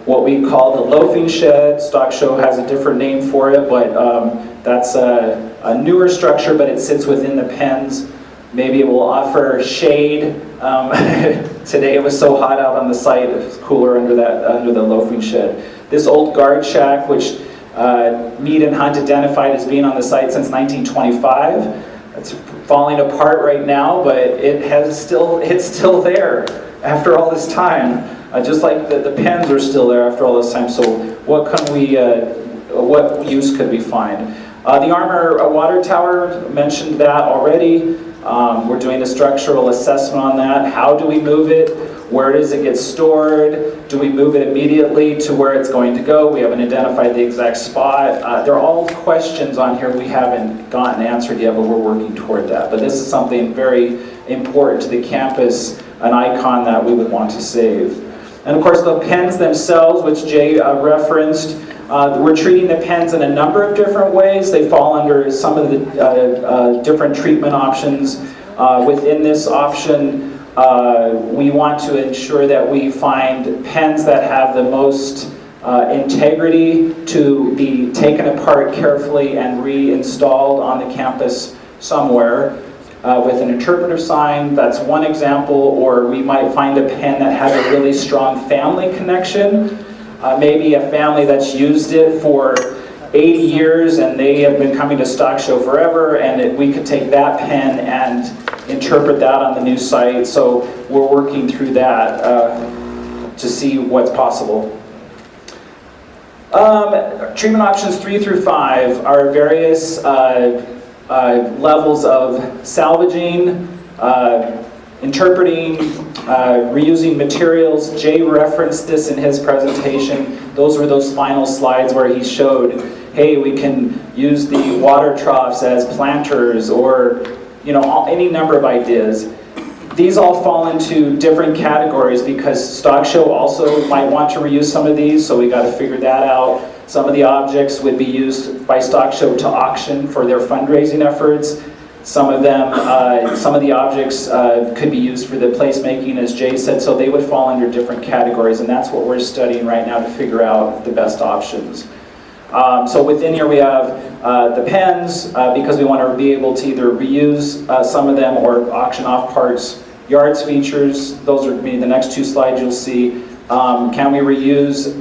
What we call the loafing shed, Stock Show has a different name for it, but that's a newer structure, but it sits within the Penns. Maybe it will offer shade. Today it was so hot out on the site, it was cooler under the loafing shed. This old guard shack, which Mead and Hunt identified as being on the site since 1925. It's falling apart right now, but it's still there after all this time. Just like the Penns are still there after all this time. So what use could we find? The Armour water tower, mentioned that already. We're doing a structural assessment on that. How do we move it? Where does it get stored? Do we move it immediately to where it's going to go? We haven't identified the exact spot. There are all questions on here we haven't gotten answered yet, but we're working toward that. But this is something very important to the campus, an icon that we would want to save. And of course the Penns themselves, which Jay referenced, we're treating the Penns in a number of different ways. They fall under some of the different treatment options. Within this option, we want to ensure that we find Penns that have the most integrity to be taken apart carefully and reinstalled on the campus somewhere. With an interpretive sign, that's one example, or we might find a pen that has a really strong family connection. Maybe a family that's used it for 80 years and they have been coming to Stock Show forever, and we could take that pen and interpret that on the new site. So we're working through that to see what's possible. Treatment options 3 through 5 are various levels of salvaging, interpreting, reusing materials. Jay referenced this in his presentation. Those were those final slides where he showed, hey, we can use the water troughs as planters, or any number of ideas. These all fall into different categories because Stock Show also might want to reuse some of these, so we got to figure that out. Some of the objects would be used by Stock Show to auction for their fundraising efforts. Some of the objects could be used for the placemaking, as Jay said, so they would fall under different categories, and that's what we're studying right now to figure out the best options. So within here we have the Penns, because we want to be able to either reuse some of them or auction off parts. Yards features, those are maybe the next 2 slides you'll see. Can we reuse,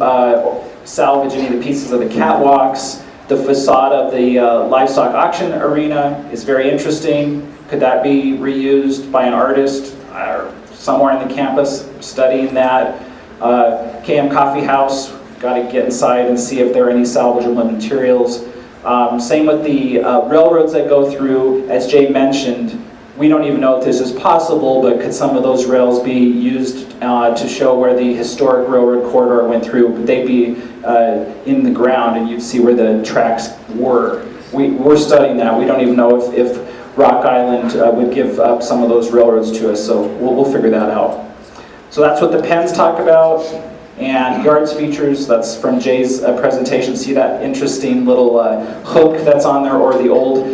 salvage any of the pieces of the catwalks? The facade of the livestock auction arena is very interesting. Could that be reused by an artist somewhere in the campus studying that? KM Coffee House, got to get inside and see if there are any salvageable materials. Same with the railroads that go through. As Jay mentioned, we don't even know if this is possible, but could some of those rails be used to show where the historic railroad corridor went through? Would they be in the ground and you'd see where the tracks were? We're studying that. We don't even know if Rock Island would give up some of those railroads to us, so we'll figure that out. So that's what the Penns talk about. And yards features, that's from Jay's presentation. See that interesting little hook that's on there, or the old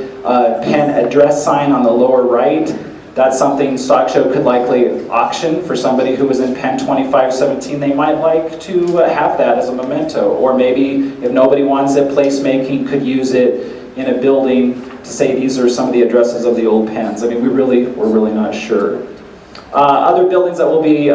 Penn address sign on the lower right? That's something Stock Show could likely auction for somebody who was in Penn 2517. They might like to have that as a memento. Or maybe if nobody wants it, placemaking could use it in a building to say these are some of the addresses of the old Penns. I mean, we're really not sure. Other buildings that will be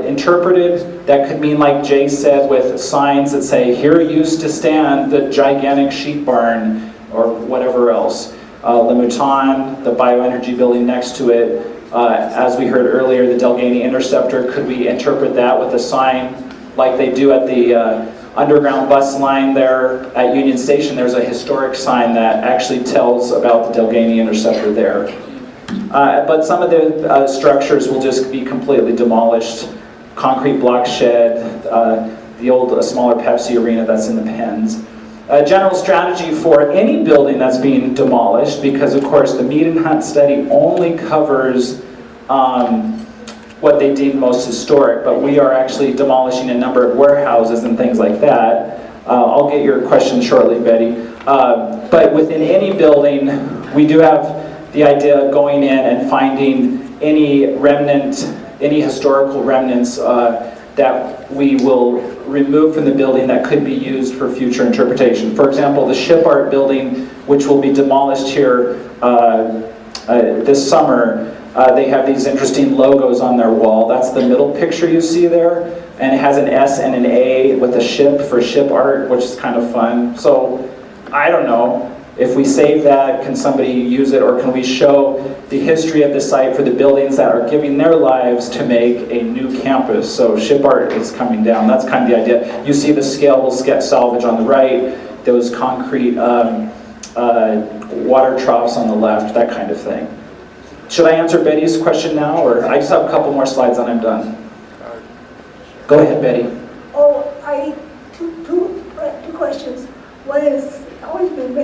interpreted, that could mean, like Jay said, with signs that say, here used to stand the gigantic sheep barn, or whatever else. Le Mouton, the bioenergy building next to it. As we heard earlier, the Delgany Interceptor, could we interpret that with a sign like they do at the underground bus line there at Union Station? There's a historic sign that actually tells about the Delgany Interceptor there. But some of the structures will just be completely demolished. Concrete block shed, the old smaller Pepsi arena that's in the Penns. General strategy for any building that's being demolished, because of course the Mead and Hunt study only covers what they deem most historic, but we are actually demolishing a number of warehouses and things like that. I'll get your question shortly, Betty. But within any building, we do have the idea of going in and finding any remnant, any historical remnants that we will remove from the building that could be used for future interpretation. For example, the Ship Art building, which will be demolished here this summer, they have these interesting logos on their wall. That's the middle picture you see there, and it has an S and an A with a ship for Ship Art, which is kind of fun. So, I don't know. If we save that, can somebody use it, or can we show the history of the site for the buildings that are giving their lives to make a new campus? So Ship Art is coming down. That's kind of the idea. You see the scalable sketch salvage on the right, those concrete water troughs on the left, that kind of thing. Should I answer Betty's question now, or I just have a couple more slides and I'm done. Go ahead, Betty. Oh, two questions. One is, always been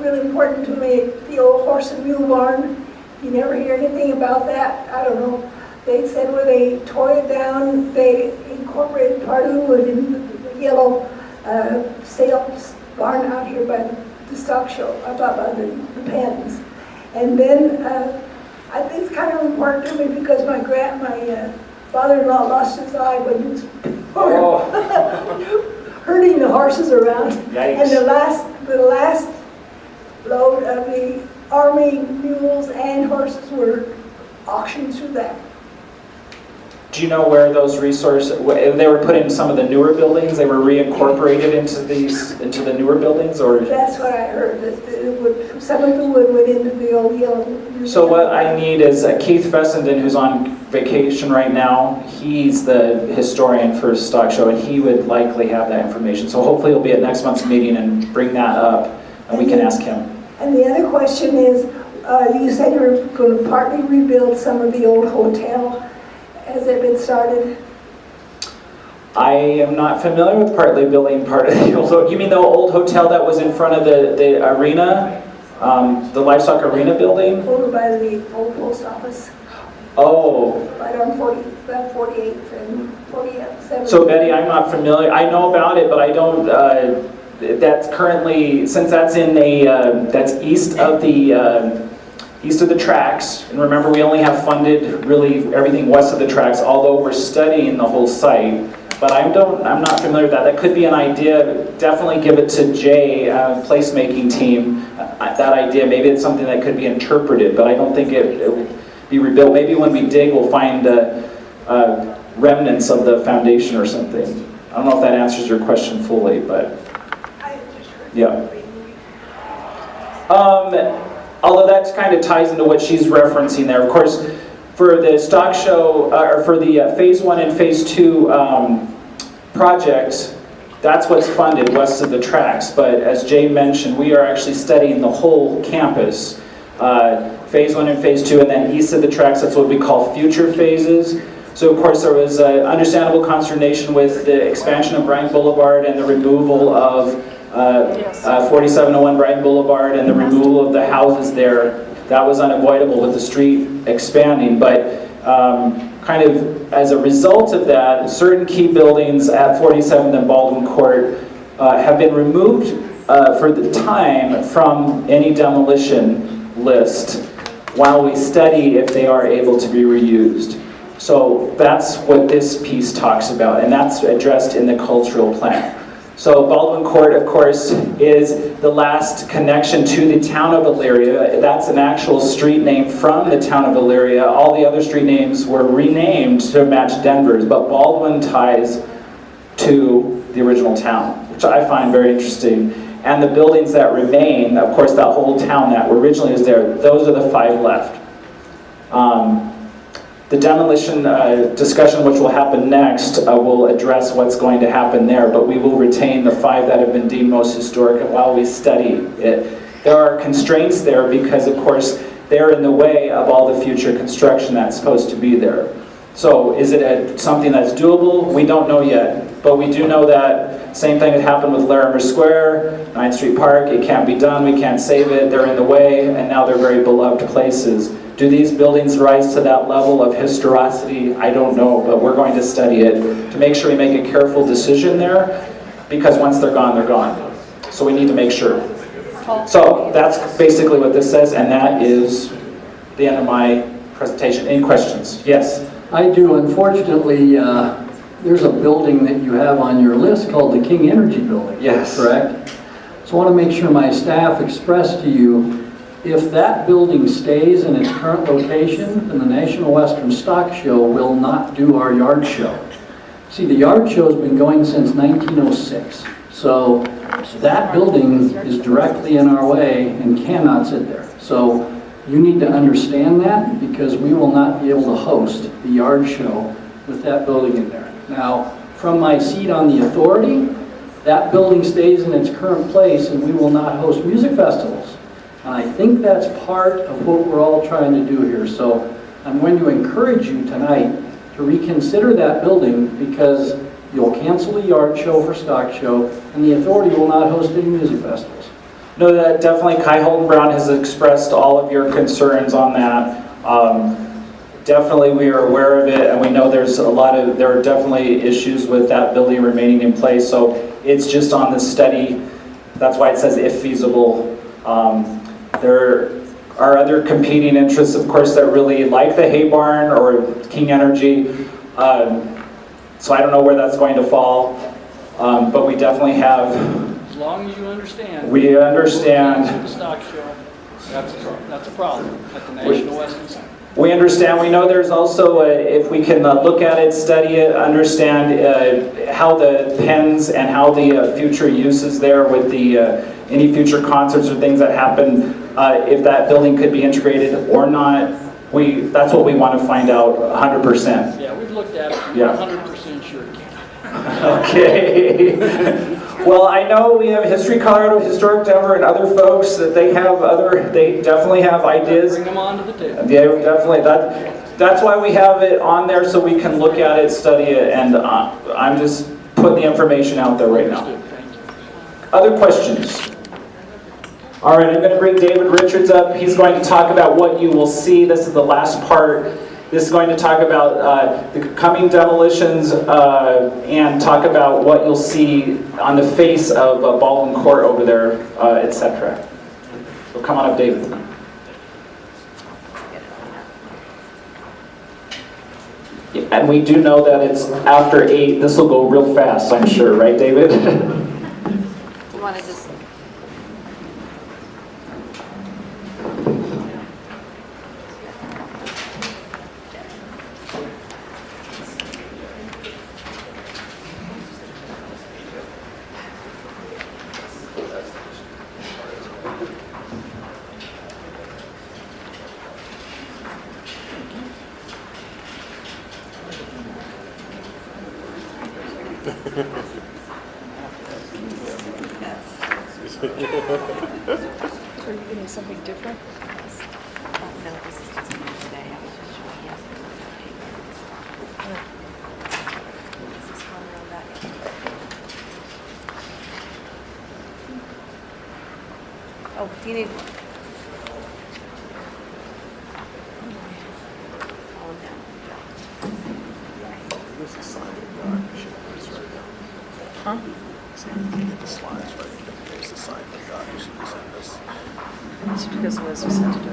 really important to me, the old horse and mule barn. You never hear anything about that. I don't know. They said when they tore it down, they incorporated part of the wood in the yellow sales barn out here by the stock show, about the Penns. And then I think it's kind of important to me because my father-in-law lost his eye when he was herding the horses around. Yikes. And the last load of the Army mules and horses were auctioned through that. Do you know where those resources, they were put in some of the newer buildings, they were reincorporated into the newer buildings, or? That's what I heard, that some of the wood went into the old yellow. So what I need is Keith Fessenden, who's on vacation right now. He's the historian for Stock Show, and he would likely have that information. So hopefully he'll be at next month's meeting and bring that up, and we can ask him. And the other question is, you said you were going to partly rebuild some of the old hotel. Has it been started? I am not familiar with partly building part of the old. You mean the old hotel that was in front of the arena, the livestock arena building? Over by the old post office. Oh. Right on 48th and 47th. So Betty, I'm not familiar. I know about it, but I don't. That's currently, since that's in that's east of the tracks, and remember we only have funded really everything west of the tracks, although we're studying the whole site. But I'm not familiar with that. That could be an idea. Definitely give it to Jay, placemaking team, that idea. Maybe it's something that could be interpreted, but I don't think it will be rebuilt. Maybe when we dig, we'll find remnants of the foundation or something. I don't know if that answers your question fully, but yeah. Although that kind of ties into what she's referencing there. Of course, for the stock show, or for the phase 1 and phase 2 projects, that's what's funded west of the tracks. But as Jay mentioned, we are actually studying the whole campus. Phase 1 and phase 2, and then east of the tracks, that's what we call future phases. So of course there was understandable consternation with the expansion of Bryant Boulevard and the removal of 4701 Bryant Boulevard and the removal of the houses there. That was unavoidable with the street expanding, but kind of as a result of that, certain key buildings at 47th and Baldwin Court have been removed for the time from any demolition list while we study if they are able to be reused. So that's what this piece talks about, and that's addressed in the cultural plan. So Baldwin Court, of course, is the last connection to the town of Elyria. That's an actual street name from the town of Elyria. All the other street names were renamed to match Denver's, but Baldwin ties to the original town, which I find very interesting. And the buildings that remain, of course, that whole town that originally was there, those are the 5 left. The demolition discussion, which will happen next, will address what's going to happen there, but we will retain the 5 that have been deemed most historic while we study it. There are constraints there because, of course, they're in the way of all the future construction that's supposed to be there. So is it something that's doable? We don't know yet, but we do know that same thing had happened with Larimer Square, 9th Street Park. It can't be done, we can't save it, they're in the way, and now they're very beloved places. Do these buildings rise to that level of historicity? I don't know, but we're going to study it to make sure we make a careful decision there, because once they're gone, they're gone. So we need to make sure. So that's basically what this says, and that is the end of my presentation. Any questions? Yes? I do. Unfortunately, there's a building that you have on your list called the King Energy Building. Yes. Correct? So I want to make sure my staff express to you, if that building stays in its current location, then the National Western Stock Show will not do our yard show. See, the yard show's been going since 1906. So that building is directly in our way and cannot sit there. So you need to understand that, because we will not be able to host the yard show with that building in there. Now, from my seat on the authority, that building stays in its current place and we will not host music festivals. And I think that's part of what we're all trying to do here. So I'm going to encourage you tonight to reconsider that building, because you'll cancel the yard show for stock show and the authority will not host any music festivals. No, that definitely Kai Holden Brown has expressed all of your concerns on that. Definitely we are aware of it, and we know there are definitely issues with that building remaining in place, so it's just on the study. That's why it says if feasible. There are other competing interests, of course, that really like the hay barn or King Energy. So I don't know where that's going to fall, but we definitely have. As long as you understand. We understand. The stock show, that's a problem at the National Western Center. We understand. We know there's also, if we can look at it, study it, understand how the pens and how the future uses there with the any future concerts or things that happen, if that building could be integrated or not. That's what we want to find out 100%. Yeah, we've looked at it. Yeah. 100% sure. Okay. Well, I know we have History Colorado, Historic Denver, and other folks that they definitely have ideas. Bring them onto the table. Yeah, definitely. That's why we have it on there, so we can look at it, study it, and I'm just putting the information out there right now. Other questions? All right, I'm going to bring David Richards up. He's going to talk about what you will see. This is the last part. This is going to talk about the coming demolitions and talk about what you'll see on the face of Baldwin Court over there, etc. So come on up, David. And we do know that it's after 8. This will go real fast, I'm sure, right, David? You want to just... Are you getting something different? No, this is just me today. I was just showing you. This is one row back. Oh, do you need one? Calm down. Huh? Get the slides right. There's the sign for God. You should send this. It's because Liz was sent to do it.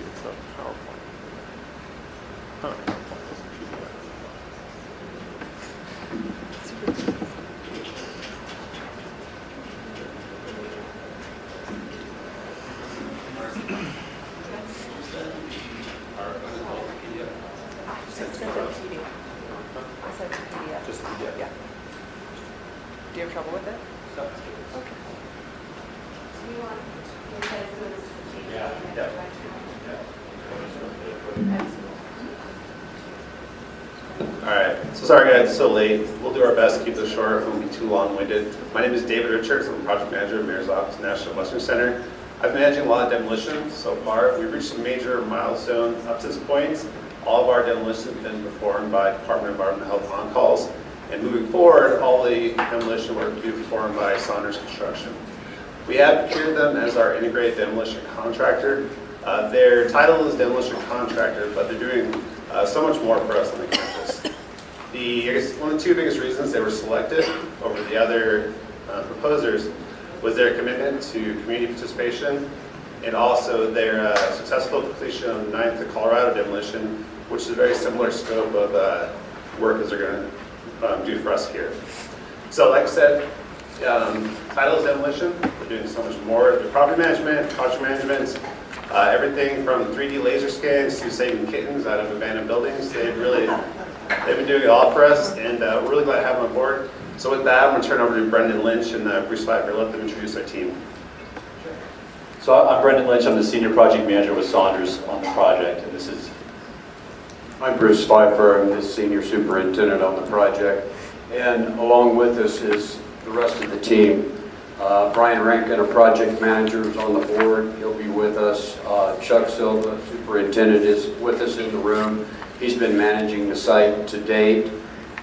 It's not PowerPoint. Huh. Just PDF. Yeah. Do you have trouble with it? Okay. All right, so sorry guys, it's so late. We'll do our best to keep this short, it won't be too long-winded. My name is David Richards, I'm the project manager of Mayor's Office, National Western Center. I've been managing a lot of demolitions so far. We've reached some major milestones up to this point. All of our demolitions have been performed by Department of Environmental Health on-calls. And moving forward, all the demolition work will be performed by Saunders Construction. We have procured them as our integrated demolition contractor. Their title is demolition contractor, but they're doing so much more for us on the campus. I guess one of the two biggest reasons they were selected over the other proposers was their commitment to community participation and also their successful completion of the 9th of Colorado demolition, which is a very similar scope of work as they're going to do for us here. So like I said, title is demolition. We're doing so much more. The property management, project management, everything from 3D laser scans to saving kittens out of abandoned buildings. They've been doing it all for us, and we're really glad to have them on board. So with that, I'm going to turn over to Brendan Lynch and Bruce Pfeiffer. Let them introduce our team. So I'm Brendan Lynch. I'm the senior project manager with Saunders on the project, and this is. I'm Bruce Pfeiffer. I'm the senior superintendent on the project, and along with us is the rest of the team. Brian Rankin, a project manager, is on the board. He'll be with us. Chuck Silva, superintendent, is with us in the room. He's been managing the site to date.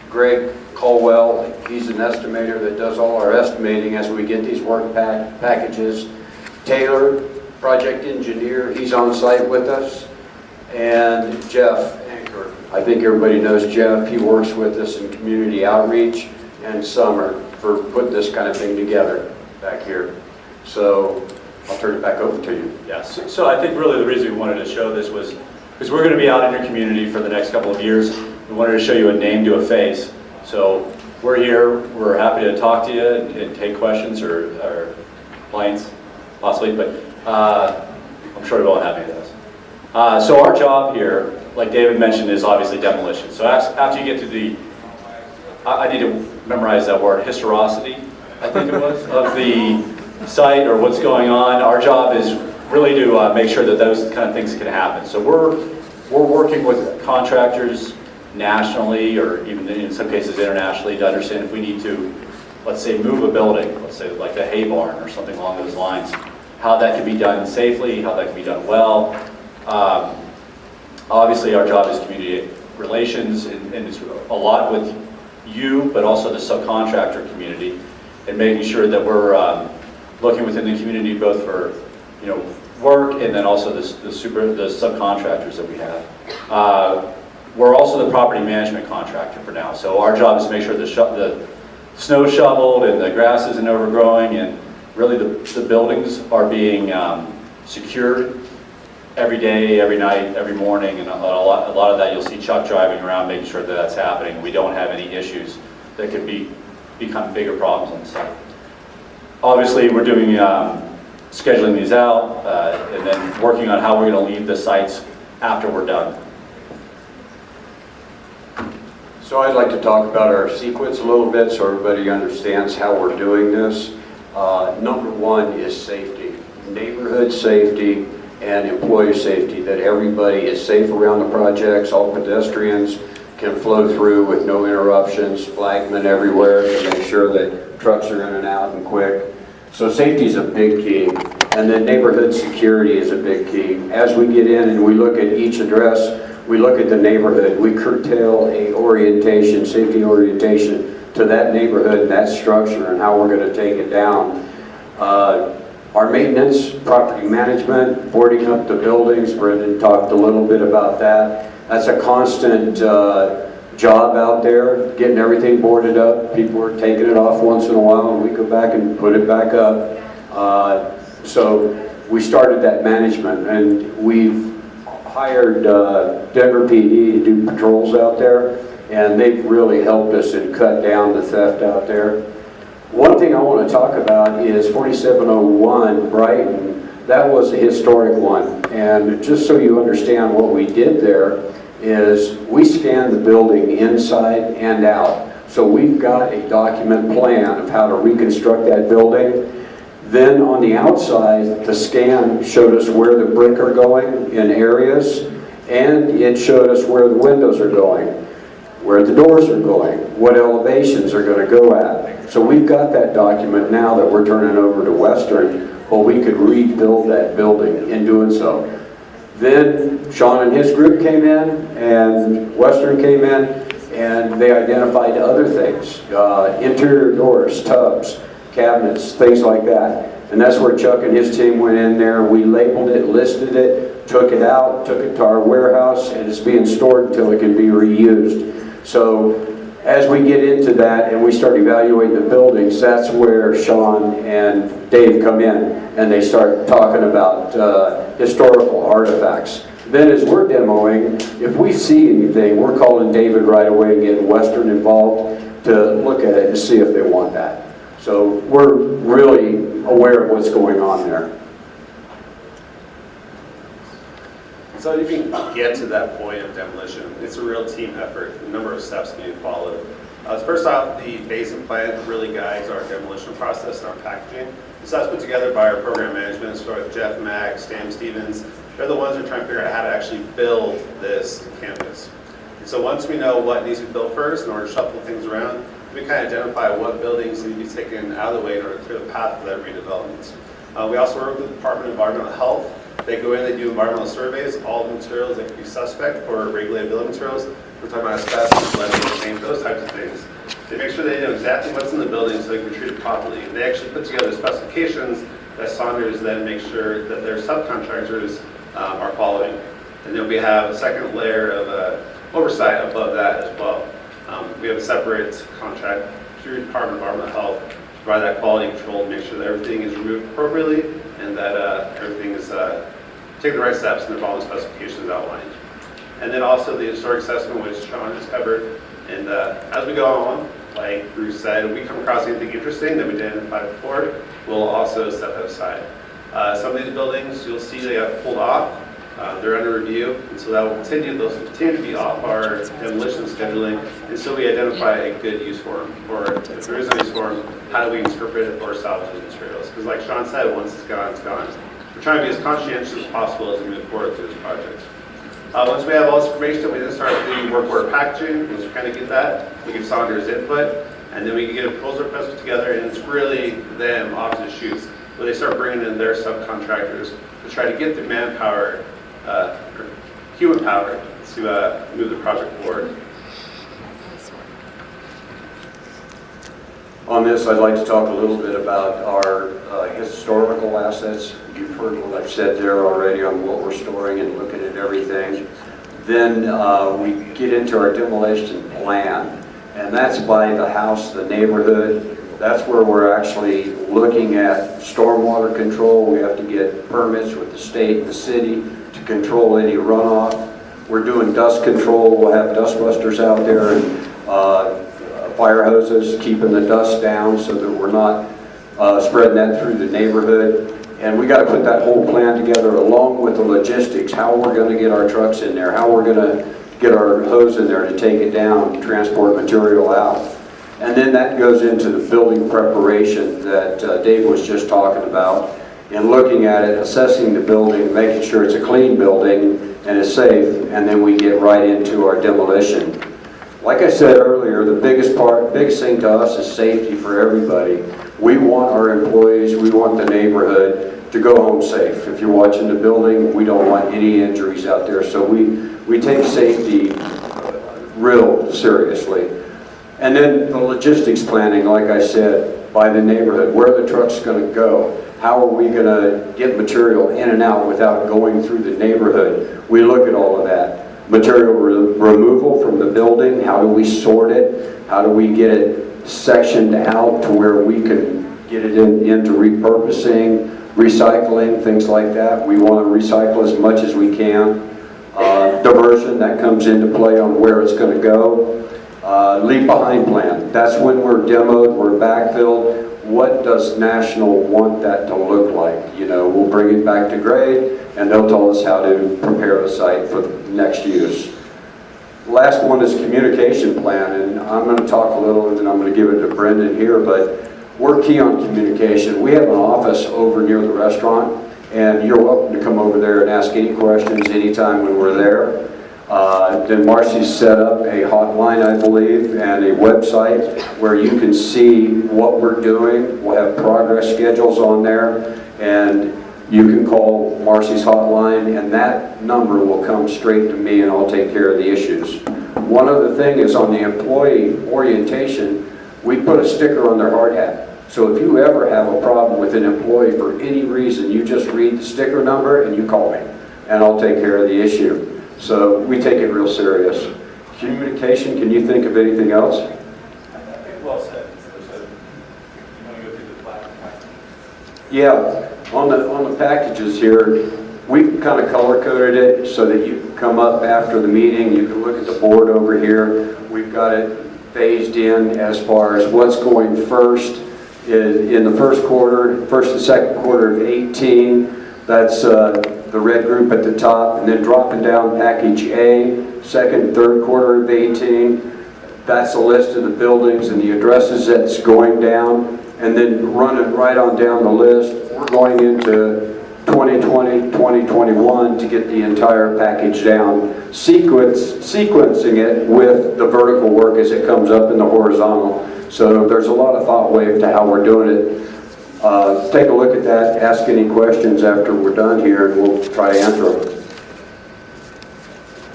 Greg Colwell, he's an estimator that does all our estimating as we get these work packages. Taylor, project engineer, he's on site with us. And Jeff Anchor, I think everybody knows Jeff. He works with us in community outreach and summer for putting this kind of thing together back here. So I'll turn it back over to you. Yes. So I think really the reason we wanted to show this was because we're going to be out in your community for the next couple of years. We wanted to show you a name to a face. So we're here. We're happy to talk to you and take questions or complaints, possibly. But I'm sure you're all happy with us. So our job here, like David mentioned, is obviously demolition. So after you get to the, I need to memorize that word, historicity, I think it was, of the site or what's going on. Our job is really to make sure that those kind of things can happen. So we're working with contractors nationally or even in some cases internationally to understand if we need to, let's say, move a building, let's say like a hay barn or something along those lines, how that can be done safely, how that can be done well. Obviously our job is community relations and it's a lot with you, but also the subcontractor community and making sure that we're looking within the community both for work and then also the subcontractors that we have. We're also the property management contractor for now. So our job is to make sure the snow shoveled and the grass isn't overgrowing and really the buildings are being secured every day, every night, every morning, and a lot of that you'll see Chuck driving around making sure that that's happening. We don't have any issues that could become bigger problems on the site. Obviously, we're doing scheduling these out and then working on how we're going to leave the sites after we're done. So I'd like to talk about our sequence a little bit so everybody understands how we're doing this. Number one is safety, neighborhood safety and employee safety, that everybody is safe around the projects, all pedestrians can flow through with no interruptions, flagmen everywhere to make sure that trucks are in and out and quick. So safety is a big key, and then neighborhood security is a big key. As we get in and we look at each address, we look at the neighborhood, we curtail a orientation, safety orientation to that neighborhood and that structure and how we're going to take it down. Our maintenance, property management, boarding up the buildings, Brendan talked a little bit about that. That's a constant job out there, getting everything boarded up. People are taking it off once in a while, and we go back and put it back up. So we started that management, and we've hired Denver PD to do patrols out there, and they've really helped us and cut down the theft out there. One thing I want to talk about is 4701 Brighton. That was a historic one, and just so you understand what we did there is we scanned the building inside and out. So we've got a document plan of how to reconstruct that building. Then on the outside, the scan showed us where the brick are going in areas, and it showed us where the windows are going, where the doors are going, what elevations are going to go at. So we've got that document now that we're turning over to Western, well, we could rebuild that building in doing so. Then Sean and his group came in, and Western came in, and they identified other things, interior doors, tubs, cabinets, things like that. And that's where Chuck and his team went in there. We labeled it, listed it, took it out, took it to our warehouse, and it's being stored until it can be reused. So as we get into that and we start evaluating the buildings, that's where Sean and Dave come in, and they start talking about historical artifacts. Then as we're demoing, if we see anything, we're calling David right away and getting Western involved to look at it and see if they want that. So we're really aware of what's going on there. So if you can get to that point of demolition, it's a real team effort, a number of steps being followed. First off, the basement plan really guides our demolition process and our packaging. So that's put together by our program management, so Jeff Mack, Stan Stevens. They're the ones that are trying to figure out how to actually build this campus. And so once we know what needs to be built first in order to shuffle things around, we kind of identify what buildings need to be taken out of the way in order to clear the path for that redevelopment. We also work with the Department of Environmental Health. They go in, they do environmental surveys, all the materials that can be suspect for regulated building materials. We're talking about asbestos, lead, paint, those types of things. They make sure they know exactly what's in the building so they can treat it properly. And they actually put together specifications that Saunders then makes sure that their subcontractors are following. And then we have a second layer of oversight above that as well. We have a separate contract through the Department of Environmental Health to provide that quality control to make sure that everything is removed appropriately and that everything is taking the right steps and they're following specifications outlined. And then also the historic assessment, which Sean just covered. And as we go on, like Bruce said, if we come across anything interesting that we didn't identify before, we'll also set that aside. Some of these buildings, you'll see they got pulled off. They're under review, and so that will continue. Those will continue to be off our demolition scheduling until we identify a good use for them, or if there is a use for them, how do we interpret it or salvage the materials? Because like Sean said, once it's gone, it's gone. We're trying to be as conscientious as possible as we move forward through this project. Once we have all this information, we then start doing work order packaging. Once we kind of get that, we give Saunders input, and then we can get a proposal request put together, and it's really them off to the shoots, where they start bringing in their subcontractors to try to get the manpower, or human power, to move the project forward. On this, I'd like to talk a little bit about our historical assets. You've heard what I've said there already on what we're storing and looking at everything. Then we get into our demolition plan, and that's by the house, the neighborhood. That's where we're actually looking at stormwater control. We have to get permits with the state and the city to control any runoff. We're doing dust control. We'll have dust busters out there and fire hoses, keeping the dust down so that we're not spreading that through the neighborhood. And we got to put that whole plan together along with the logistics, how we're going to get our trucks in there, how we're going to get our hose in there to take it down, transport material out. And then that goes into the building preparation that Dave was just talking about, and looking at it, assessing the building, making sure it's a clean building and it's safe, and then we get right into our demolition. Like I said earlier, the biggest thing to us is safety for everybody. We want our employees, we want the neighborhood to go home safe. If you're watching the building, we don't want any injuries out there, so we take safety real seriously. And then the logistics planning, like I said, by the neighborhood. Where are the trucks going to go? How are we going to get material in and out without going through the neighborhood? We look at all of that. Material removal from the building, how do we sort it? How do we get it sectioned out to where we can get it into repurposing, recycling, things like that. We want to recycle as much as we can. Diversion, that comes into play on where it's going to go. Leave behind plan, that's when we're demoed, we're backfilled. What does National want that to look like? You know, we'll bring it back to grade and they'll tell us how to prepare the site for the next use. Last one is communication plan, and I'm going to talk a little and then I'm going to give it to Brendan here, but we're key on communication. We have an office over near the restaurant, and you're welcome to come over there and ask any questions anytime when we're there. Then Marcy's set up a hotline, I believe, and a website where you can see what we're doing. We'll have progress schedules on there, and you can call Marcy's hotline, and that number will come straight to me, and I'll take care of the issues. One other thing is on the employee orientation, we put a sticker on their hard hat. So if you ever have a problem with an employee for any reason, you just read the sticker number and you call me, and I'll take care of the issue. So we take it real serious. Communication, can you think of anything else? Well said. You want to go through the plaque? Yeah, on the packages here, we've kind of color coded it so that you can come up after the meeting, you can look at the board over here. We've got it phased in as far as what's going first in the first and second quarter of 18. That's the red group at the top, and then dropping down package A, second and third quarter of 18. That's a list of the buildings and the addresses that's going down, and then running right on down the list, we're going into 2020, 2021 to get the entire package down, sequencing it with the vertical work as it comes up in the horizontal. So there's a lot of thought wave to how we're doing it. Take a look at that, ask any questions after we're done here, and we'll try to answer them.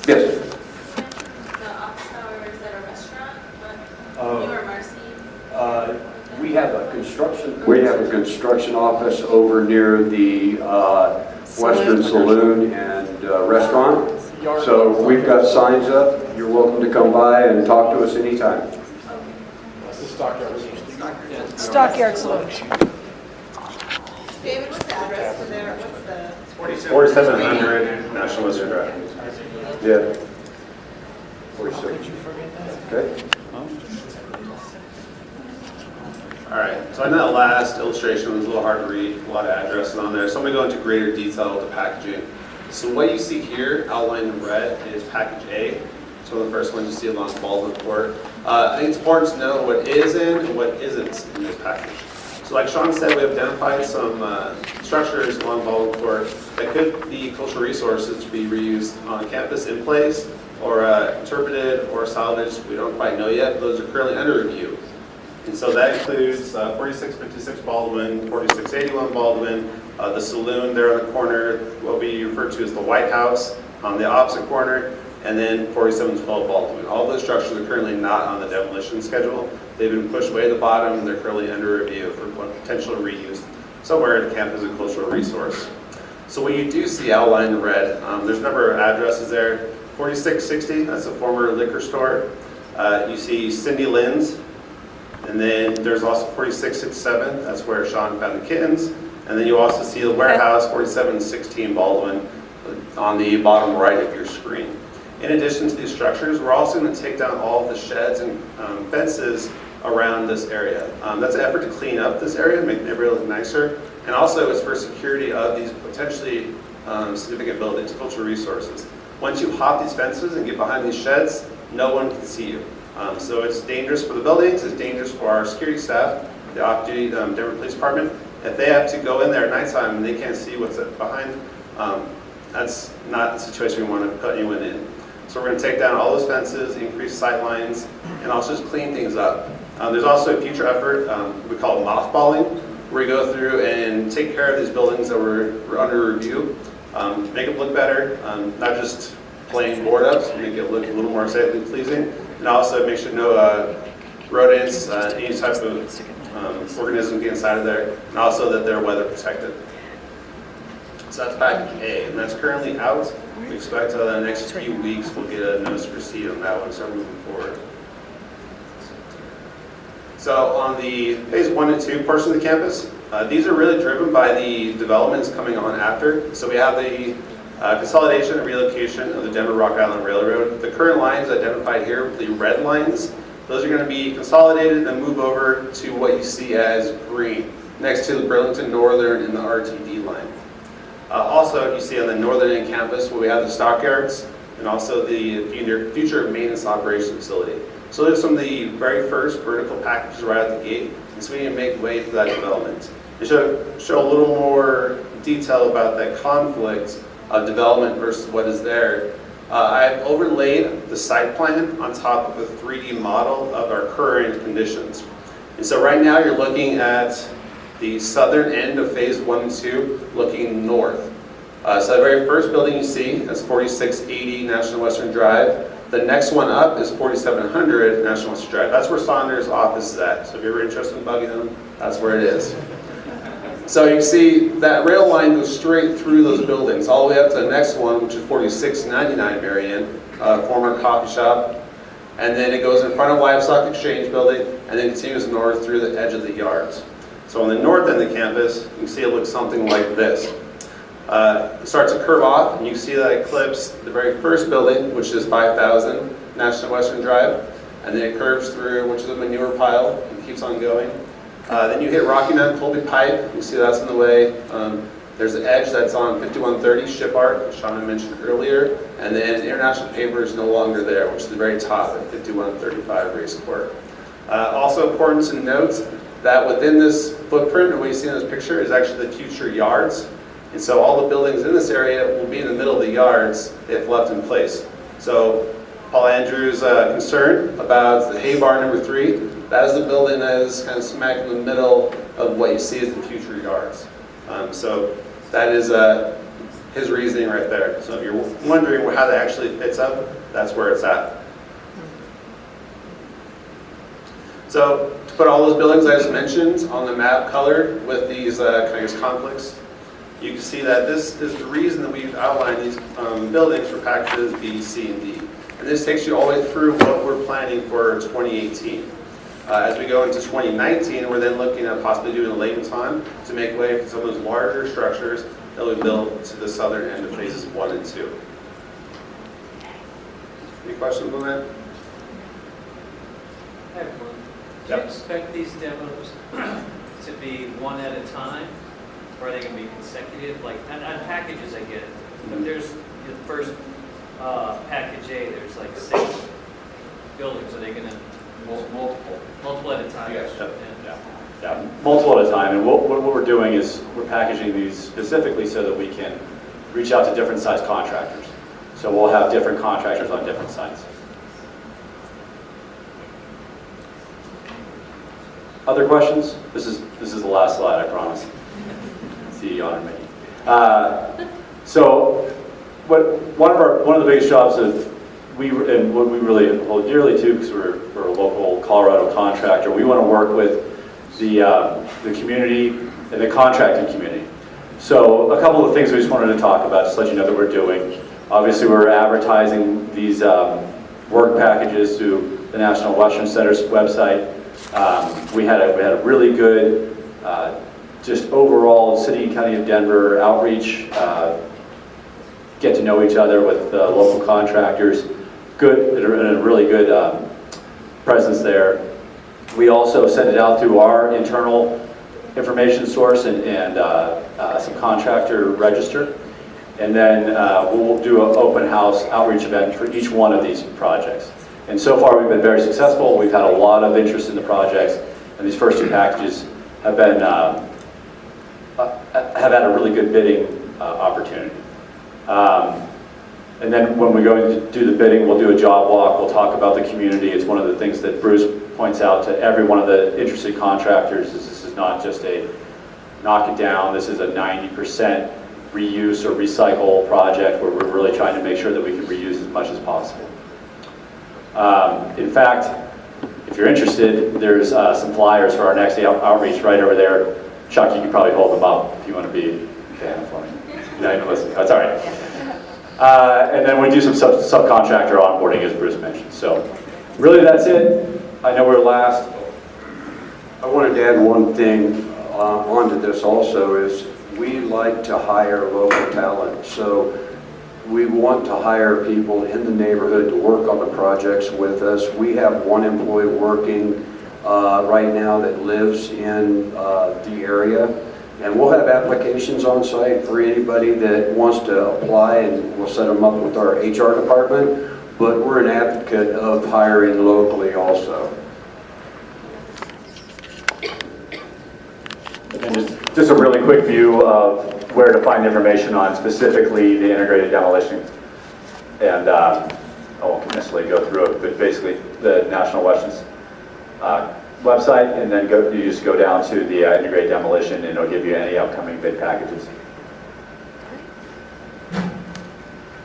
Yes? The office hour is at a restaurant, but you or Marcy? We have a construction office over near the Western Saloon and Restaurant. So we've got signs up. You're welcome to come by and talk to us anytime. Stockyard Saloon. David, what's the address to there? What's the? 4700 National Western Drive. Yeah. 46. Okay. All right, so I know that last illustration was a little hard to read, a lot of addresses on there, so I'm going to go into greater detail with the packaging. So what you see here, outlined in red, is package A. It's one of the first ones you see along Baldwin Court. I think it's important to know what is in and what isn't in this package. So like Sean said, we have identified some structures along Baldwin Court that could be cultural resources to be reused on campus in place, or interpreted or salvaged. We don't quite know yet, but those are currently under review. And so that includes 4656 Baldwin, 4681 Baldwin, the saloon there on the corner, what we refer to as the White House on the opposite corner, and then 4712 Baldwin. All those structures are currently not on the demolition schedule. They've been pushed way to the bottom, and they're currently under review for potential reuse somewhere at the campus as a cultural resource. So what you do see outlined in red, there's a number of addresses there. 4660, that's a former liquor store. You see Cindy Lynn's. And then there's also 4667, that's where Sean found the kittens. And then you also see the warehouse, 4716 Baldwin, on the bottom right of your screen. In addition to these structures, we're also going to take down all of the sheds and fences around this area. That's an effort to clean up this area, make the neighborhood look nicer. And also it's for security of these potentially significant buildings, cultural resources. Once you hop these fences and get behind these sheds, no one can see you. So it's dangerous for the buildings, it's dangerous for our security staff, the off-duty Denver Police Department. If they have to go in there at nighttime and they can't see what's behind, that's not the situation we want to put anyone in. So we're going to take down all those fences, increase sight lines, and also just clean things up. There's also a future effort, we call it mothballing, where we go through and take care of these buildings that were under review, make them look better, not just plain board ups, make it look a little more aesthetically pleasing. And also make sure no rodents, any type of organisms get inside of there, and also that they're weather protected. So that's package A, and that's currently out. We expect in the next few weeks we'll get a notice to proceed on that one, so we're moving forward. So on the phase 1 and 2 portion of the campus, these are really driven by the developments coming on after. So we have the consolidation and relocation of the Denver-Rock Island Railroad. The current lines identified here, the red lines, those are going to be consolidated and move over to what you see as green, next to the Burlington Northern and the RTD line. Also, you see on the northern end campus where we have the stockyards and also the future maintenance operations facility. So there's some of the very first vertical packages right out the gate, and so we need to make way for that development. To show a little more detail about that conflict of development versus what is there, I've overlaid the site plan on top of a 3D model of our current conditions. And so right now you're looking at the southern end of phase 1 and 2 looking north. So the very first building you see is 4680 National Western Drive. The next one up is 4700 National Western Drive. That's where Saunders' office is at. So if you're interested in bugging them, that's where it is. So you see that rail line goes straight through those buildings, all the way up to the next one, which is 4699 Marion, former coffee shop. And then it goes in front of Livestock Exchange Building, and then continues north through the edge of the yards. So on the north end of the campus, you can see it looks something like this. It starts to curve off, and you can see that it clips the very first building, which is 5000 National Western Drive, and then it curves through, which is a manure pile, and keeps on going. Then you hit Rocky Mountain Colby Pipe. You see that's in the way. There's an edge that's on 5130 Ship Art, which Shauna mentioned earlier, and then International Paper is no longer there, which is the very top at 5135 Race Court. Also important to note that within this footprint, and what you see in this picture, is actually the future yards. And so all the buildings in this area will be in the middle of the yards if left in place. So Paul Andrews' concern about the hay barn number 3, that is the building that is kind of smack in the middle of what you see as the future yards. So that is his reasoning right there. So if you're wondering how that actually fits up, that's where it's at. So to put all those buildings I just mentioned on the map colored with these kind of conflicts, you can see that this is the reason that we've outlined these buildings for packages B, C, and D. And this takes you all the way through what we're planning for 2018. As we go into 2019, we're then looking at possibly doing a latent time to make way for some of those larger structures that we build to the southern end of phases 1 and 2. Any questions on that? I have one. Do Yep. you expect these demos to be one at a time, or are they going to be consecutive? Like, on packages, I get it. But there's the first package A, there's like 6 buildings. Are they going to multiple at a time? Yes. Yeah, multiple at a time. And what we're doing is we're packaging these specifically so that we can reach out to different size contractors. So we'll have different contractors on different sites. Other questions? This is the last slide, I promise. See you on Mickey. So one of the biggest jobs that what we really hold dearly to, because we're a local Colorado contractor, we want to work with the community and the contracting community. So a couple of things we just wanted to talk about, just to let you know that we're doing. Obviously, we're advertising these work packages through the National Western Center's website. We had a really good, just overall City and County of Denver outreach, get to know each other with local contractors. Good, and a really good presence there. We also send it out through our internal information source and some contractor register. And then we'll do an open house outreach event for each one of these projects. And so far we've been very successful. We've had a lot of interest in the projects, and these first 2 packages have been have had a really good bidding opportunity. And then when we go to do the bidding, we'll do a job walk. We'll talk about the community. It's one of the things that Bruce points out to every one of the interested contractors. This is not just a knock it down. This is a 90% reuse or recycle project where we're really trying to make sure that we can reuse as much as possible. In fact, if you're interested, there's some flyers for our next outreach right over there. Chuck, you can probably hold them up if you want to be a fan for me. No, you can listen. That's all right. And then we do some subcontractor onboarding, as Bruce mentioned. So really, that's it. I know we're last. I wanted to add one thing onto this also is we like to hire local talent. So we want to hire people in the neighborhood to work on the projects with us. We have one employee working right now that lives in the area. And we'll have applications on site for anybody that wants to apply, and we'll set them up with our HR department. But we're an advocate of hiring locally also. And just a really quick view of where to find information on specifically the integrated demolition. And I won't necessarily go through it, but basically the National Western's website, and then you just go down to the integrated demolition, and it'll give you any upcoming bid packages.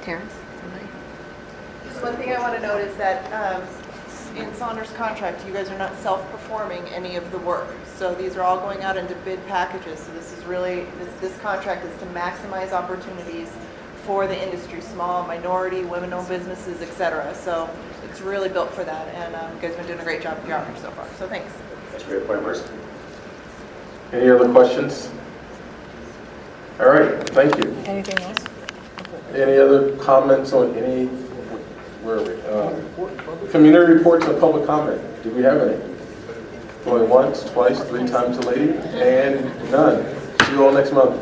Terrence, somebody? Just one thing I want to note is that in Saunders' contract, you guys are not self-performing any of the work. So these are all going out into bid packages. So this is really, this contract is to maximize opportunities for the industry, small, minority, women-owned businesses, etc. So it's really built for that, and you guys have been doing a great job with your outreach so far. So thanks. That's a great point, Bruce. Any other questions? All right, thank you. Anything else? Any other comments on any, where are we? Community reports and public comment. Do we have any? Going once, twice, 3 times a lady, and none. See you all next month.